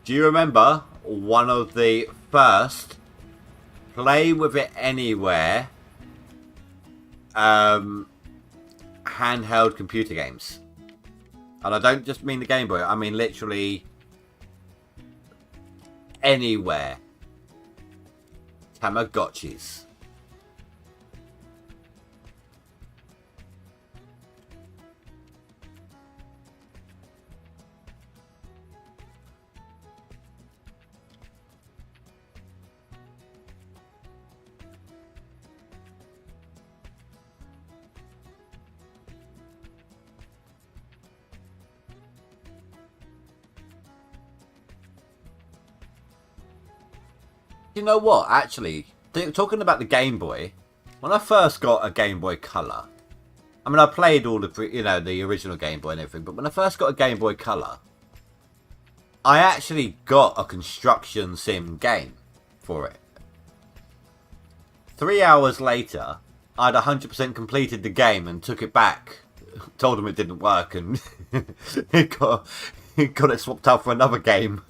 Do you remember one of the first Play With It Anywhere handheld computer games? And I don't just mean the Game Boy, I mean literally anywhere. Tamagotchis. You know what, actually, talking about the Game Boy, when I first got a Game Boy Color, I mean, I played all the, the original Game Boy and everything, but when I first got a Game Boy Color, I actually got a construction sim game for it. 3 hours later, I'd 100% completed the game and took it back, told them it didn't work, and it got it swapped out for another game.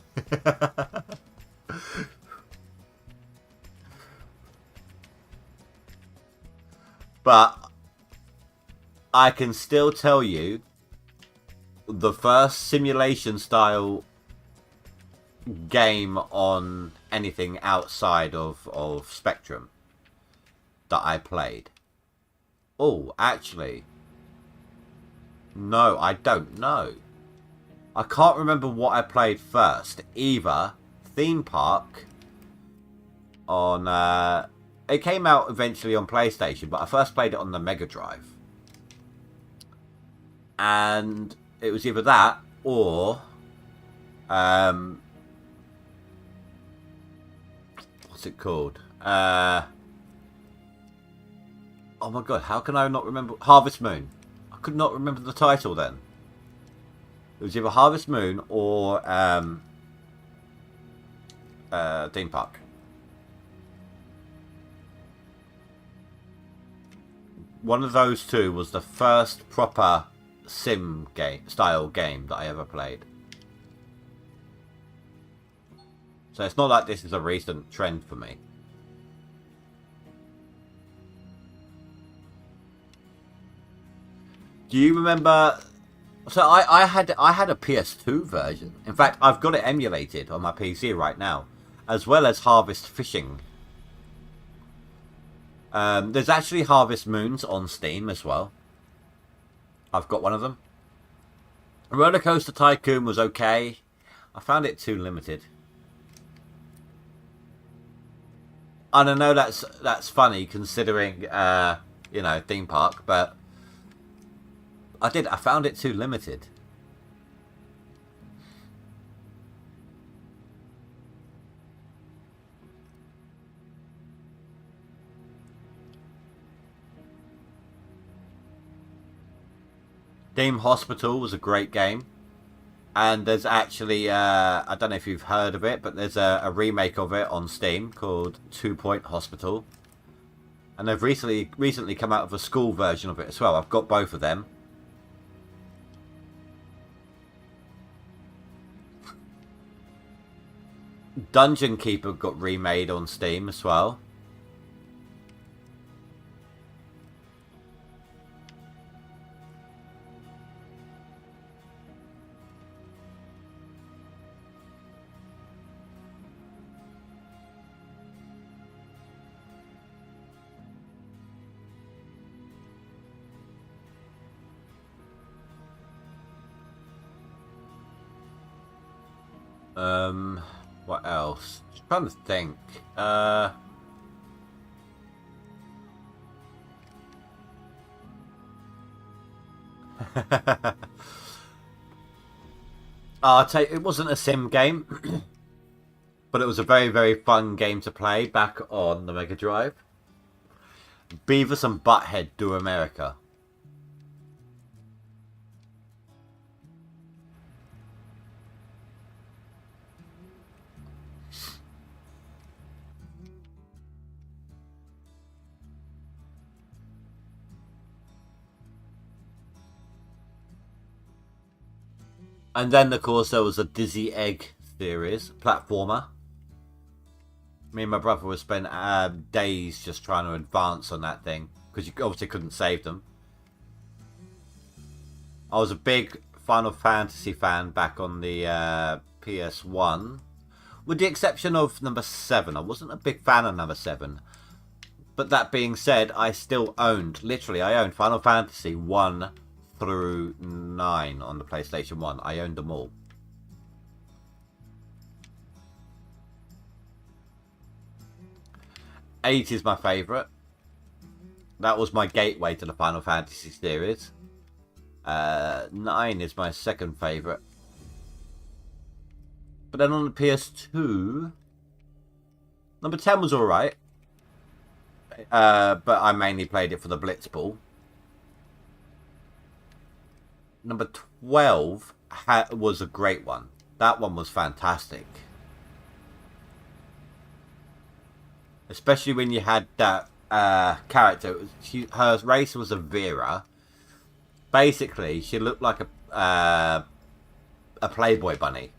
But I can still tell you the first simulation style game on anything outside of Spectrum that I played. Oh, actually, no, I don't know. I can't remember what I played first. Either Theme Park on... it came out eventually on PlayStation, but I first played it on the Mega Drive. And it was either that or... what's it called? Oh my god, how can I not remember? Harvest Moon. I could not remember the title then. It was either Harvest Moon or Theme Park. One of those two was the first proper sim style game that I ever played. So it's not like this is a recent trend for me. Do you remember? So I had a PS2 version. In fact, I've got it emulated on my PC right now, as well as Harvest Fishing. There's actually Harvest Moons on Steam as well. I've got one of them. Roller Coaster Tycoon was okay. I found it too limited. And I know that's funny considering Theme Park, but I found it too limited. Theme Hospital was a great game. And there's actually, I don't know if you've heard of it, but there's a remake of it on Steam called 2 Point Hospital. And they've recently come out with a school version of it as well. I've got both of them. Dungeon Keeper got remade on Steam as well. What else? Just trying to think. I'll tell you, it wasn't a sim game, but it was a very, very fun game to play back on the Mega Drive. Beavis and Butthead Do America. And then, of course, there was a Dizzy Egg series, platformer. Me and my brother would spend days just trying to advance on that thing, because you obviously couldn't save them. I was a big Final Fantasy fan back on the PS1. With the exception of number 7. I wasn't a big fan of number 7. But that being said, I still owned, literally, I owned Final Fantasy 1 through 9 on the PlayStation 1. I owned them all. 8 is my favourite. That was my gateway to the Final Fantasy series. 9 is my second favourite. But then on the PS2, number 10 was alright. But I mainly played it for the Blitzball. Number 12 was a great one. That one was fantastic. Especially when you had that character. Her race was a Vera. Basically, she looked like a Playboy bunny.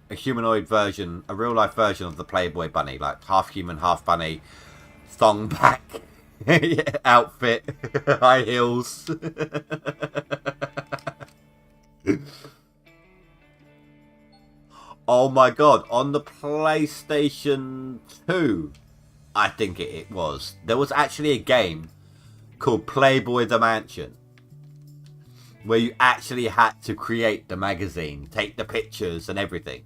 A humanoid version, a real-life version of the Playboy bunny. Like half human, half bunny. Thong back. Outfit. High heels. Oh my god. On the PlayStation 2... I think it was. There was actually a game called Playboy the Mansion where you actually had to create the magazine, take the pictures and everything.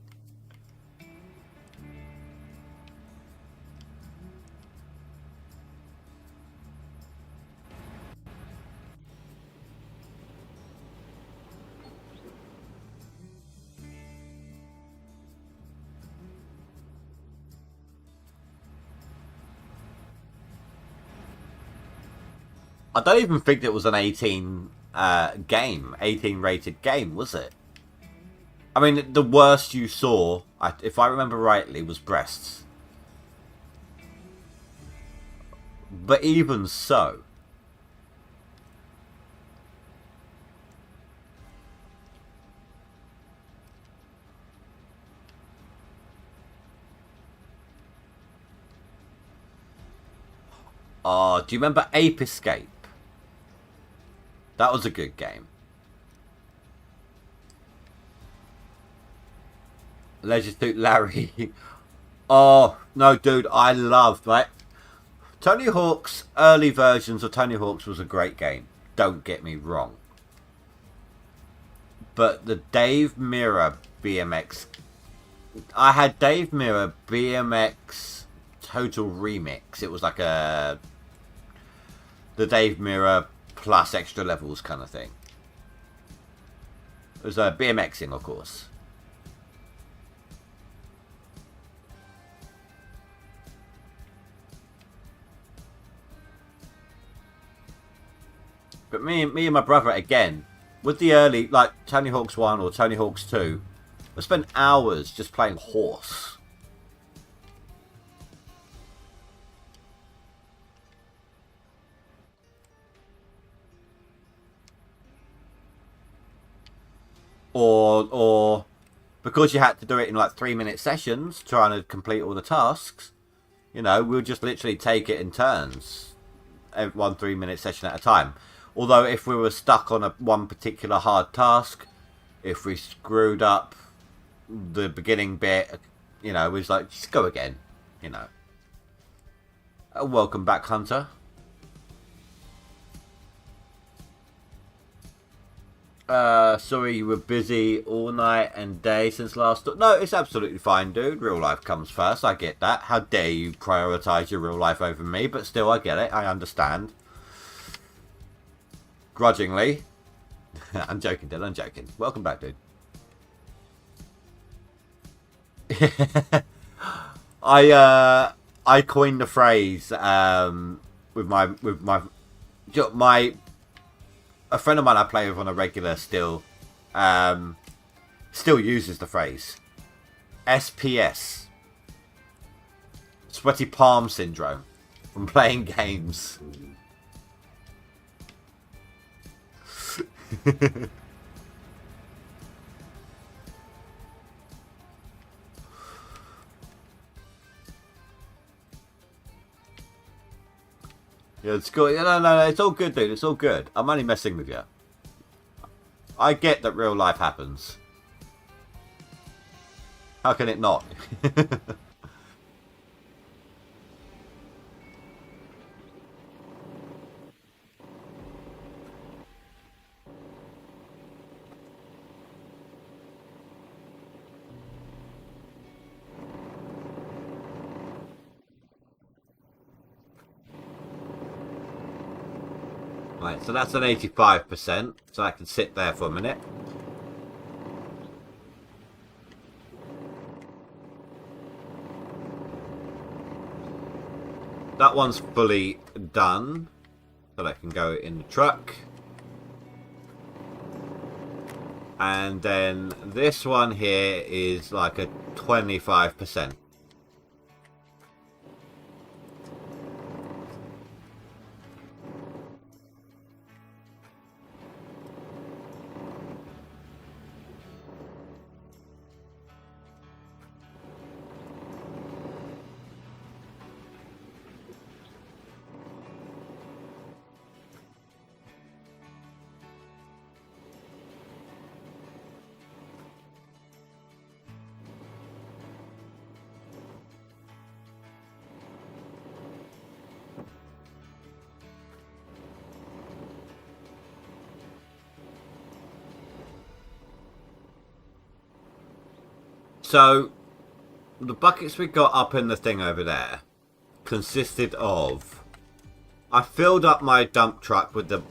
I don't even think it was an 18 game, 18 rated game, was it? I mean, the worst you saw, if I remember rightly, was breasts. But even so... Oh, do you remember Ape Escape? That was a good game. Leisure Suit Larry. Oh, no, dude, I loved, right? Tony Hawk's early versions of Tony Hawk's was a great game. Don't get me wrong. But the Dave Mirra BMX... I had Dave Mirra BMX Total Remix. It was like the Dave Mirra plus extra levels kind of thing. It was BMXing, of course. But me and my brother, again, with the early, like Tony Hawk's 1 or Tony Hawk's 2, we spent hours just playing horse. Or because you had to do it in like 3-minute sessions, trying to complete all the tasks, you know, we'll just literally take it in turns, one 3-minute session at a time. Although if we were stuck on one particular hard task, if we screwed up the beginning bit, you know, we was like, just go again, you know. Welcome back, Hunter. Sorry you were busy all night and day since last... No, it's absolutely fine, dude. Real life comes first. I get that. How dare you prioritise your real life over me? But still, I get it. I understand. Grudgingly. I'm joking, dude. I'm joking. Welcome back, dude. I coined the phrase with my a friend of mine I play with on a regular still uses the phrase SPS, sweaty palm syndrome, from playing games. Yeah, it's good. No, it's all good, dude. It's all good. I'm only messing with you. I get that real life happens. How can it not? Right, so that's an 85%, so I can sit there for a minute. That one's fully done, so that can go in the truck. And then this one here is like a 25%. So, the buckets we got up in the thing over there consisted of... I filled up my dump truck with the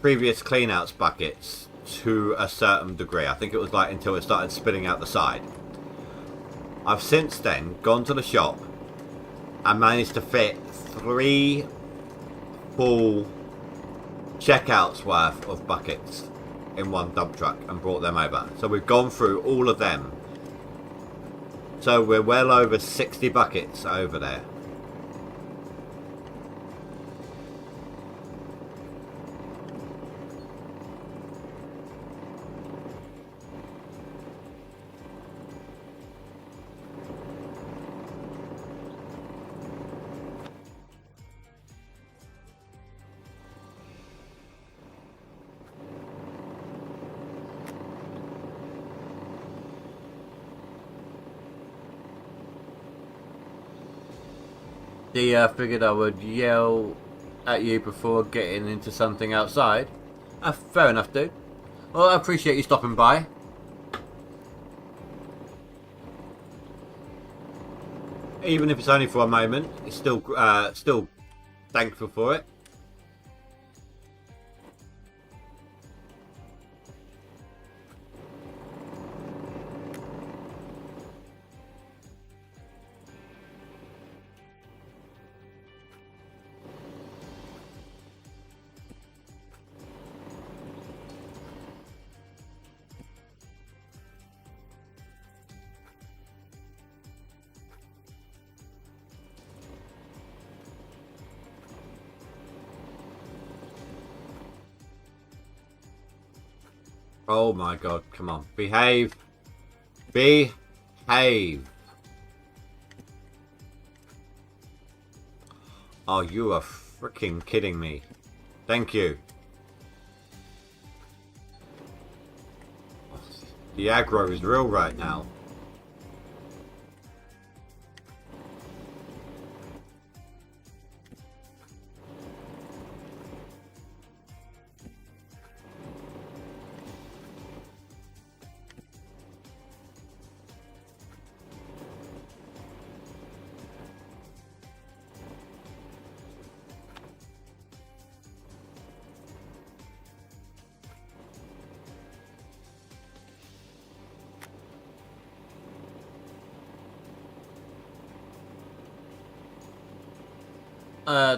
previous cleanouts buckets to a certain degree. I think it was like until it started spitting out the side. I've since then gone to the shop and managed to fit 3 full checkouts worth of buckets in one dump truck and brought them over. So we've gone through all of them. So we're well over 60 buckets over there. Figured I would yell at you before getting into something outside. Fair enough, dude. Well, I appreciate you stopping by. Even if it's only for a moment, it's still thankful for it. Oh my god, come on. Behave. Behave. Oh, you are freaking kidding me. Thank you. The aggro is real right now.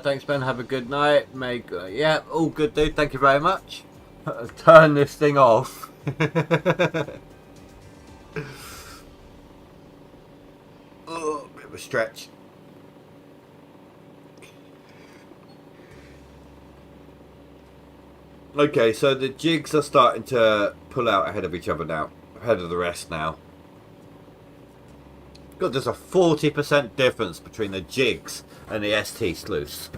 Thanks, Ben. Have a good night. Yeah, all good, dude. Thank you very much. Turn this thing off. Oh, bit of a stretch. Okay, so the jigs are starting to pull out ahead of each other now. Ahead of the rest now. God, there's a 40% difference between the jigs and the ST sluice.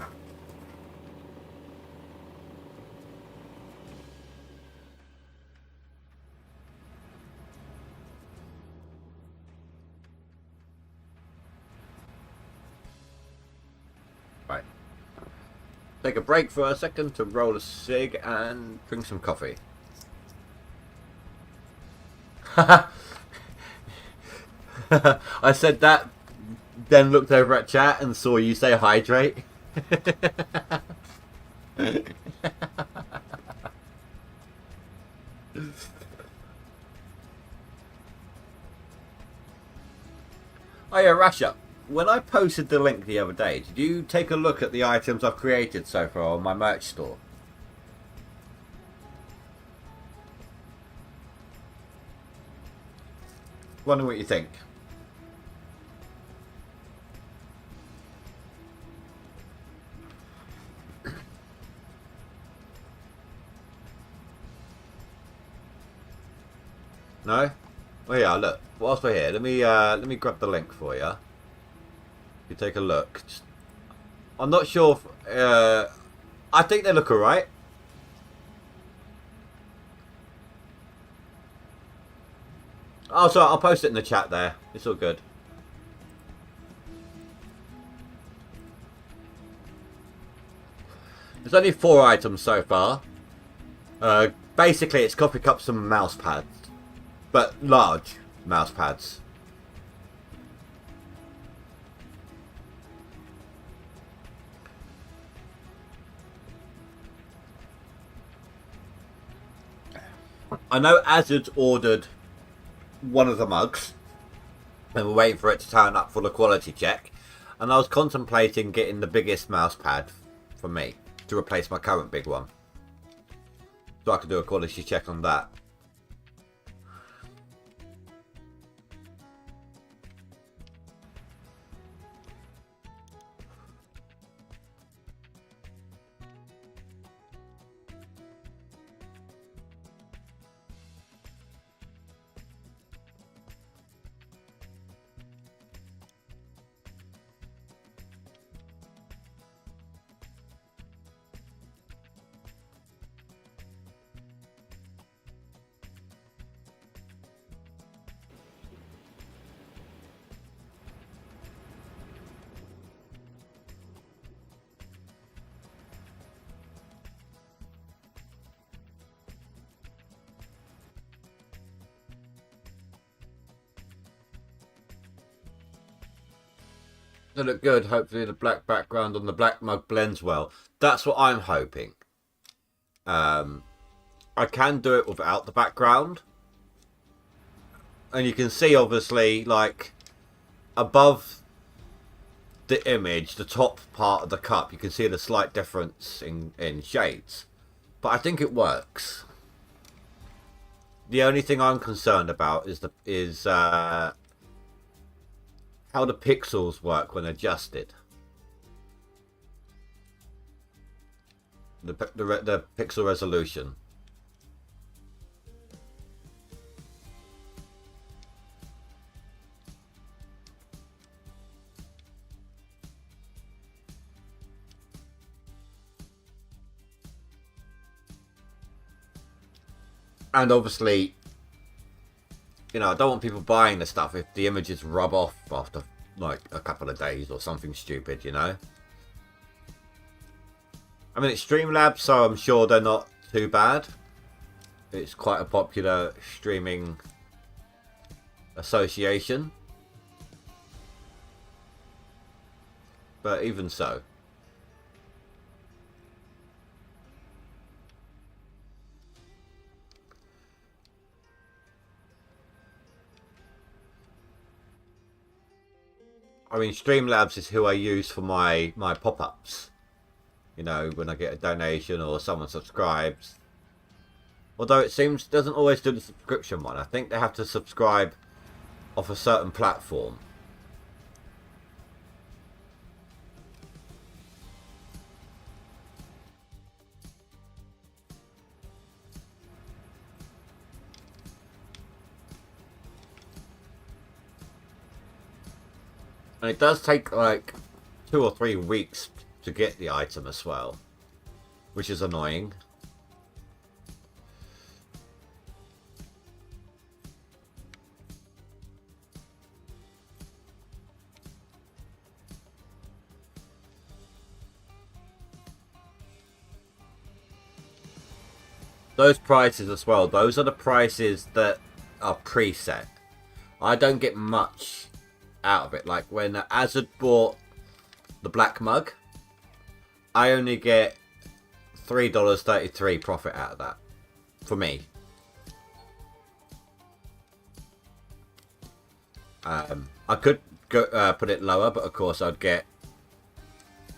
take a break for a second to roll a cig and drink some coffee. I said that, then looked over at chat and saw you say hydrate. Oh yeah, Rasha, when I posted the link the other day, did you take a look at the items I've created so far on my merch store? Wonder what you think. No? Oh yeah, look. Whilst we're here, let me grab the link for you. You take a look. I'm not sure if, I think they look alright. Oh, sorry, I'll post it in the chat there. It's all good. There's only 4 items so far. Basically, it's coffee cups and mouse pads. But large mouse pads. I know Azad's ordered one of the mugs, and we're waiting for it to turn up for the quality check. And I was contemplating getting the biggest mouse pad for me to replace my current big one, so I could do a quality check on that. They look good. Hopefully the black background on the black mug blends well. That's what I'm hoping. I can do it without the background. And you can see, obviously, like, above the image, the top part of the cup, you can see the slight difference in shades. But I think it works. The only thing I'm concerned about is how the pixels work when adjusted. The pixel resolution. And obviously, you know, I don't want people buying the stuff if the images rub off after like a couple of days or something stupid, you know. I mean, it's Streamlabs, so I'm sure they're not too bad. It's quite a popular streaming association. But even so. I mean, Streamlabs is who I use for my pop-ups. You know, when I get a donation or someone subscribes. Although it seems doesn't always do the subscription one. I think they have to subscribe off a certain platform. And it does take like 2 or 3 weeks to get the item as well, which is annoying. those prices as well, those are the prices that are preset. I don't get much out of it. Like when Azad bought the black mug, I only get $3.33 profit out of that for me. I could go, put it lower, but of course I'd get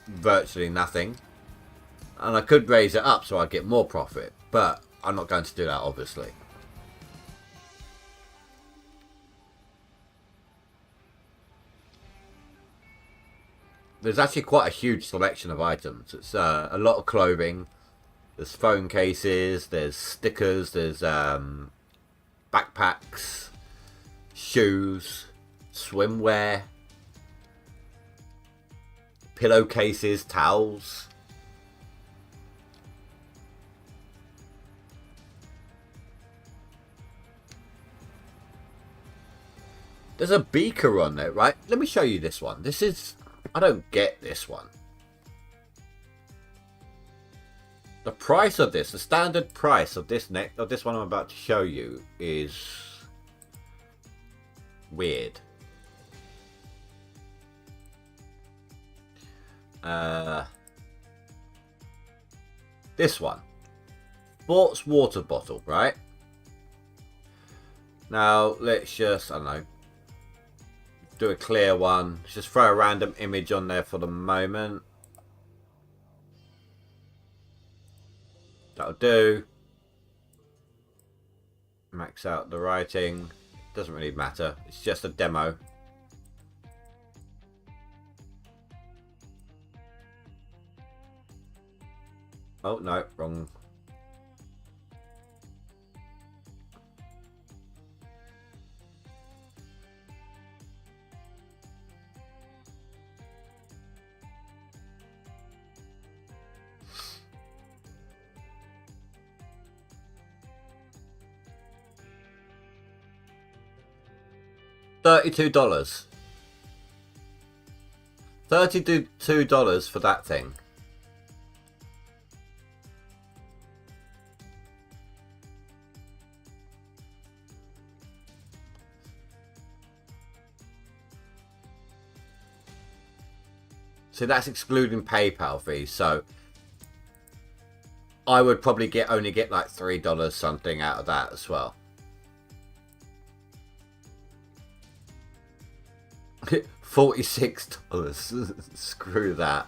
virtually nothing. And I could raise it up so I'd get more profit, but I'm not going to do that, obviously. There's actually quite a huge selection of items. It's a lot of clothing. There's phone cases, there's stickers, there's backpacks, shoes, swimwear, pillowcases, towels. There's a beaker on there, right? Let me show you this one. This is... I don't get this one. The price of this, the standard price of this one I'm about to show you is weird. This one. Sports water bottle, right? Now, let's just, I don't know, do a clear one. Let's just throw a random image on there for the moment. That'll do. Max out the writing. Doesn't really matter. It's just a demo. Oh, no, wrong. $32. $32 for that thing. So that's excluding PayPal fees. So I would probably only get like $3 something out of that as well. $46. Screw that.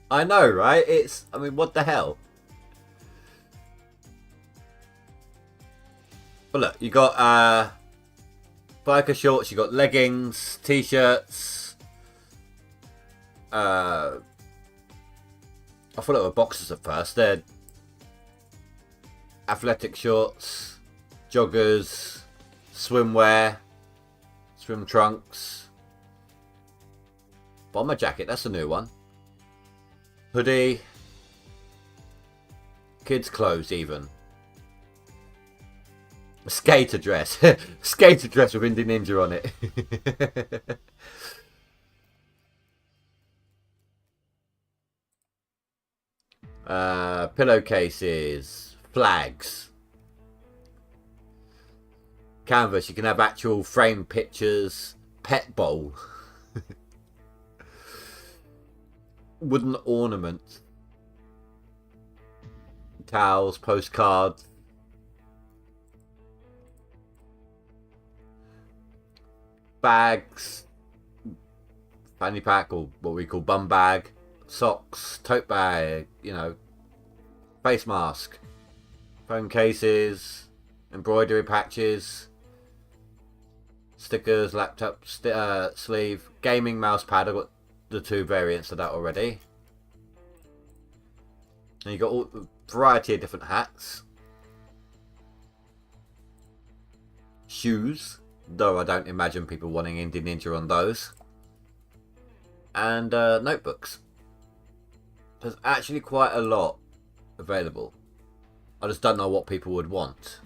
I know, right? I mean, what the hell? But look, you got biker shorts, you got leggings, t-shirts. I thought they were boxers at first. They're athletic shorts, joggers, swimwear, swim trunks, bomber jacket. That's a new one. Hoodie, kids' clothes, even. A skater dress. Skater dress with Indie Ninja on it. Pillowcases, flags, canvas. You can have actual frame pictures, pet bowl, wooden ornaments, towels, postcards, bags, fanny pack, or what we call bum bag, socks, tote bag, you know, face mask, phone cases, embroidery patches, stickers, laptop sleeve, gaming mouse pad. I've got the two variants of that already. And you got a variety of different hats, shoes, though I don't imagine people wanting Indie Ninja on those, and notebooks. There's actually quite a lot available. I just don't know what people would want.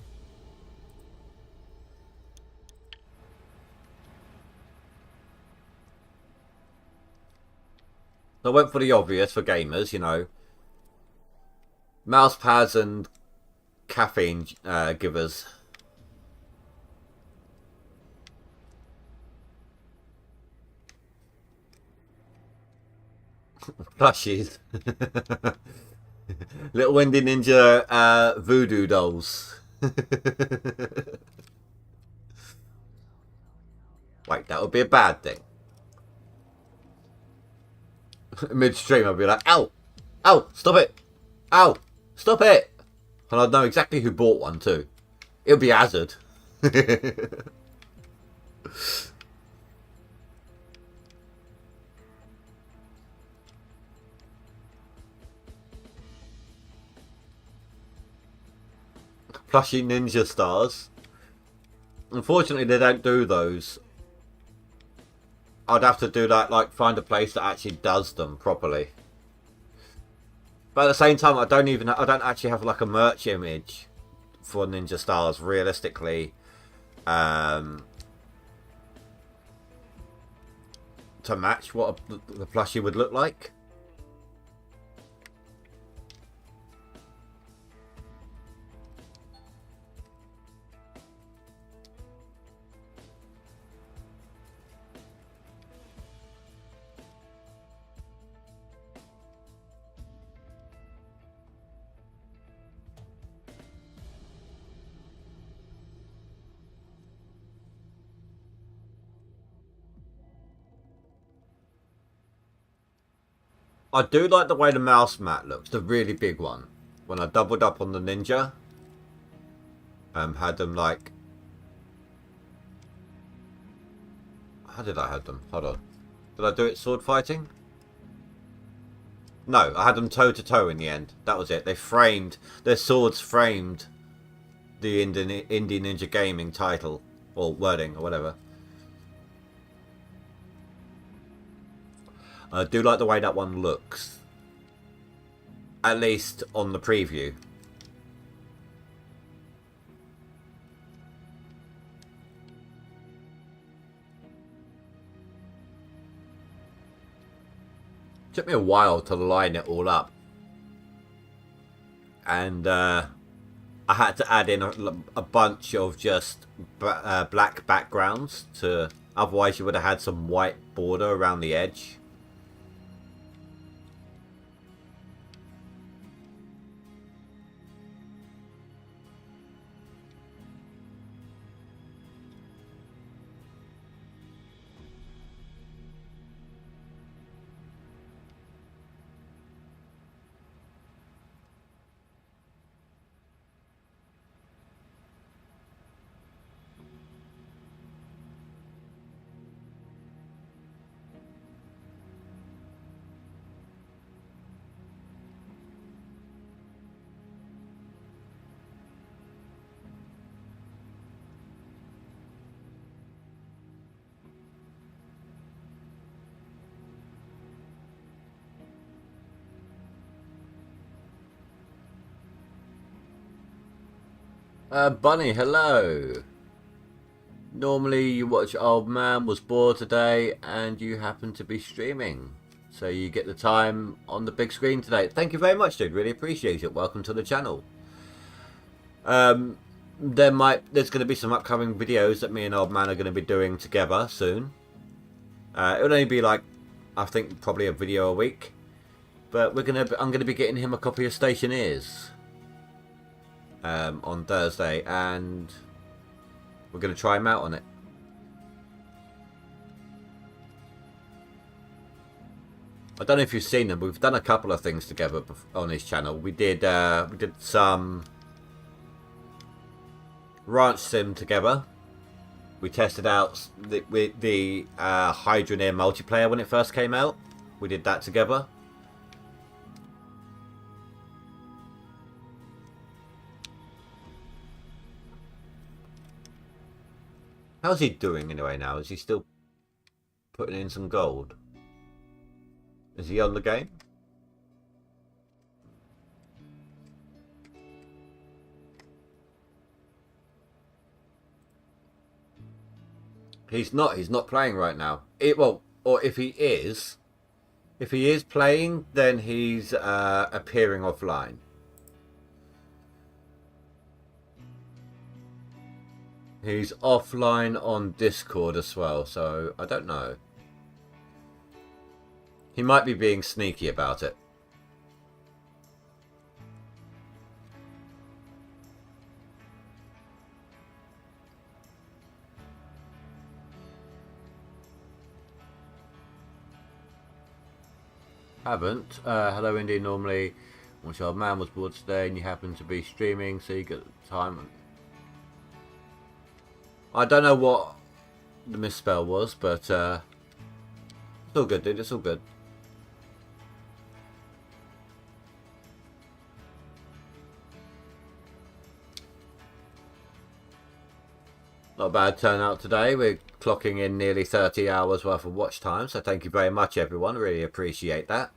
So I went for the obvious for gamers, you know. Mouse pads and caffeine givers. Plushies. Little Wendy Ninja voodoo dolls. Wait, that would be a bad thing. Midstream, I'd be like, ow! Ow! Stop it! Ow! Stop it! And I'd know exactly who bought one too. It would be Hazard. Plushie ninja stars. Unfortunately, they don't do those. I'd have to do that, like find a place that actually does them properly. But at the same time, I don't actually have like a merch image for ninja stars realistically, to match what the plushie would look like. I do like the way the mouse mat looks, the really big one. When I doubled up on the ninja, had them like... How did I have them? Hold on. Did I do it sword fighting? No, I had them toe to toe in the end. That was it. They framed, their swords framed the Indie Ninja Gaming title, or wording, or whatever. I do like the way that one looks. At least on the preview. Took me a while to line it all up. And I had to add in a bunch of just black backgrounds to... Otherwise you would have had some white border around the edge. Bunny, hello. Normally you watch Oldman was bored today and you happen to be streaming. So you get the time on the big screen today. Thank you very much, dude. Really appreciate it. Welcome to the channel. There's going to be some upcoming videos that me and Oldman are going to be doing together soon. It'll only be like, I think probably a video a week. But I'm going to be getting him a copy of Stationeers on Thursday, and we're going to try him out on it. I don't know if you've seen them, but we've done a couple of things together on his channel. We did some ranch sim together. We tested out the Hydroneer multiplayer when it first came out. We did that together. How's he doing anyway now? Is he still putting in some gold? Is he on the game? He's not playing right now. Or if he is, If he is playing, then he's appearing offline. He's offline on Discord as well, so I don't know. He might be being sneaky about it. Haven't. Hello, Indy. Normally, once your man was bored today and you happen to be streaming, so you get the time. I don't know what the misspell was, but it's all good, dude. It's all good. Not a bad turnout today. We're clocking in nearly 30 hours worth of watch time, so thank you very much, everyone. Really appreciate that.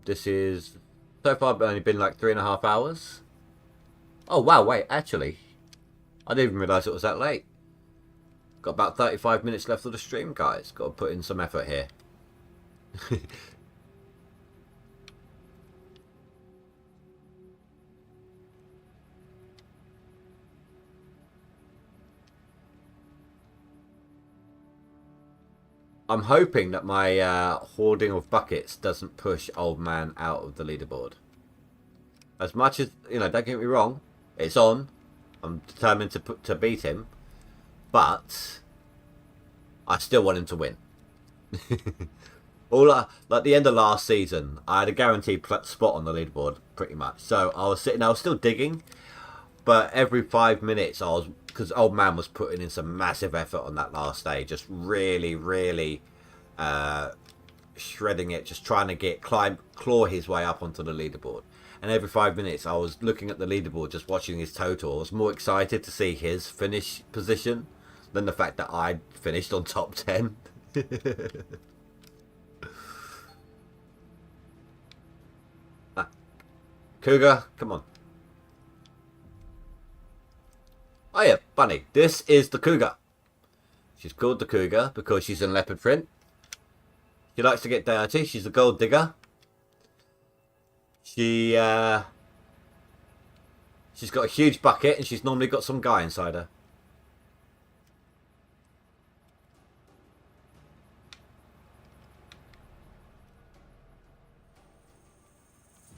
This is so far only been like 3.5 hours. Oh wow, wait, actually, I didn't even realise it was that late. Got about 35 minutes left of the stream, guys. Got to put in some effort here. I'm hoping that my hoarding of buckets doesn't push Oldman out of the leaderboard. As much as, you know, don't get me wrong, it's on. I'm determined to beat him. But I still want him to win. Like the end of last season, I had a guaranteed spot on the leaderboard, pretty much. So I was still digging. But every 5 minutes, because Old Man was putting in some massive effort on that last day, just really, really shredding it, just trying to claw his way up onto the leaderboard. And every 5 minutes, I was looking at the leaderboard, just watching his total. I was more excited to see his finish position than the fact that I finished on top 10. Cougar, come on. Oh yeah, bunny. This is the Cougar. She's called the Cougar because she's in leopard print. She likes to get dirty. She's a gold digger. She's got a huge bucket and she's normally got some guy inside her.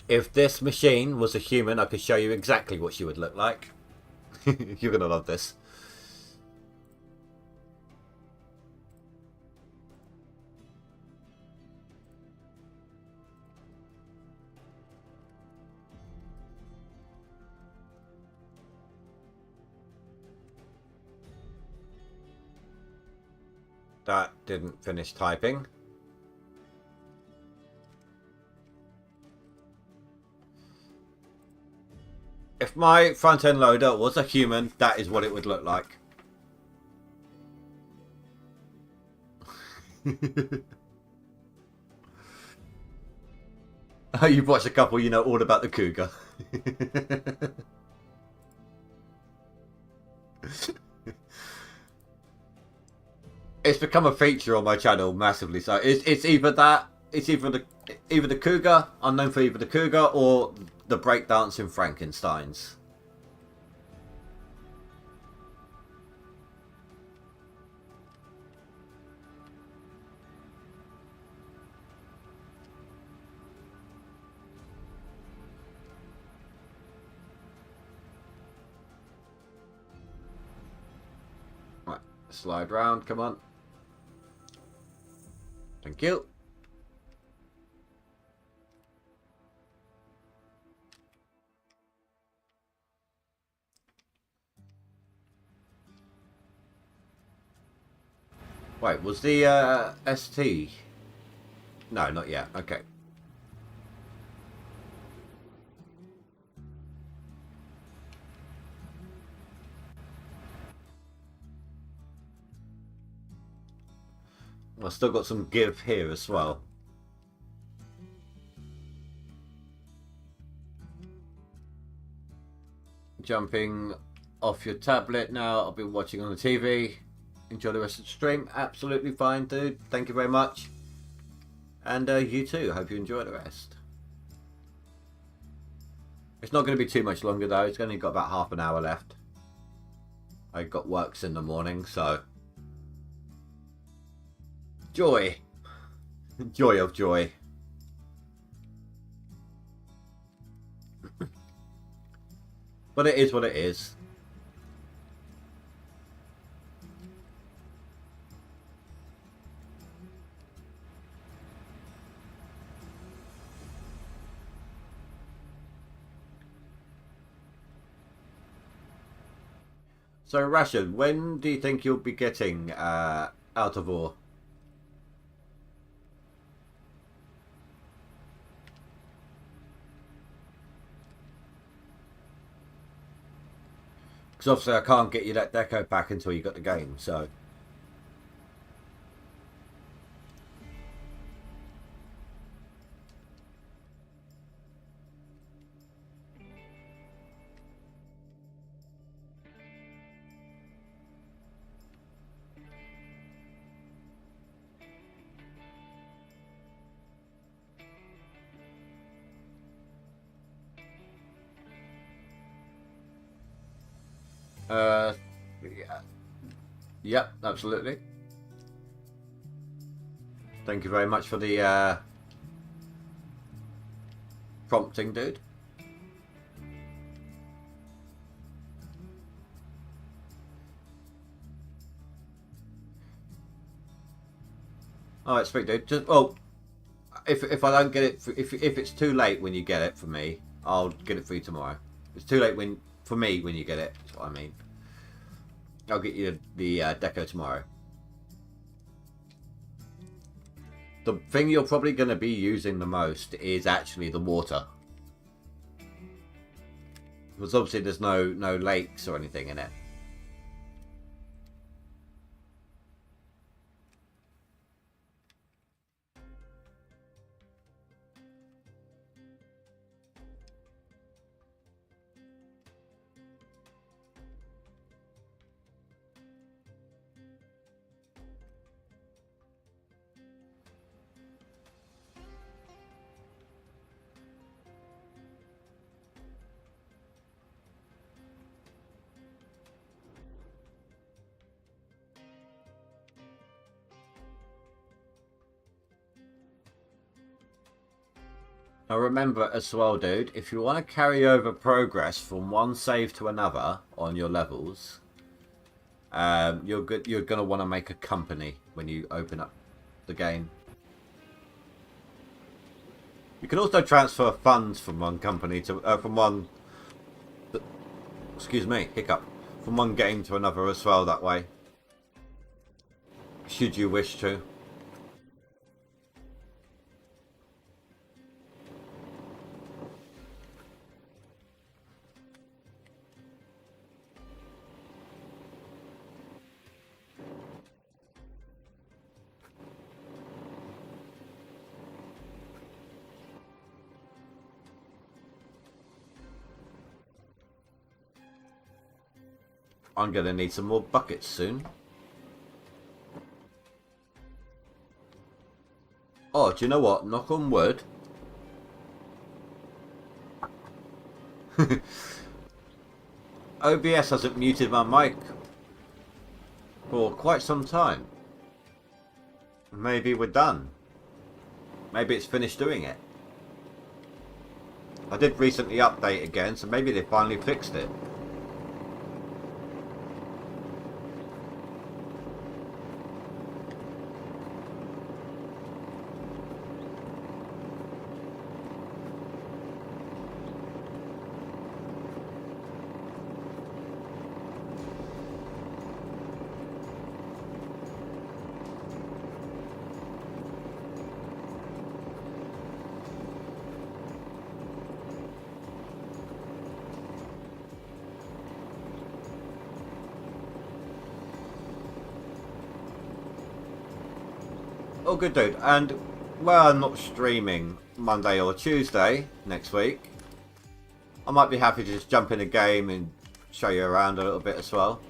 If this machine was a human, I could show you exactly what she would look like. You're going to love this. That didn't finish typing. If my front-end loader was a human, that is what it would look like. Oh, you've watched a couple, you know all about the Cougar. It's become a feature on my channel massively. So it's either that, it's either the Cougar. I'm known for either the Cougar or the breakdancing Frankensteins. Right, slide round, come on. Thank you. Wait, was the ST? No, not yet. Okay. I've still got some give here as well. Jumping off your tablet now. I'll be watching on the TV. Enjoy the rest of the stream. Absolutely fine, dude. Thank you very much. And you too. Hope you enjoy the rest. It's not going to be too much longer though. It's only got about half an hour left. I got works in the morning, so joy. Joy of joy. But it is what it is. So, Rashid, when do you think you'll be getting out of war? Because obviously I can't get you that deco pack until you got the game, so... Yeah. Yep, absolutely. Thank you very much for the prompting, dude. Alright, speak, dude. Just, well, if I don't get it, if it's too late when you get it for me, I'll get it for you tomorrow. It's too late for me when you get it. That's what I mean. I'll get you the deco tomorrow. The thing you're probably going to be using the most is actually the water. Because obviously there's no lakes or anything in it. Now remember as well, dude, if you want to carry over progress from one save to another on your levels, you're going to want to make a company when you open up the game. You can also transfer funds from one company to excuse me, hiccup, from one game to another as well that way, should you wish to. I'm going to need some more buckets soon. Oh, do you know what? Knock on wood. OBS hasn't muted my mic for quite some time. Maybe we're done. Maybe it's finished doing it. I did recently update again, so maybe they finally fixed it. Oh, good, dude. And, well, I'm not streaming Monday or Tuesday next week. I might be happy to just jump in a game and show you around a little bit as well.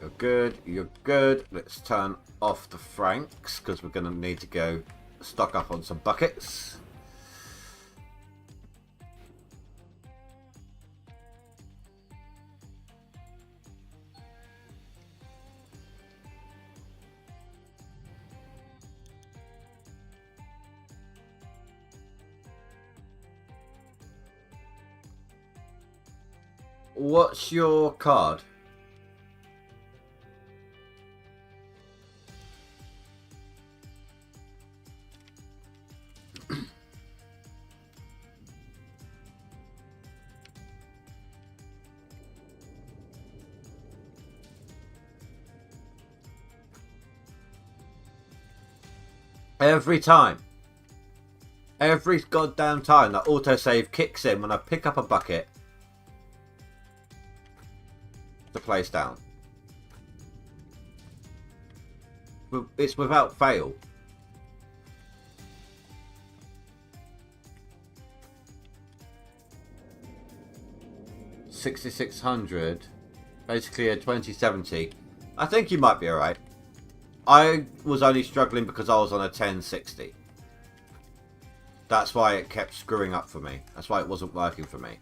You're good, you're good. Let's turn off the Franks because we're going to need to go stock up on some buckets. What's your card? Every time. Every goddamn time that autosave kicks in when I pick up a bucket to place down. It's without fail. $6,600. Basically a 2070. I think you might be alright. I was only struggling because I was on a 1060. That's why it kept screwing up for me. That's why it wasn't working for me.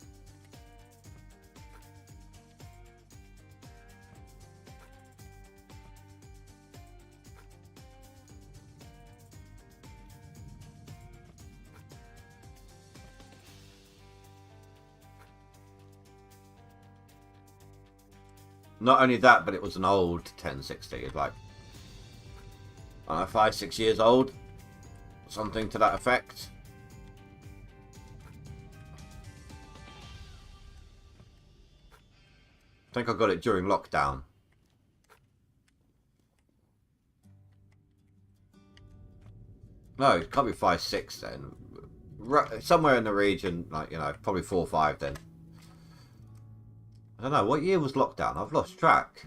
Not only that, but it was an old 1060. It's like, I don't know, 5-6 years old. Something to that effect. I think I got it during lockdown. No, it can't be 5-6 then. Somewhere in the region, like, you know, probably 4 or 5 then. I don't know, what year was lockdown? I've lost track.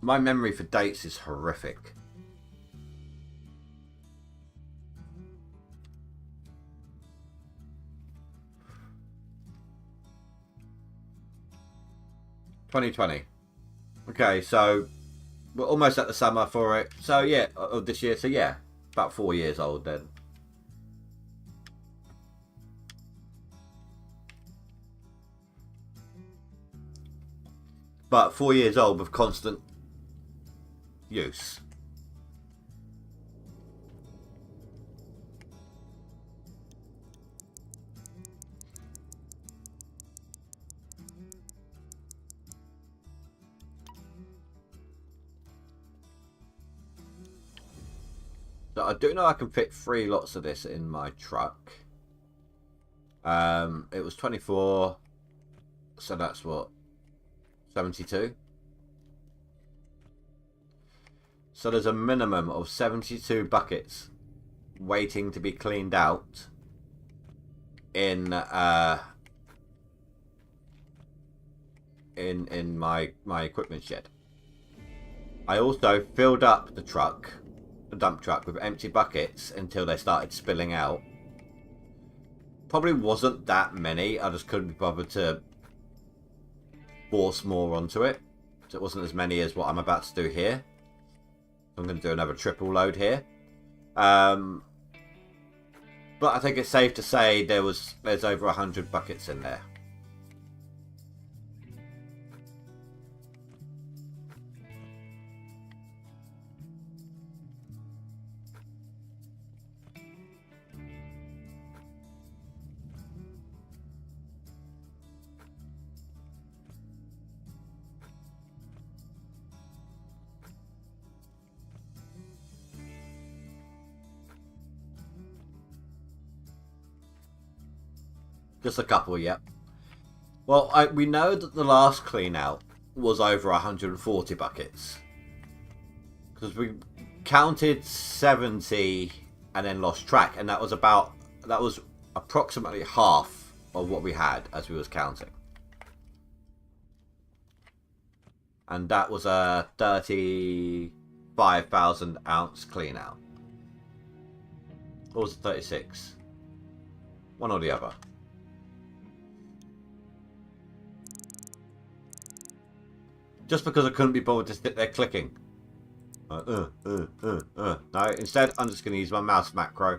My memory for dates is horrific. $2020. Okay, so we're almost at the summer for it. So yeah, of this year. So yeah, about 4 years old then. But 4 years old with constant use. So I do know I can fit 3 lots of this in my truck. It was 24, so that's what, 72. So there's a minimum of 72 buckets waiting to be cleaned out in my equipment shed. I also filled up the truck, the dump truck, with empty buckets until they started spilling out. Probably wasn't that many. I just couldn't be bothered to force more onto it. So it wasn't as many as what I'm about to do here. I'm going to do another triple load here. But I think it's safe to say there's over 100 buckets in there. Just a couple, yep. Well, we know that the last clean out was over 140 buckets. Because we counted 70 and then lost track. And that was approximately half of what we had as we was counting. And that was a 35,000 ounce clean out. Or was it 36? One or the other. Just because I couldn't be bothered to sit there clicking. No, instead I'm just going to use my mouse macro.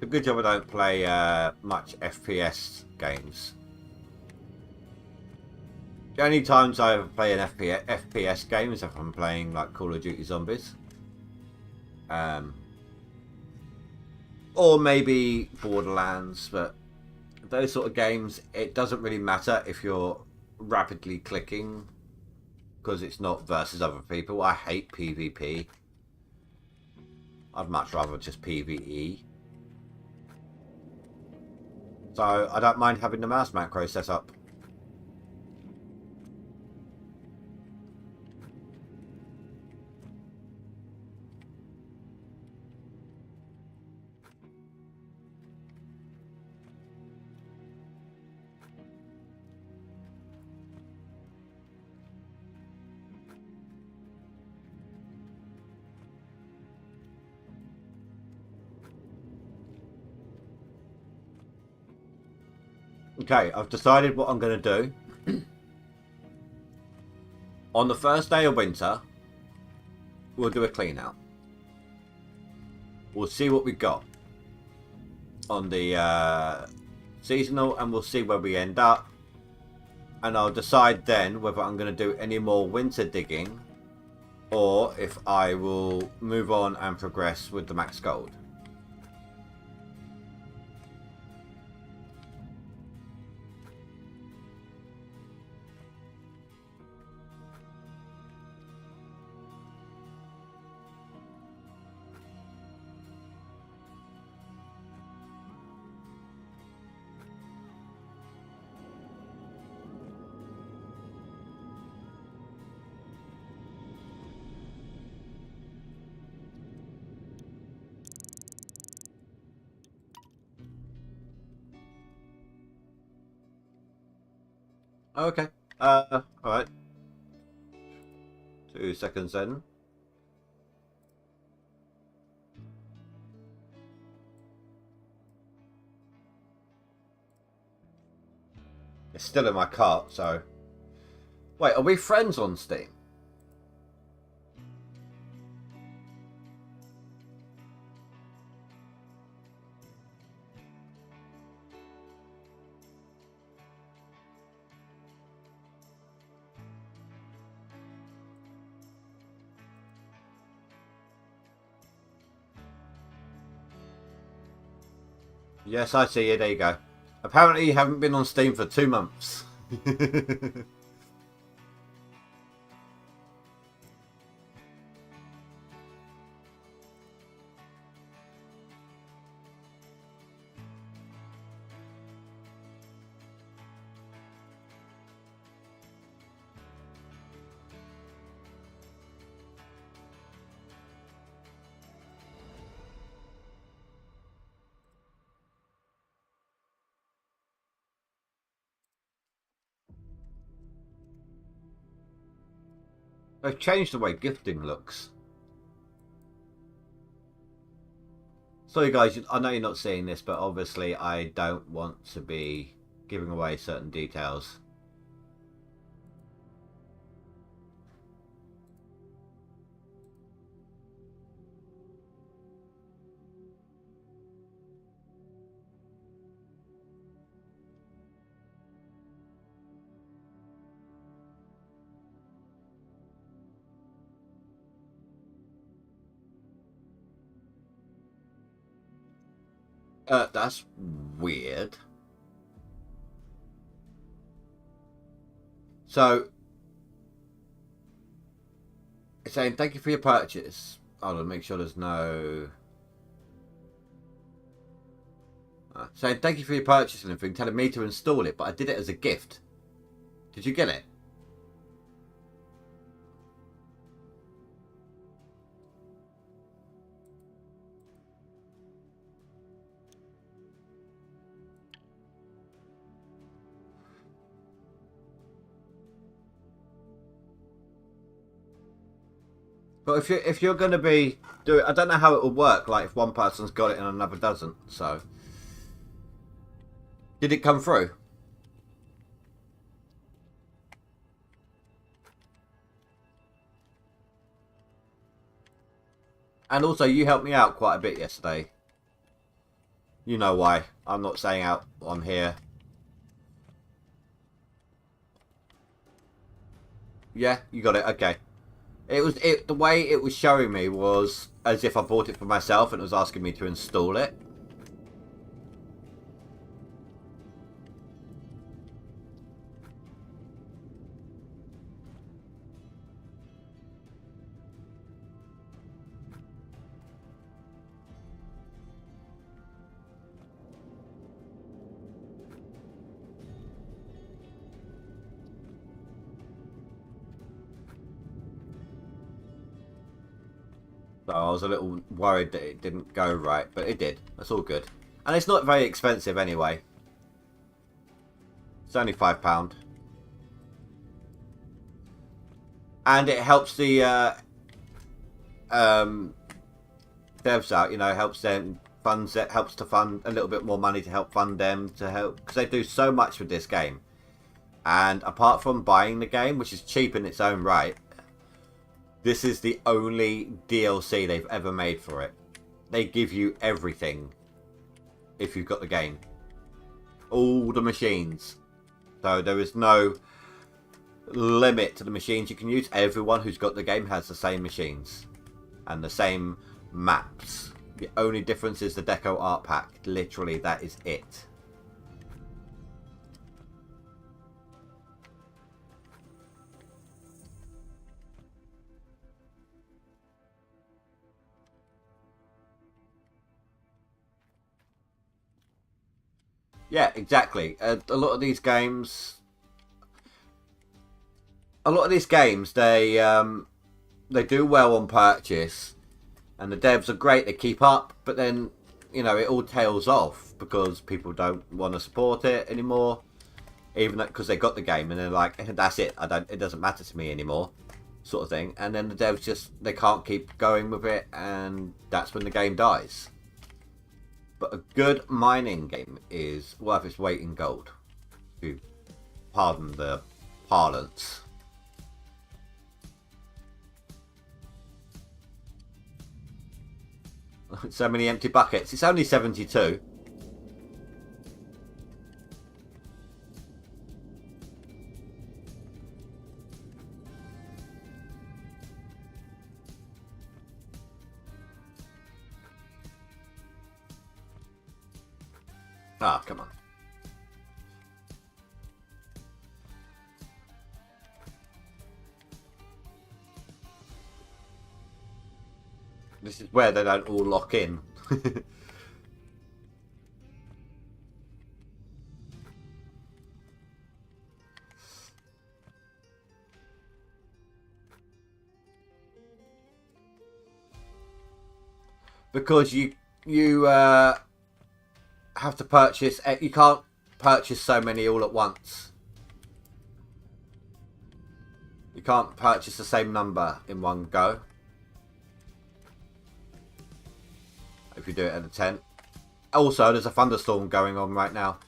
A good job I don't play much FPS games. The only times I ever play an FPS game is if I'm playing like Call of Duty Zombies. Or maybe Borderlands, but those sort of games, it doesn't really matter if you're rapidly clicking because it's not versus other people. I hate PvP. I'd much rather just PvE. So I don't mind having the mouse macro set up. Okay, I've decided what I'm going to do. On the first day of winter, we'll do a clean out. We'll see what we got on the seasonal and we'll see where we end up. And I'll decide then whether I'm going to do any more winter digging or if I will move on and progress with the max gold. Okay. Alright. 2 seconds then. It's still in my cart, so... Wait, are we friends on Steam? Yes, I see you. There you go. Apparently you haven't been on Steam for 2 months. They've changed the way gifting looks. Sorry guys, I know you're not seeing this, but obviously I don't want to be giving away certain details. That's weird. So, it's saying thank you for your purchase. Hold on, make sure there's no... saying thank you for your purchase and everything, telling me to install it, but I did it as a gift. Did you get it? But if you're going to be doing, I don't know how it will work. Like if one person's got it and another doesn't. So, did it come through? And also, you helped me out quite a bit yesterday. You know why? I'm not saying out on here. Yeah, you got it. Okay. The way it was showing me was as if I bought it for myself and it was asking me to install it. So I was a little worried that it didn't go right, but it did. That's all good. And it's not very expensive anyway. It's only £5. And it helps the devs out, you know, helps them funds it, helps to fund a little bit more money to help fund them to help, because they do so much with this game. And apart from buying the game, which is cheap in its own right, this is the only DLC they've ever made for it. They give you everything if you've got the game. All the machines. So there is no limit to the machines you can use. Everyone who's got the game has the same machines. And the same maps. The only difference is the Deco Art Pack. Literally, that is it. Yeah, exactly. A lot of these games, they do well on purchase, and the devs are great. They keep up, but then you know it all tails off because people don't want to support it anymore, even because they got the game and they're like, that's it. It doesn't matter to me anymore, sort of thing. And then the devs they can't keep going with it, and that's when the game dies. But a good mining game is worth its weight in gold. If you pardon the parlance. So many empty buckets. It's only 72. Ah, come on. This is where they don't all lock in. Because you have to purchase. You can't purchase so many all at once. You can't purchase the same number in one go. If you do it at a 10. Also, there's a thunderstorm going on right now.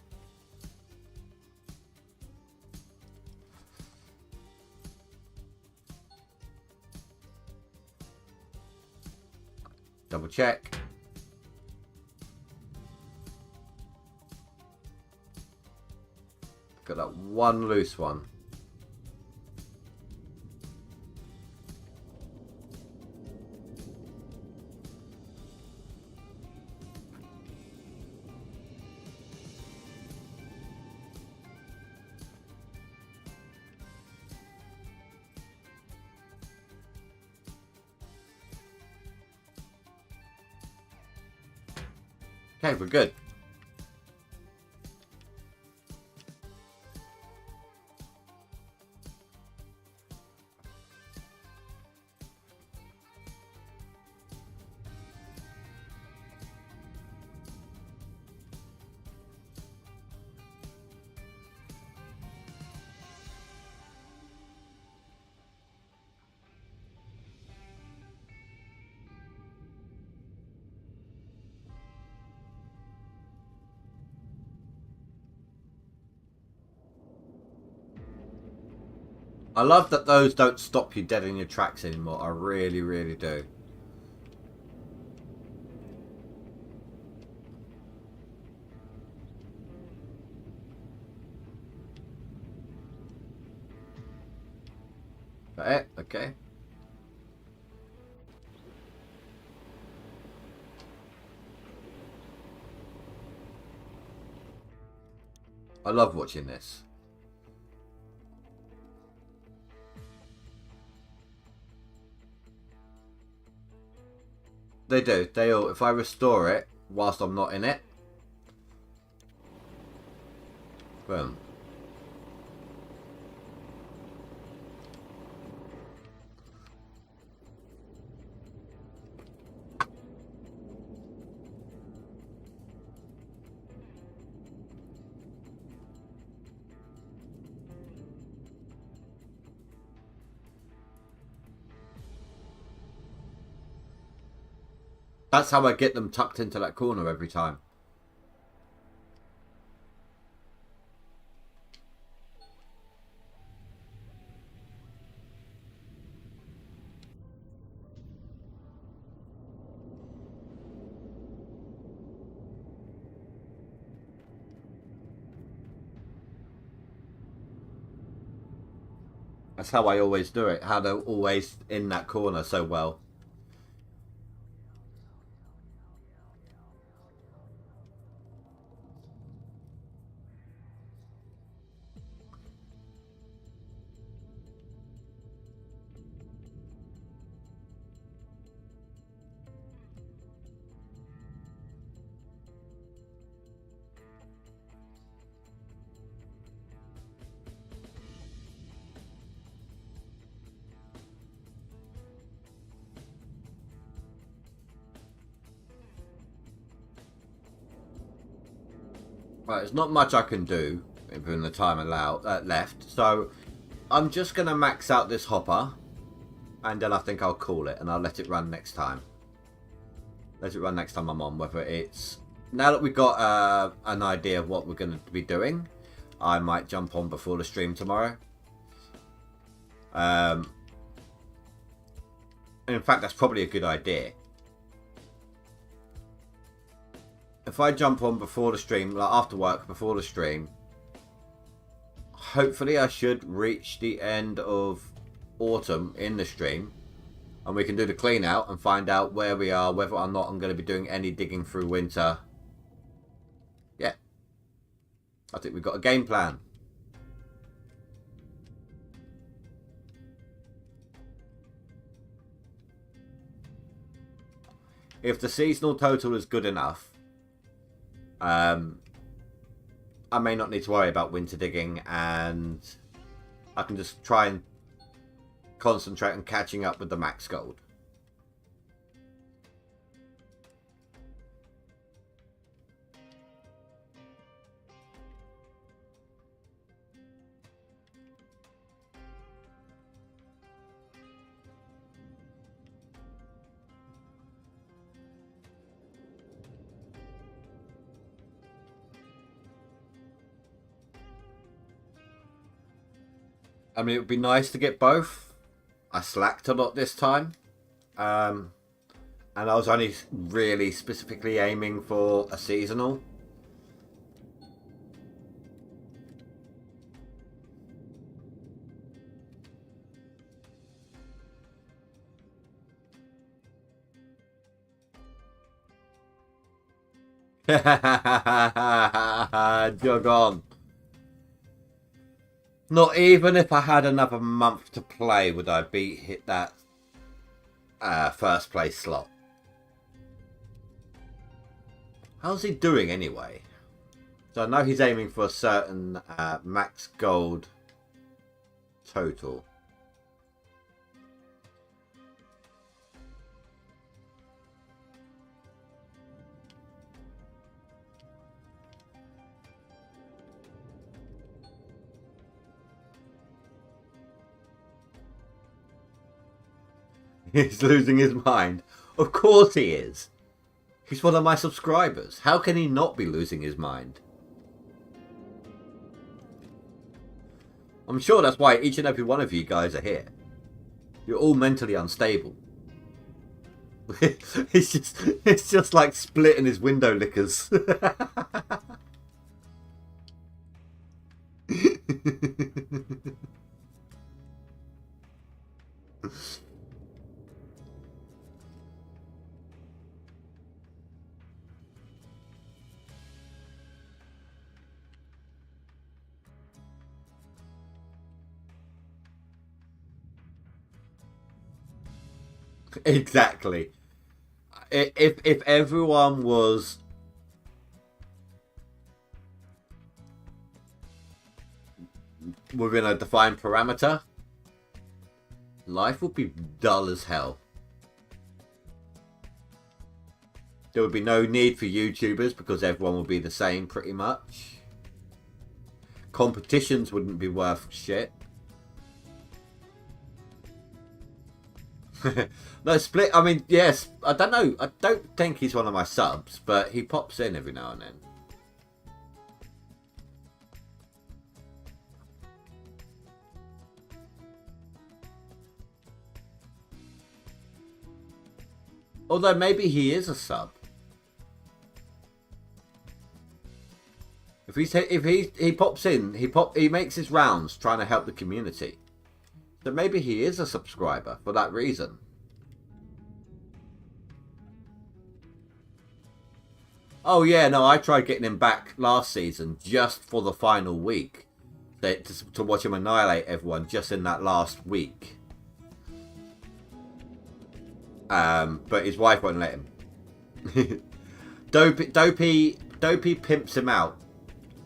Double check. Got that one loose one. Okay, we're good. I love that those don't stop you dead in your tracks anymore. I really, really do. That it? Okay. I love watching this. They do. They all. If I restore it whilst I'm not in it, boom. That's how I get them tucked into that corner every time. That's how I always do it. How they're always in that corner so well. Right, there's not much I can do within the time left, so I'm just going to max out this hopper, and then I think I'll call it, and I'll let it run next time. Let it run next time I'm on, whether it's... Now that we've got an idea of what we're going to be doing, I might jump on before the stream tomorrow. In fact, that's probably a good idea. If I jump on before the stream, like after work, before the stream, hopefully I should reach the end of autumn in the stream, and we can do the clean out and find out where we are, whether or not I'm going to be doing any digging through winter. Yeah. I think we've got a game plan. If the seasonal total is good enough, I may not need to worry about winter digging, and I can just try and concentrate on catching up with the max gold. I mean, it would be nice to get both. I slacked a lot this time. And I was only really specifically aiming for a seasonal. Jog on. Not even if I had another month to play would I hit that first place slot. How's he doing anyway? So I know he's aiming for a certain max gold total. He's losing his mind. Of course he is. He's one of my subscribers. How can he not be losing his mind? I'm sure that's why each and every one of you guys are here. You're all mentally unstable. it's just like splitting his window lickers. Exactly. If everyone was within a defined parameter, life would be dull as hell. There would be no need for YouTubers because everyone would be the same pretty much. Competitions wouldn't be worth shit. No, Split, I mean, yes, I don't know. I don't think he's one of my subs, but he pops in every now and then. Although maybe he is a sub. If he pops in, he makes his rounds trying to help the community. So maybe he is a subscriber for that reason. Oh yeah, no, I tried getting him back last season just for the final week. To watch him annihilate everyone just in that last week. But his wife won't let him. Dopey pimps him out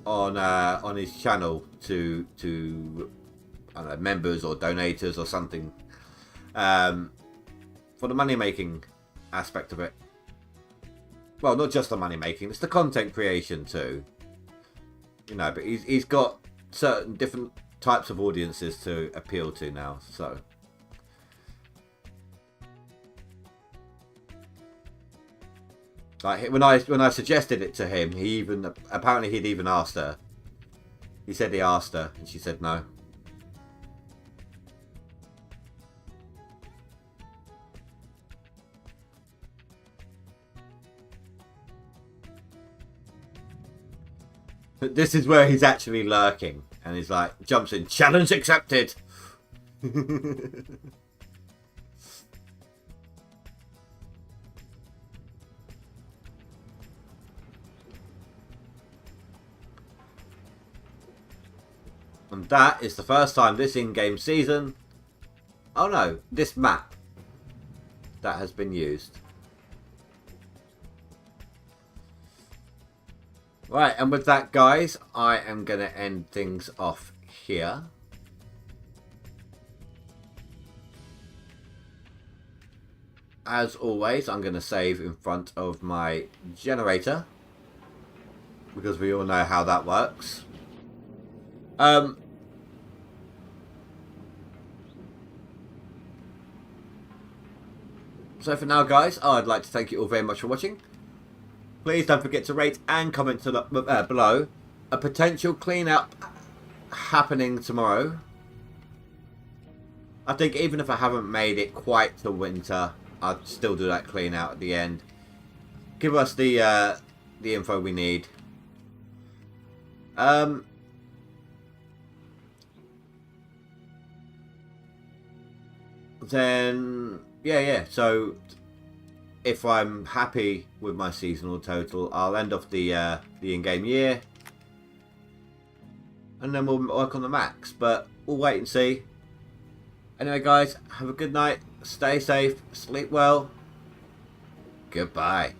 on his channel to I don't know, members or donators or something, for the money making aspect of it. Well, not just the money making, it's the content creation too. You know, but he's got certain different types of audiences to appeal to now, so. Like when I suggested it to him, he even apparently he'd even asked her. He said he asked her, and she said no. But this is where he's actually lurking, and he's like jumps in, challenge accepted. And that is the first time this in-game season, oh no, this map, that has been used. Right, and with that, guys, I am going to end things off here. As always, I'm going to save in front of my generator, because we all know how that works. So for now, guys, I'd like to thank you all very much for watching. Please don't forget to rate and comment below. A potential clean-up happening tomorrow. I think even if I haven't made it quite to winter, I'd still do that clean-out at the end. Give us the info we need. Then yeah, so if I'm happy with my seasonal total, I'll end off the in-game year, and then we'll work on the max, but we'll wait and see. Anyway, guys, have a good night, stay safe, sleep well, goodbye.